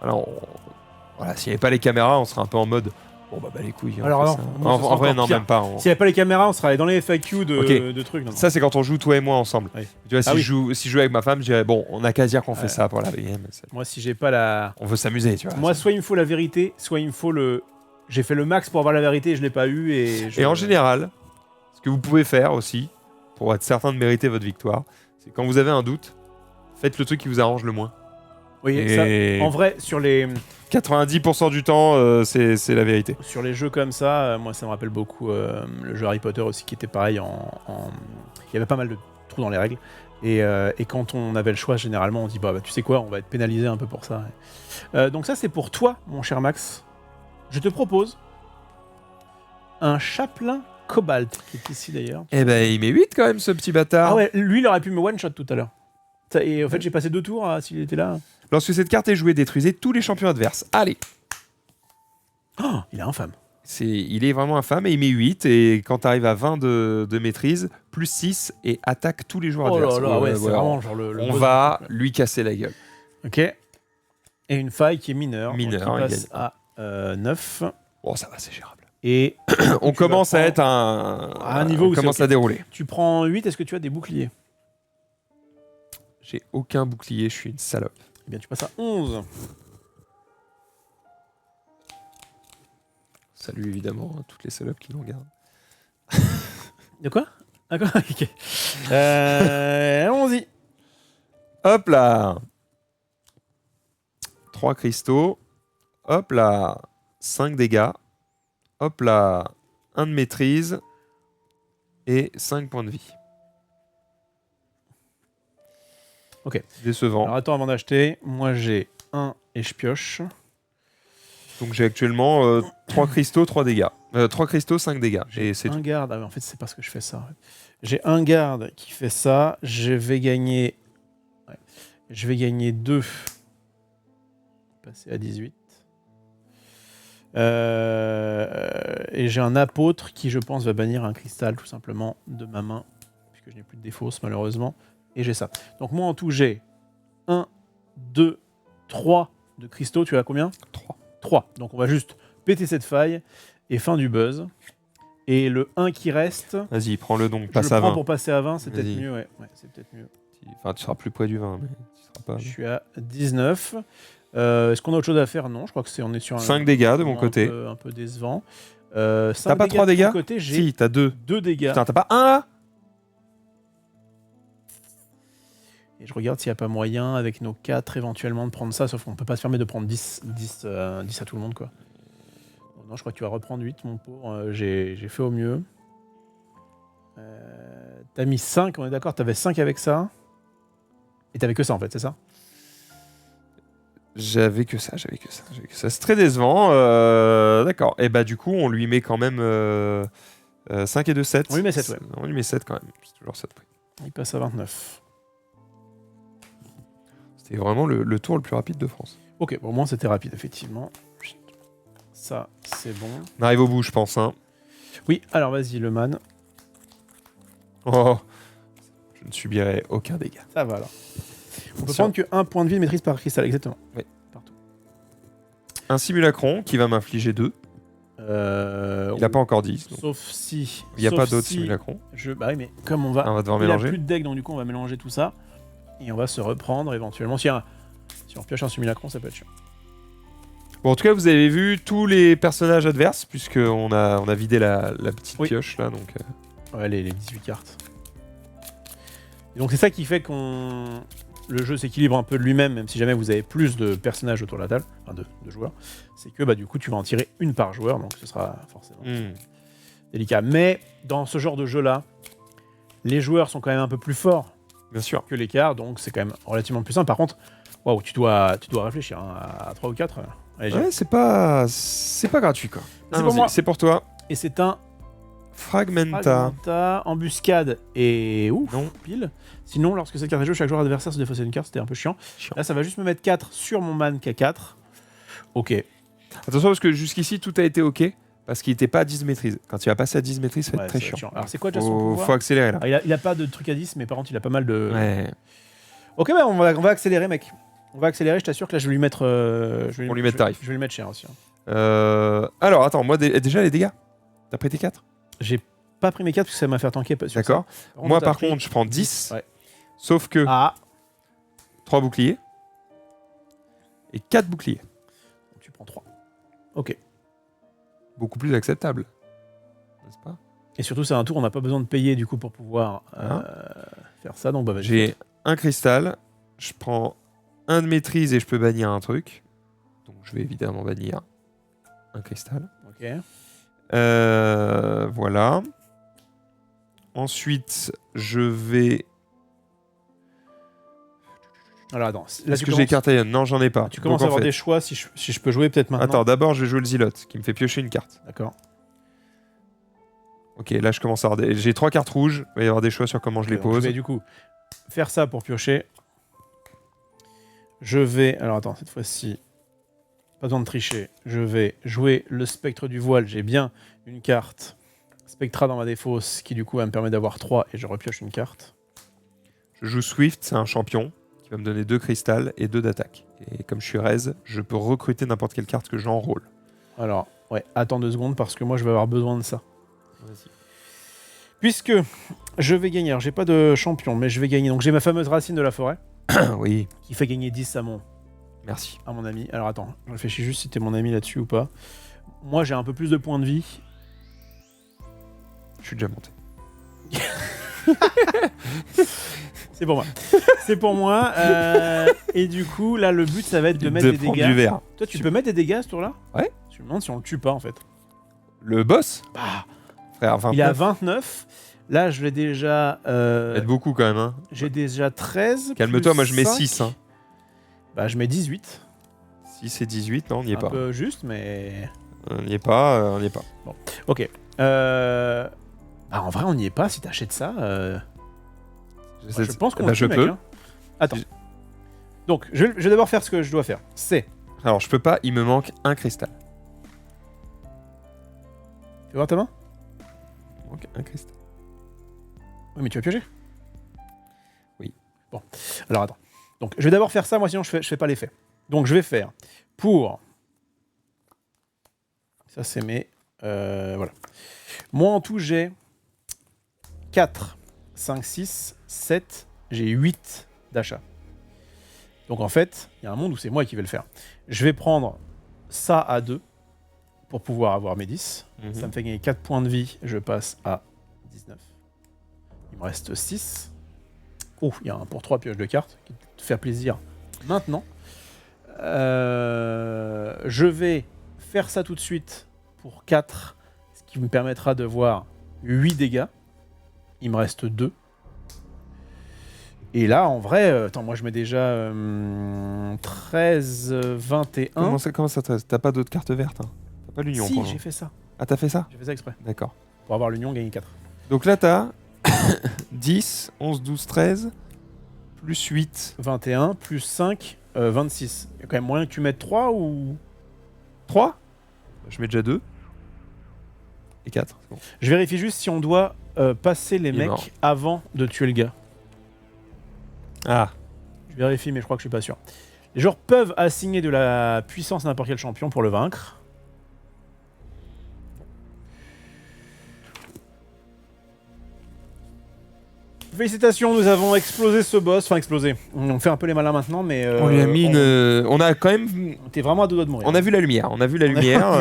voilà, s'il n'y avait pas les caméras, on serait un peu en mode... Bon bah les couilles. Alors non, en vrai non, même pas. S'il n'y avait pas les caméras, on serait allé dans les FAQ de trucs. Non. Ça c'est quand on joue toi et moi ensemble. Oui. Tu vois, si je joue avec ma femme, je dirais bon, on a qu'à dire qu'on fait ça pour la game. Moi si j'ai pas la... On veut s'amuser, tu vois. Moi soit il me faut la vérité, soit il me faut le... J'ai fait le max pour avoir la vérité et je l'ai pas eu Et en général, ce que vous pouvez faire aussi, pour être certain de mériter votre victoire, c'est quand vous avez un doute, faites le truc qui vous arrange le moins. Oui, et ça, en vrai, sur les... 90% du temps, c'est la vérité. Sur les jeux comme ça, moi ça me rappelle beaucoup le jeu Harry Potter aussi qui était pareil Il y avait pas mal de trous dans les règles. Et quand on avait le choix, généralement, on dit bah tu sais quoi, on va être pénalisé un peu pour ça. Donc ça c'est pour toi, mon cher Max. Je te propose un chaplain cobalt, qui est ici d'ailleurs. Eh ben il met 8 quand même ce petit bâtard. Ah ouais, lui il aurait pu me one-shot tout à l'heure. Et en fait j'ai passé 2 tours s'il était là. Lorsque cette carte est jouée, détruisez tous les champions adverses. Allez. Oh, il est infâme. Il est vraiment infâme et il met 8. Et quand tu arrives à 20 de maîtrise, plus 6 et attaque tous les joueurs adverses. Oh là là, ouais, c'est vraiment genre le on va lui casser la gueule. Ok. Et une faille qui est mineure. Mineure, qui passe à 9. Bon, ça va, c'est gérable. Et on commence à être à un niveau où on commence à dérouler. Tu prends 8, est-ce que tu as des boucliers? J'ai aucun bouclier, je suis une salope. Eh bien, tu passes à 11. Salut évidemment à toutes les salopes qui nous regardent. De quoi? D'accord, ok. Allons-y. Hop là. 3 cristaux. Hop là. 5 dégâts. Hop là. 1 de maîtrise. Et 5 points de vie. Ok. Décevant. Alors attends, avant d'acheter, moi j'ai 1 et je pioche. Donc j'ai actuellement 3 cristaux, 3 dégâts. 3 cristaux, 5 dégâts. J'ai un garde. Ah, en fait, c'est parce que je fais ça. J'ai un garde qui fait ça. Je vais gagner... Ouais. Je vais gagner 2. Passer à 18. Et j'ai un apôtre qui, je pense, va bannir un cristal, tout simplement, de ma main. Puisque je n'ai plus de défausse, malheureusement. Et j'ai ça. Donc moi, en tout, j'ai 1, 2, 3 de cristaux. Tu as combien? 3. Donc on va juste péter cette faille et fin du buzz. Et le 1 qui reste... Vas-y, prends-le donc, passe je le à prends 20. Pour passer à 20, c'est peut-être mieux. Ouais, c'est peut-être mieux. Enfin, tu seras plus près du 20, mais tu seras pas... Je suis à 19. Est-ce qu'on a autre chose à faire? Non, je crois que on est sur 5 dégâts de mon côté. Un peu décevant. T'as pas 3 dégâts? Côté, si, t'as 2. 2 dégâts. Putain, t'as pas 1 là? Et je regarde s'il n'y a pas moyen, avec nos 4 éventuellement, de prendre ça, sauf qu'on peut pas se permettre de prendre 10 à tout le monde, quoi. Non, je crois que tu vas reprendre 8, mon pauvre. J'ai fait au mieux. T'as mis 5, on est d'accord? T'avais 5 avec ça. Et t'avais que ça, en fait, c'est ça? J'avais que ça. C'est très décevant. D'accord. Et bah du coup, on lui met quand même 5 et 2, 7. On lui met 7, ouais. On lui met 7 quand même. C'est toujours 7 prix. Il passe à 29. C'était vraiment le tour le plus rapide de France. Ok, bon, au moins c'était rapide, effectivement. Ça, c'est bon. On arrive au bout, je pense. Hein. Oui, alors vas-y, le man. Oh, je ne subirai aucun dégât. Ça va alors. On peut prendre que 1 point de vie de maîtrise par cristal, exactement. Oui. Partout. Un simulacron qui va m'infliger 2. Il n'a pas encore 10. Donc. Sauf si... Il n'y a pas d'autres simulacrons. Bah oui, mais comme on va... On va devoir il mélanger. Il a plus de deck, donc du coup on va mélanger tout ça. Et on va se reprendre éventuellement. Si on pioche un simulacron, ça peut être chiant. Bon, en tout cas, vous avez vu tous les personnages adverses, puisqu'on a vidé la petite pioche là. Donc, ouais, les 18 cartes. Et donc c'est ça qui fait le jeu s'équilibre un peu de lui-même, même si jamais vous avez plus de personnages autour de la table, enfin de joueurs, c'est que bah, du coup tu vas en tirer une par joueur, donc ce sera forcément délicat. Mais dans ce genre de jeu-là, les joueurs sont quand même un peu plus forts bien sûr. Que les cartes, donc c'est quand même relativement plus simple. Par contre, waouh, tu dois réfléchir hein, à 3 ou 4. Allez, ouais, c'est pas gratuit quoi. C'est pour moi. C'est pour toi. Et c'est un Fragmenta, embuscade et ouf, Non. pile. Sinon, lorsque cette carte est jouée, chaque joueur adversaire se défausser une carte, c'était un peu chiant. Là, ça va juste me mettre 4 sur mon man qui a 4. Ok. Attention parce que jusqu'ici tout a été ok parce qu'il n'était pas à 10 maîtrise. Quand il va passer à 10 maîtrise, ça va être très chiant. Alors, c'est quoi déjà son pouvoir Faut accélérer là. Il a pas de truc à 10, mais par contre, il a pas mal de. Ouais. Ok, bah, on va accélérer, mec. On va accélérer, je t'assure que là, je vais lui mettre. On lui met tarif. Je vais lui mettre cher aussi. Alors attends, moi déjà les dégâts. T'as pris tes 4 ? J'ai pas pris mes 4 parce que ça m'a fait tanker. D'accord. Moi par contre, je prends 10. Ouais. Sauf que Ah, 3 boucliers et 4 boucliers. tu prends 3. Ok. Beaucoup plus acceptable. N'est-ce pas ? Et surtout, c'est un tour, on n'a pas besoin de payer du coup pour pouvoir faire ça. Donc, bah, vas-y. J'ai un cristal, je prends un de maîtrise et je peux bannir un truc. Donc je vais évidemment bannir un cristal. Ok. Voilà. Ensuite, je vais... Alors, attends. Là, Est-ce que j'ai Cartaïon ? Non, j'en ai pas. Tu commences Donc, à avoir en fait- des choix si je peux jouer peut-être maintenant. Attends, d'abord, je vais jouer le Zilote, qui me fait piocher une carte. D'accord. Ok, là, je commence à avoir J'ai 3 cartes rouges. Il va y avoir des choix sur comment je les Donc, je pose. vais du coup faire ça pour piocher. Je vais... Alors attends, cette fois-ci, pas besoin de tricher. Je vais jouer le spectre du voile. J'ai bien une carte Spectra dans ma défausse qui du coup va me permettre d'avoir 3 et je repioche une carte. Je joue Swift, c'est un champion, qui va me donner 2 cristals et 2 d'attaque. Et comme je suis raise, je peux recruter n'importe quelle carte que j'enrôle. Alors, ouais, attends 2 secondes parce que moi je vais avoir besoin de ça. Vas-y. Puisque je vais gagner, alors j'ai pas de champion, mais je vais gagner. Donc j'ai ma fameuse racine de la forêt Oui, qui fait gagner 10 merci. à mon ami. Alors attends, je réfléchis juste si t'es mon ami là-dessus ou pas. Moi j'ai un peu plus de points de vie. Je suis déjà monté. C'est pour moi. C'est pour moi. Et du coup, là, le but, ça va être de mettre des prendre dégâts. du verre. Toi, tu peux mettre des dégâts à ce tour-là ? Ouais. Je me demande si on le tue pas, en fait. Le boss, Bah, frère, 29. il a 29. Là, je l'ai déjà... Ça va être beaucoup quand même. Hein. J'ai déjà 13. Calme-toi, plus moi je mets 5. 6. Hein. Bah, je mets 18. 6 et 18, non, on n'y est Un pas. peu juste, mais... On n'y est pas, on n'y est pas. Ok. Bah, en vrai, on n'y est pas si t'achètes ça. Je pense qu'on Bah, le je tue, mec, peux. hein. Attends. Donc, je vais d'abord faire ce que je dois faire. C'est... Alors, je peux pas, il me manque un cristal. Tu veux voir ta main ? Il me manque un cristal. Oui, mais tu vas piocher ? Oui. Bon, alors attends. Donc, je vais d'abord faire ça, moi sinon je fais pas l'effet. Donc, je vais faire pour... Ça, c'est mes... voilà. Moi, en tout, j'ai 4, 5, 6, 7, j'ai 8 d'achat. Donc, en fait, il y a un monde où c'est moi qui vais le faire. Je vais prendre ça à 2 pour pouvoir avoir mes 10. Mhm. Ça me fait gagner 4 points de vie, je passe à 19. Il me reste 6. Oh, il y a un pour 3 pioches de cartes qui te fait plaisir maintenant. Je vais faire ça tout de suite pour 4, ce qui me permettra de voir 8 dégâts. Il me reste 2. Et là, en vrai, attends, moi je mets déjà 13, 21. Comment ça t'as pas d'autres cartes vertes hein. T'as pas l'union Si, pour le j'ai moment. fait ça. Ah, t'as fait ça? J'ai fait ça exprès. D'accord. Pour avoir l'union, gagner 4. Donc là, t'as 10, 11, 12, 13, plus 8. 21, plus 5, 26. Il y a quand même moyen que tu mettes 3 ou... 3. Je mets déjà 2. Et 4. C'est bon. Je vérifie juste si on doit passer les Il est mort. mecs avant de tuer le gars. Ah. Je vérifie, mais je crois que je suis pas sûr. Les joueurs peuvent assigner de la puissance à n'importe quel champion pour le vaincre. Félicitations, nous avons explosé ce boss. Enfin, explosé. On fait un peu les malins maintenant, mais... On lui a mis une... On a quand même... On était vraiment à deux doigts de mourir. On a vu la lumière, On a vu la lumière,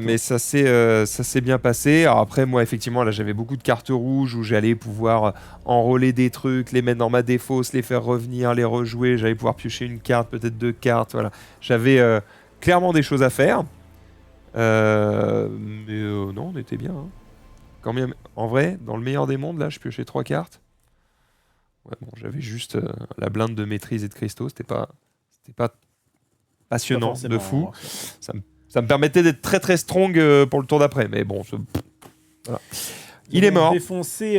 mais ça s'est bien passé. Alors après, moi, effectivement, là, j'avais beaucoup de cartes rouges où j'allais pouvoir enrôler des trucs, les mettre dans ma défausse, les faire revenir, les rejouer. J'allais pouvoir piocher une carte, peut-être 2 cartes. Voilà. J'avais clairement des choses à faire. Mais non, on était bien. Hein. Quand même, en vrai, dans le meilleur des mondes, là, je piochais 3 cartes. Ouais, bon, j'avais juste la blinde de maîtrise et de cristaux. C'était pas passionnant Pas de fou. forcément. Ça me permettait d'être très très strong pour le tour d'après, mais bon, voilà. Il est mort. Défoncé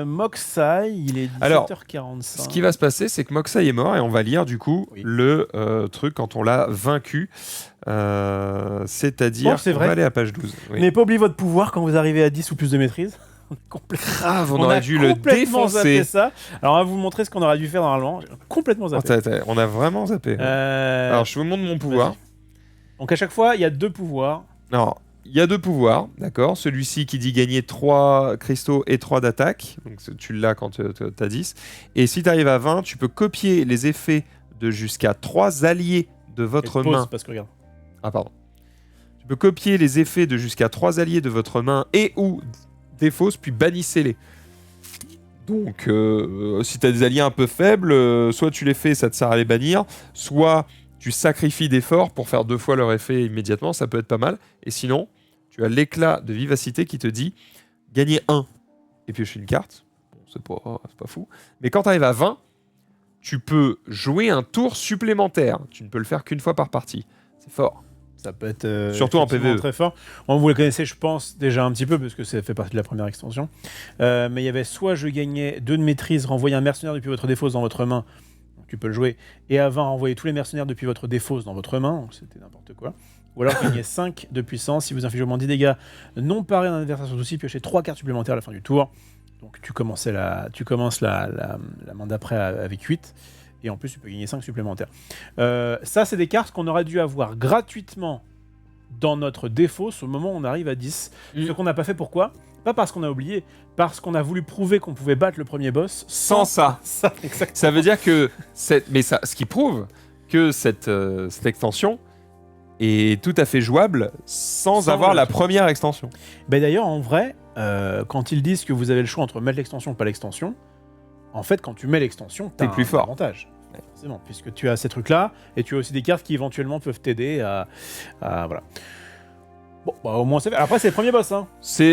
Moxai, il est 17h45. Ce qui va se passer, c'est que Moxai est mort et on va lire du coup le truc quand on l'a vaincu. C'est-à-dire c'est qu'on vrai. va aller à page 12. Oui. Mais pas oublier votre pouvoir quand vous arrivez à 10 ou plus de maîtrise. Grave, on aurait dû le défoncer. Ça. Alors on va vous montrer ce qu'on aurait dû faire normalement. Complètement zappé. On a vraiment zappé. Alors je vous montre mon pouvoir. Donc à chaque fois, il y a 2 pouvoirs. Non, il y a 2 pouvoirs, d'accord. Celui-ci qui dit gagner 3 cristaux et 3 d'attaque. Donc tu l'as quand tu as 10. Et si tu arrives à 20, tu peux copier les effets de jusqu'à 3 alliés de votre main. Parce que regarde. Ah pardon. Tu peux copier les effets de jusqu'à 3 alliés de votre main et ou défausse, puis bannissez-les. Donc, si tu as des alliés un peu faibles, soit tu les fais, ça te sert à les bannir, soit tu sacrifies d'efforts pour faire 2 fois leur effet immédiatement, ça peut être pas mal. Et sinon, tu as l'éclat de vivacité qui te dit gagner 1 et piocher une carte. Bon, c'est pas fou. Mais quand tu arrives à 20, tu peux jouer un tour supplémentaire. Tu ne peux le faire qu'une fois par partie. C'est fort. Ça peut être surtout en PvE très fort. Vous le connaissez, je pense, déjà un petit peu, parce que ça fait partie de la première extension. Mais il y avait soit je gagnais 2 de maîtrise, renvoyer un mercenaire depuis votre défausse dans votre main, donc tu peux le jouer, et avant renvoyer tous les mercenaires depuis votre défausse dans votre main, donc c'était n'importe quoi. Ou alors gagner 5 de puissance, si vous infligez au moins 10 dégâts non parés d'un adversaire sur souci, piochez 3 cartes supplémentaires à la fin du tour. Donc tu commences la main d'après avec 8. Et en plus, tu peux gagner 5 supplémentaires. Ça, c'est des cartes qu'on aurait dû avoir gratuitement dans notre défausse au moment où on arrive à 10. Ce qu'on n'a pas fait, pourquoi ? Pas parce qu'on a oublié, parce qu'on a voulu prouver qu'on pouvait battre le premier boss sans ça. Ça veut dire que... ce qui prouve que cette extension est tout à fait jouable sans avoir la première extension. D'ailleurs, en vrai, quand ils disent que vous avez le choix entre mettre l'extension ou pas l'extension, en fait, quand tu mets l'extension, t'es plus fort. Avantage. Forcément, puisque tu as ces trucs-là, et tu as aussi des cartes qui éventuellement peuvent t'aider à voilà. Bon, au moins c'est fait. Après, c'est le premier boss. Hein. C'est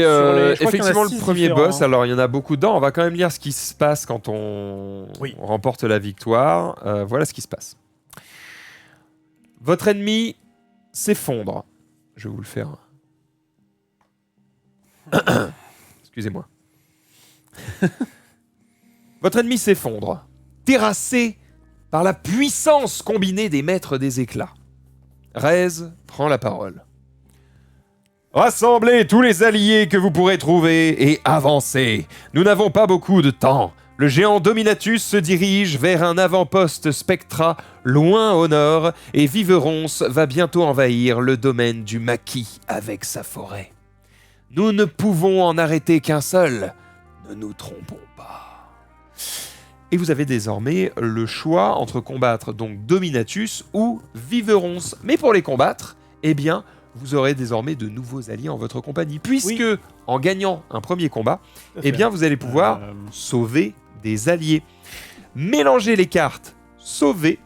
effectivement le premier boss. Alors, il y en a beaucoup dedans. On va quand même lire ce qui se passe quand on remporte la victoire. Voilà ce qui se passe. Votre ennemi s'effondre. Je vais vous le faire. Excusez-moi. Votre ennemi s'effondre, terrassé par la puissance combinée des maîtres des éclats. Rez prend la parole. Rassemblez tous les alliés que vous pourrez trouver et avancez. Nous n'avons pas beaucoup de temps. Le géant Dominatus se dirige vers un avant-poste Spectra loin au nord et Viverons va bientôt envahir le domaine du maquis avec sa forêt. Nous ne pouvons en arrêter qu'un seul. Ne nous trompons pas. Et vous avez désormais le choix entre combattre donc Dominatus ou Viverons. Mais pour les combattre, eh bien, vous aurez désormais de nouveaux alliés en votre compagnie. Puisque, en gagnant un premier combat, eh bien, vous allez pouvoir sauver des alliés. Mélangez les cartes sauver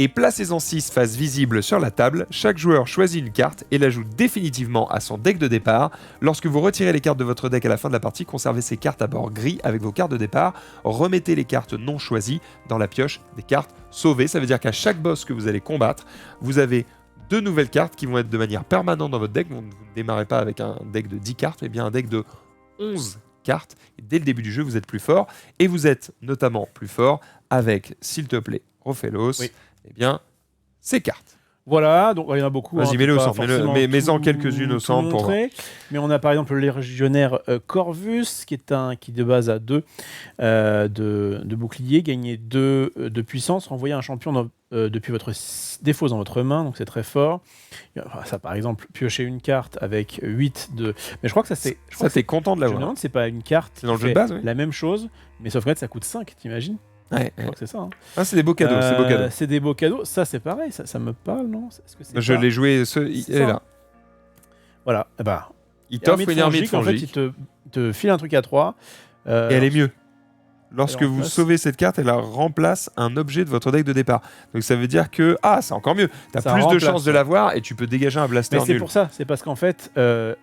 et placez-en 6 faces visibles sur la table. Chaque joueur choisit une carte et l'ajoute définitivement à son deck de départ. Lorsque vous retirez les cartes de votre deck à la fin de la partie, conservez ces cartes à bord gris avec vos cartes de départ. Remettez les cartes non choisies dans la pioche des cartes sauvées. Ça veut dire qu'à chaque boss que vous allez combattre, vous avez 2 nouvelles cartes qui vont être de manière permanente dans votre deck. Vous ne démarrez pas avec un deck de 10 cartes, mais bien un deck de 11 cartes. Et dès le début du jeu, vous êtes plus fort. Et vous êtes notamment plus fort avec, s'il te plaît, Rofelos. Eh bien, ces cartes. Voilà, donc il y en a beaucoup. Vas-y, mets-le au centre, mets-en quelques-unes au centre. Pour... Mais on a par exemple le légionnaire Corvus, qui de base a 2 de bouclier, gagner 2 de puissance, renvoyer un champion depuis votre défausse dans votre main, donc c'est très fort. Ça, par exemple, piocher une carte avec 8 de... Mais je crois que ça, c'est... Ça, t'es content de l'avoir. Je me demande, c'est pas une carte c'est dans le jeu de base, la même chose, mais sauf que ça coûte 5, t'imagines ? Ouais, je crois que c'est ça. Hein. Ah, c'est des beaux cadeaux, c'est des beaux cadeaux. Ça, c'est pareil, ça me parle, non ? Est-ce que c'est Je l'ai joué, il est là. Voilà, il t'offre une armée de fongique. En fait, il te file un truc à 3. Et elle est mieux. Lorsque vous sauvez cette carte, elle remplace un objet de votre deck de départ. Donc ça veut dire que... Ah, c'est encore mieux. T'as plus de chances de l'avoir et tu peux dégager un blaster nul. Mais c'est pour ça, c'est parce qu'en fait,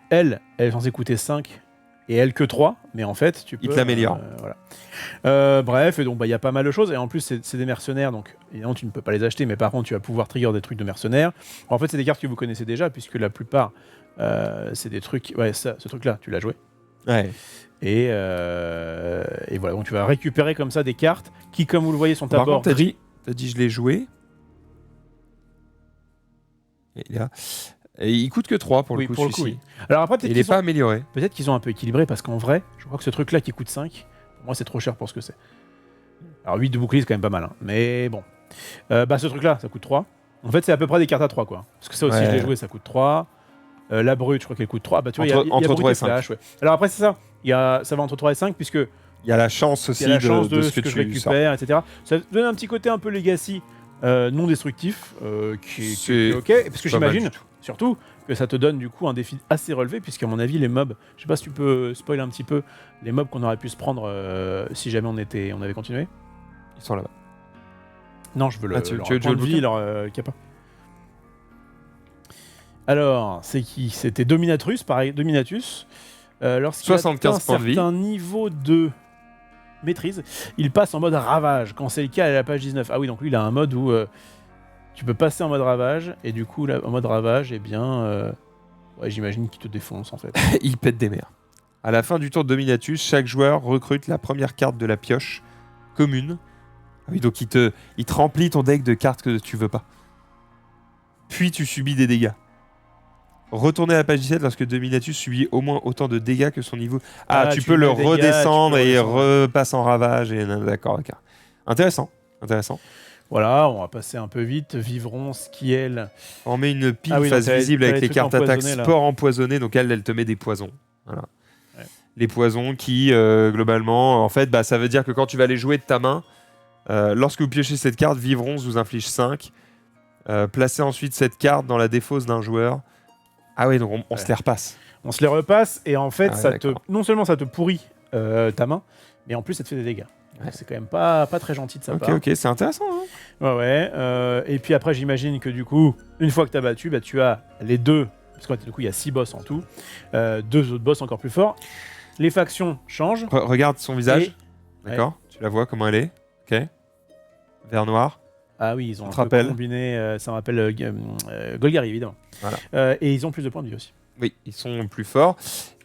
elle est censée coûter 5 et elle que 3, mais en fait, tu peux... Il te l'améliore. Voilà. Bref, et donc il y a pas mal de choses, et en plus, c'est des mercenaires, donc évidemment, tu ne peux pas les acheter, mais par contre, tu vas pouvoir trigger des trucs de mercenaires. En fait, c'est des cartes que vous connaissez déjà, puisque la plupart, c'est des trucs... Ouais, ce truc-là, tu l'as joué. Ouais. Et voilà, donc tu vas récupérer comme ça des cartes qui, comme vous le voyez, sont à Par bord contre, gris. t'as dit je l'ai joué. Et là, et il coûte que 3 pour le Oui, coup, pour le coup, celui-ci. oui. Alors après, Et il est pas amélioré. peut-être qu'ils ont un peu équilibré parce qu'en vrai, je crois que ce truc-là qui coûte 5, pour moi, c'est trop cher pour ce que c'est. Alors 8 de bouclier, c'est quand même pas mal, hein. Mais bon. Ce truc-là, ça coûte 3. En fait, c'est à peu près des cartes à 3, quoi. Parce que ça aussi, Ouais. je l'ai joué, ça coûte 3. La brute, je crois qu'elle coûte 3. Bah, tu vois, il y a Entre brute 3 et et flash, ouais. Alors après, c'est ça. Ça va entre 3 et 5, puisque Il y a la chance aussi il y a la chance de de ce ce que je tu sors. récupère, etc. Ça donne un petit côté un peu legacy, non destructif, qui est ok. Parce que pas mal j'imagine, du tout. surtout, que ça te donne du coup un défi assez relevé, puisqu'à mon avis, les mobs, je sais pas si tu peux spoiler un petit peu, les mobs qu'on aurait pu se prendre si jamais on avait continué. Ils sont là-bas. Non, je veux Ah, tu leur veux point le de vie, bouquin leur capa. Alors, c'est qui? C'était Dominatrus, pareil, Dominatus. Lorsqu'il 75 atteint points de vie. certain niveau de maîtrise, il passe en mode ravage. Quand c'est le cas, à la page 19. Ah oui, donc lui, il a un mode où tu peux passer en mode ravage, et du coup, là, en mode ravage, eh bien, ouais, j'imagine qu'il te défonce, en fait. Il pète des mers. À la fin du tour de Dominatus, chaque joueur recrute la première carte de la pioche commune. Ah oui, donc il te remplit ton deck de cartes que tu veux pas. Puis tu subis des dégâts. Retournez à la page 17 lorsque Dominatus subit au moins autant de dégâts que son niveau. Ah, tu peux le mets des dégâts, redescendre tu peux et redescendre. repasse en ravage. Et... D'accord, d'accord. Intéressant. Voilà, on va passer un peu vite. Vivrons, Skiel. On met une pile Ah oui, face donc visible t'as avec les les trucs cartes attaque empoisonnés, là. sport empoisonné. Donc elle te met des poisons. Voilà. Ouais. Les poisons qui, globalement, en fait, ça veut dire que quand tu vas les jouer de ta main, lorsque vous piochez cette carte, Vivrons vous inflige 5. Placez ensuite cette carte dans la défausse d'un joueur. Ah oui, donc on se les repasse. On se les repasse, et en fait, Ah ouais, non seulement ça te pourrit ta main, mais en plus, ça te fait des dégâts. Ouais. C'est quand même pas très gentil de sa part. Ok, c'est intéressant. Hein. Ouais. Et puis après, j'imagine que du coup, une fois que tu as battu, tu as les deux, parce que du coup, il y a 6 boss en tout, 2 autres boss encore plus forts. Les factions changent. Regarde son visage. Et- D'accord. Tu la vois comment elle est. Ok. Vert noir. Ah oui, ils ont On te un peu rappelle. combiné, ça me rappelle Golgari, évidemment. Voilà. Et ils ont plus de points de vie aussi. Oui, ils sont plus forts.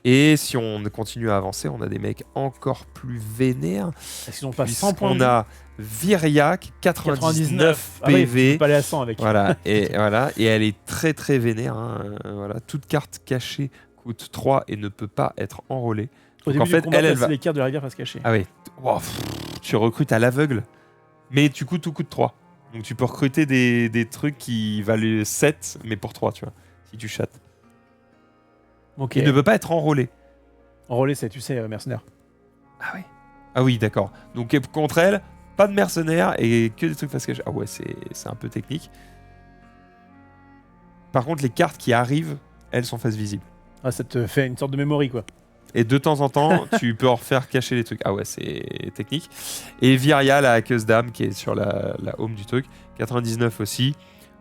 Et si on continue à avancer, on a des mecs encore plus vénères. Est-ce qu'ils ont pas 100 points de On vie a Viriac, 99 Ah oui, tu PV. peux pas aller à 100 avec. Voilà, et elle est très très vénère. Hein. Voilà, toute carte cachée coûte 3 et ne peut pas être enrôlée. Au Donc, début en fait, du combat, elle passer va. les cartes de la rivière face cachée. Ah oui, wow, tu recrutes à l'aveugle, mais tout coûte 3. Donc tu peux recruter des trucs qui valent 7, mais pour 3, tu vois, si tu chattes. Ok. Il ne peut pas être enrôlé. Enrôler, c'est, tu sais, mercenaire. Ah oui. Ah oui, d'accord. Donc contre elle, pas de mercenaires et que des trucs face cachée. Ah ouais, c'est un peu technique. Par contre, les cartes qui arrivent, elles sont face visible. Ah, ça te fait une sorte de memory, quoi. Et de temps en temps, tu peux en refaire cacher les trucs. Ah ouais, c'est technique. Et Viria, la hackeuse d'âme, qui est sur la home du truc, 99 aussi.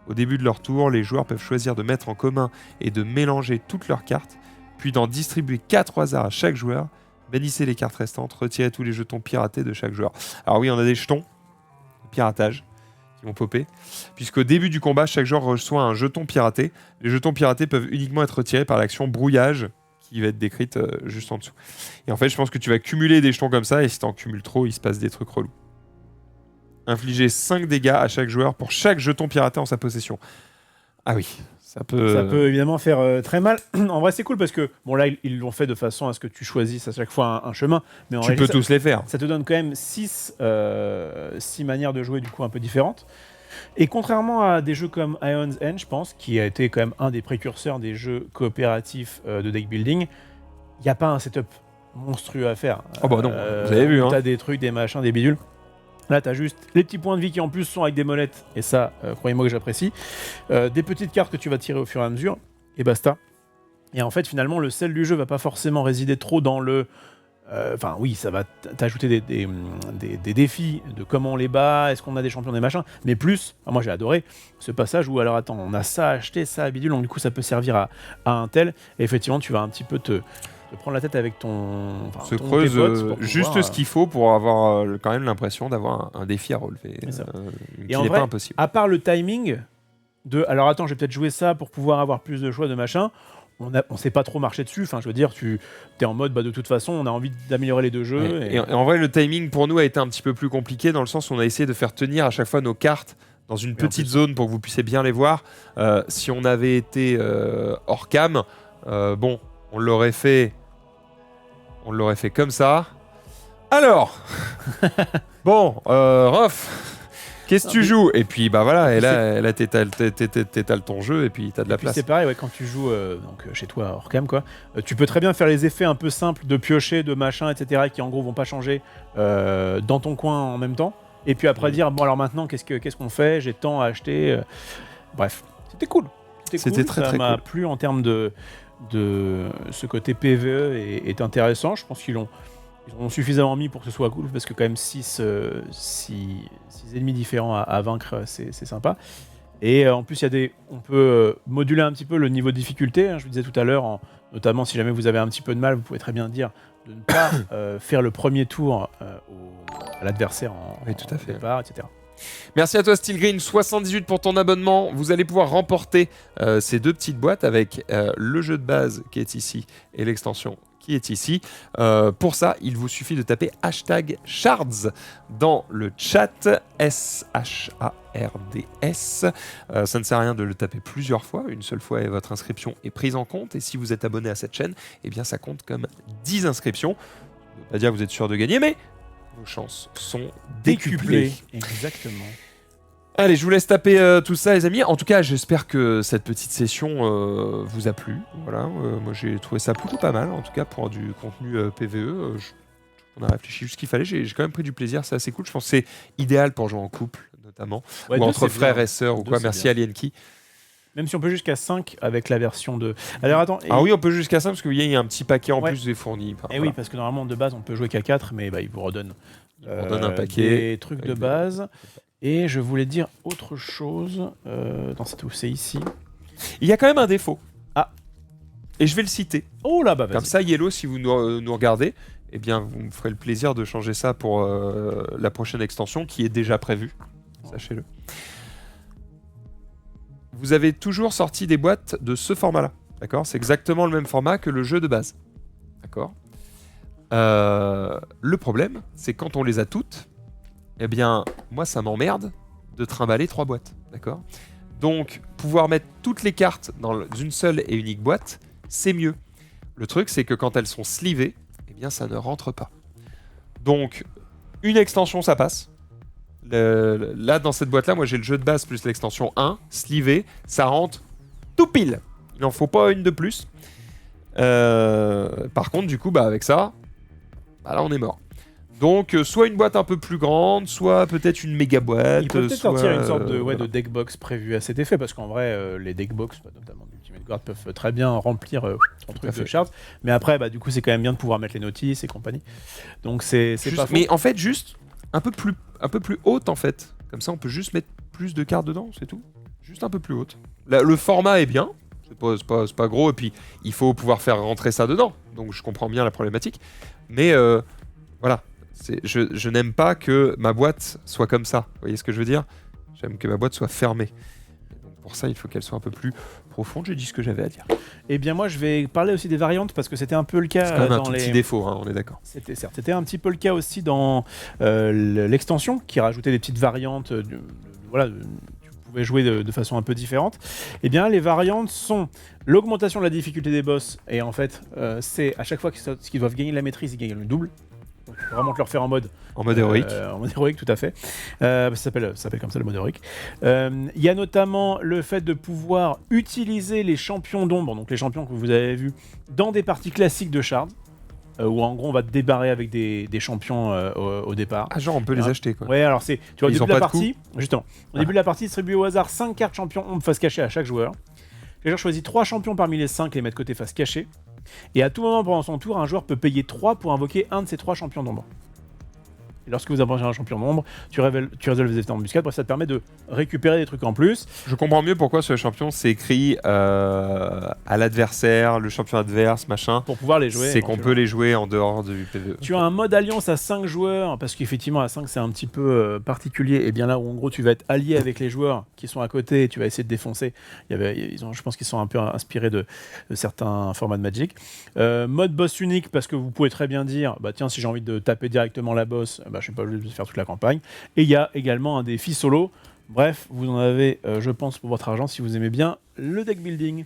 Au début de leur tour, les joueurs peuvent choisir de mettre en commun et de mélanger toutes leurs cartes, puis d'en distribuer 4 au hasard à chaque joueur. Bannissez les cartes restantes, retirez tous les jetons piratés de chaque joueur. Alors oui, on a des jetons de piratage qui vont popper, puisqu'au début du combat, chaque joueur reçoit un jeton piraté. Les jetons piratés peuvent uniquement être retirés par l'action brouillage, qui va être décrite juste en dessous. Et en fait, je pense que tu vas cumuler des jetons comme ça, et si t'en cumules trop, il se passe des trucs relous. Infliger 5 dégâts à chaque joueur pour chaque jeton piraté en sa possession. Ah oui, ça peut... Ça peut évidemment faire très mal. En vrai, c'est cool parce que, bon, là, ils l'ont fait de façon à ce que tu choisisses à chaque fois un chemin. Mais en Tu réalité, peux tous les faire. ça te donne quand même 6 manières de jouer, du coup, un peu différentes. Et contrairement à des jeux comme Ion's End, je pense, qui a été quand même un des précurseurs des jeux coopératifs de deck building, il n'y a pas un setup monstrueux à faire. Oh bah non, vous avez vu, hein. T'as des trucs, des machins, des bidules. Là, t'as juste les petits points de vie qui en plus sont avec des molettes, et ça, croyez-moi que j'apprécie. Des petites cartes que tu vas tirer au fur et à mesure, et basta. Et en fait, finalement, le sel du jeu va pas forcément résider trop dans le... Enfin, oui, ça va t'ajouter des défis de comment on les bat, est-ce qu'on a des champions, des machins, mais plus, moi j'ai adoré ce passage où, alors attends, on a ça à acheter, ça à bidule, donc du coup ça peut servir à un tel, et effectivement tu vas un petit peu te prendre la tête avec ton... Se ton creuse tes potes pour juste pouvoir, ce qu'il faut pour avoir quand même l'impression d'avoir un défi à relever. C'est ça. Qui en n'est vrai, pas impossible. à part le timing de... Alors attends, je vais peut-être jouer ça pour pouvoir avoir plus de choix de machin, on sait pas trop marcher dessus. Enfin, je veux dire, tu es en mode, de toute façon, on a envie d'améliorer les deux jeux. Et en vrai, le timing pour nous a été un petit peu plus compliqué dans le sens où on a essayé de faire tenir à chaque fois nos cartes dans une petite zone pour que vous puissiez bien les voir. Si on avait été hors cam, on l'aurait fait comme ça. Alors, Rof, qu'est-ce que tu joues? Et puis voilà, et là t'étales ton jeu et puis t'as de la place. C'est pareil, quand tu joues chez toi hors cam, quoi, tu peux très bien faire les effets un peu simples de piocher, de machin, etc., qui en gros vont pas changer dans ton coin en même temps. Et puis après dire, bon alors maintenant qu'est-ce qu'on fait? J'ai tant à acheter. Bref, c'était cool. C'était très ça très m'a cool. plu en termes de ce côté PvE est intéressant. Je pense qu'ils ont suffisamment mis pour que ce soit cool, parce que quand même 6 ennemis différents à vaincre, c'est sympa. Et en plus, on peut moduler un petit peu le niveau de difficulté. Je vous disais tout à l'heure, notamment si jamais vous avez un petit peu de mal, vous pouvez très bien dire de ne pas faire le premier tour à l'adversaire en départ, etc. Merci à toi Steelgreen78 pour ton abonnement. Vous allez pouvoir remporter ces 2 petites boîtes avec le jeu de base qui est ici et l'extension qui est ici. Pour ça, il vous suffit de taper #shards dans le chat, SHARDS. Ça ne sert à rien de le taper plusieurs fois, une seule fois et votre inscription est prise en compte. Et si vous êtes abonné à cette chaîne, eh bien ça compte comme 10 inscriptions. Ça ne veut pas dire que vous êtes sûr de gagner, mais vos chances sont décuplées. Exactement. Allez, je vous laisse taper tout ça, les amis. En tout cas, j'espère que cette petite session vous a plu. Voilà, moi j'ai trouvé ça plutôt pas mal, en tout cas pour du contenu PvE. On a réfléchi juste ce qu'il fallait. J'ai quand même pris du plaisir, c'est assez cool. Je pense que c'est idéal pour jouer en couple, notamment, ou entre frères et sœurs ou quoi. Merci Alienki. Même si on peut jusqu'à 5 avec la version de... Alors attends... Ah oui, on peut jusqu'à 5 parce qu'il y a un petit paquet en plus des fournis. Oui, parce que normalement de base on peut jouer qu'à 4, mais il vous redonne un paquet des trucs de base. Et je voulais dire autre chose. C'est ici. Il y a quand même un défaut. Ah. Et je vais le citer. Oh là, vas-y. Comme ça, Yellow, si vous nous regardez, eh bien, vous me ferez le plaisir de changer ça pour la prochaine extension qui est déjà prévue. Sachez-le. Vous avez toujours sorti des boîtes de ce format-là. D'accord ? C'est exactement le même format que le jeu de base. D'accord ? Le problème, c'est quand on les a toutes, eh bien, moi, ça m'emmerde de trimballer 3 boîtes. D'accord ? Donc, pouvoir mettre toutes les cartes dans une seule et unique boîte, c'est mieux. Le truc, c'est que quand elles sont slivées, eh bien, ça ne rentre pas. Donc, une extension, ça passe. Là, dans cette boîte-là, moi, j'ai le jeu de base plus l'extension 1, slivé, ça rentre tout pile. Il n'en faut pas une de plus. Par contre, du coup, avec ça, là, on est mort. Donc, soit une boîte un peu plus grande, soit peut-être une méga boîte. Il peut peut-être sortir une sorte de deckbox prévue à cet effet, parce qu'en vrai, les deckbox, notamment d'Ultimate Guard, peuvent très bien remplir ton truc de shards. Mais après, du coup, c'est quand même bien de pouvoir mettre les notices et compagnie. Donc, c'est pas faux. Mais en fait, juste un peu plus haute, en fait. Comme ça, on peut juste mettre plus de cartes dedans, c'est tout. Juste un peu plus haute. Le format est bien. C'est pas gros, et puis il faut pouvoir faire rentrer ça dedans. Donc, je comprends bien la problématique. Mais voilà. Je n'aime pas que ma boîte soit comme ça. Vous voyez ce que je veux dire ? J'aime que ma boîte soit fermée. Donc pour ça, il faut qu'elle soit un peu plus profonde. J'ai dit ce que j'avais à dire. Eh bien, moi, je vais parler aussi des variantes parce que c'était un peu le cas. C'est quand même un petit défaut, on est d'accord. C'était un petit peu le cas aussi dans l'extension qui rajoutait des petites variantes. Tu pouvais jouer de façon un peu différente. Eh bien, les variantes sont l'augmentation de la difficulté des boss. Et en fait, c'est à chaque fois qu'ils doivent gagner de la maîtrise, ils gagnent le double. Vraiment te le refaire en mode héroïque. En mode héroïque, tout à fait. Ça s'appelle comme ça, le mode héroïque. Il y a notamment le fait de pouvoir utiliser les champions d'ombre, donc les champions que vous avez vus, dans des parties classiques de Shards, où en gros on va te débarrer avec des champions au départ. Ah, genre on peut les acheter, quoi. Ouais, alors tu vois, au début de la partie, justement, au début de la partie, distribuer au hasard 5 cartes champions ombre face cachée à chaque joueur. Le joueur choisit 3 champions parmi les 5, les met de côté face cachée. Et à tout moment pendant son tour, un joueur peut payer 3 pour invoquer un de ces 3 champions d'ombre. Et lorsque vous avez un champion nombre, tu révèles les effets d'embuscade. Ça te permet de récupérer des trucs en plus. Je comprends mieux pourquoi sur les champions c'est écrit à l'adversaire, le champion adverse, machin. Pour pouvoir les jouer. C'est qu'on peut les jouer en dehors du PvE. Tu as un mode alliance à 5 joueurs, parce qu'effectivement à 5 c'est un petit peu particulier. Et bien là où en gros tu vas être allié avec les joueurs qui sont à côté et tu vas essayer de défoncer. Je pense qu'ils sont un peu inspirés de certains formats de Magic. Mode boss unique, parce que vous pouvez très bien dire, bah tiens, si j'ai envie de taper directement la boss, bah, je suis pas obligé de faire toute la campagne. Et il y a également un défi solo. Bref, vous en avez, je pense, pour votre argent si vous aimez bien le deck building.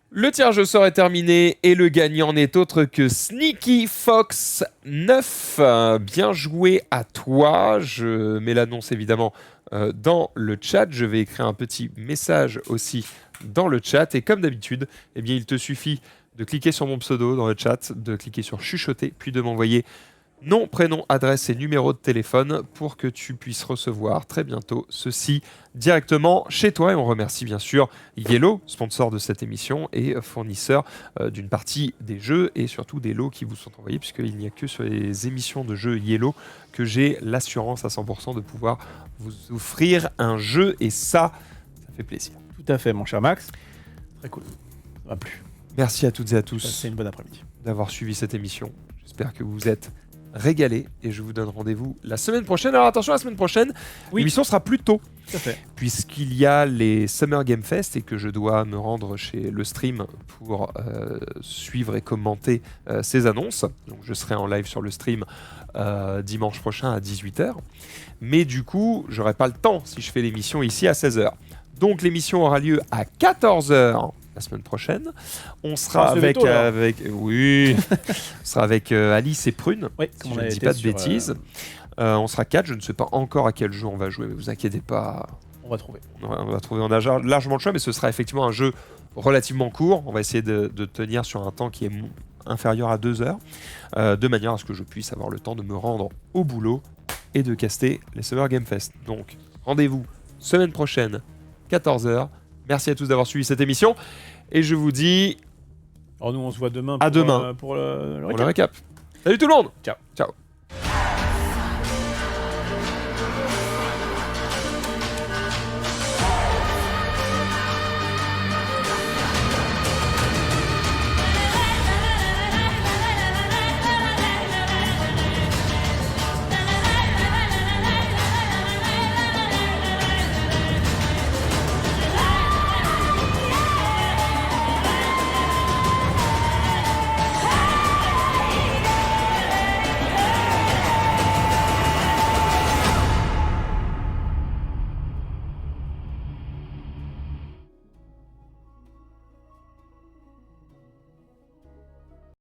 Le tirage au sort est terminé et le gagnant n'est autre que Sneaky Fox 9. Bien joué à toi. Je mets l'annonce évidemment dans le chat. Je vais écrire un petit message aussi dans le chat. Et comme d'habitude, eh bien, il te suffit de cliquer sur mon pseudo dans le chat, de cliquer sur chuchoter, puis de m'envoyer nom, prénom, adresse et numéro de téléphone pour que tu puisses recevoir très bientôt ceci directement chez toi. Et on remercie bien sûr Yellow, sponsor de cette émission et fournisseur d'une partie des jeux et surtout des lots qui vous sont envoyés, puisqu'il n'y a que sur les émissions de jeux Yellow que j'ai l'assurance à 100% de pouvoir vous offrir un jeu, et ça fait plaisir. Tout à fait, mon cher Max. Très cool. Ça m'a plu. Merci à toutes et à tous C'est une bonne après-midi d'avoir suivi cette émission. J'espère que vous êtes régalés et je vous donne rendez-vous la semaine prochaine. Alors attention, la semaine prochaine, l'émission sera plus tôt. Tout à fait. Puisqu'il y a les Summer Game Fest et que je dois me rendre chez le stream pour suivre et commenter ces annonces. Donc je serai en live sur le stream dimanche prochain à 18h. Mais du coup, j'aurai pas le temps si je fais l'émission ici à 16h. Donc l'émission aura lieu à 14h la semaine prochaine. On sera avec, tôt, oui, on sera avec Alice et Prune, oui, si je ne dis pas de bêtises. On sera 4, je ne sais pas encore à quel jeu on va jouer, mais vous inquiétez pas. On va trouver. On va trouver, on a largement le choix, mais ce sera effectivement un jeu relativement court. On va essayer de tenir sur un temps qui est inférieur à 2 heures, de manière à ce que je puisse avoir le temps de me rendre au boulot et de caster les Summer Game Fest. Donc, rendez-vous semaine prochaine, 14h. Merci à tous d'avoir suivi cette émission. Et je vous dis... Alors nous, on se voit demain pour, pour le récap. Salut tout le monde. Ciao. Ciao.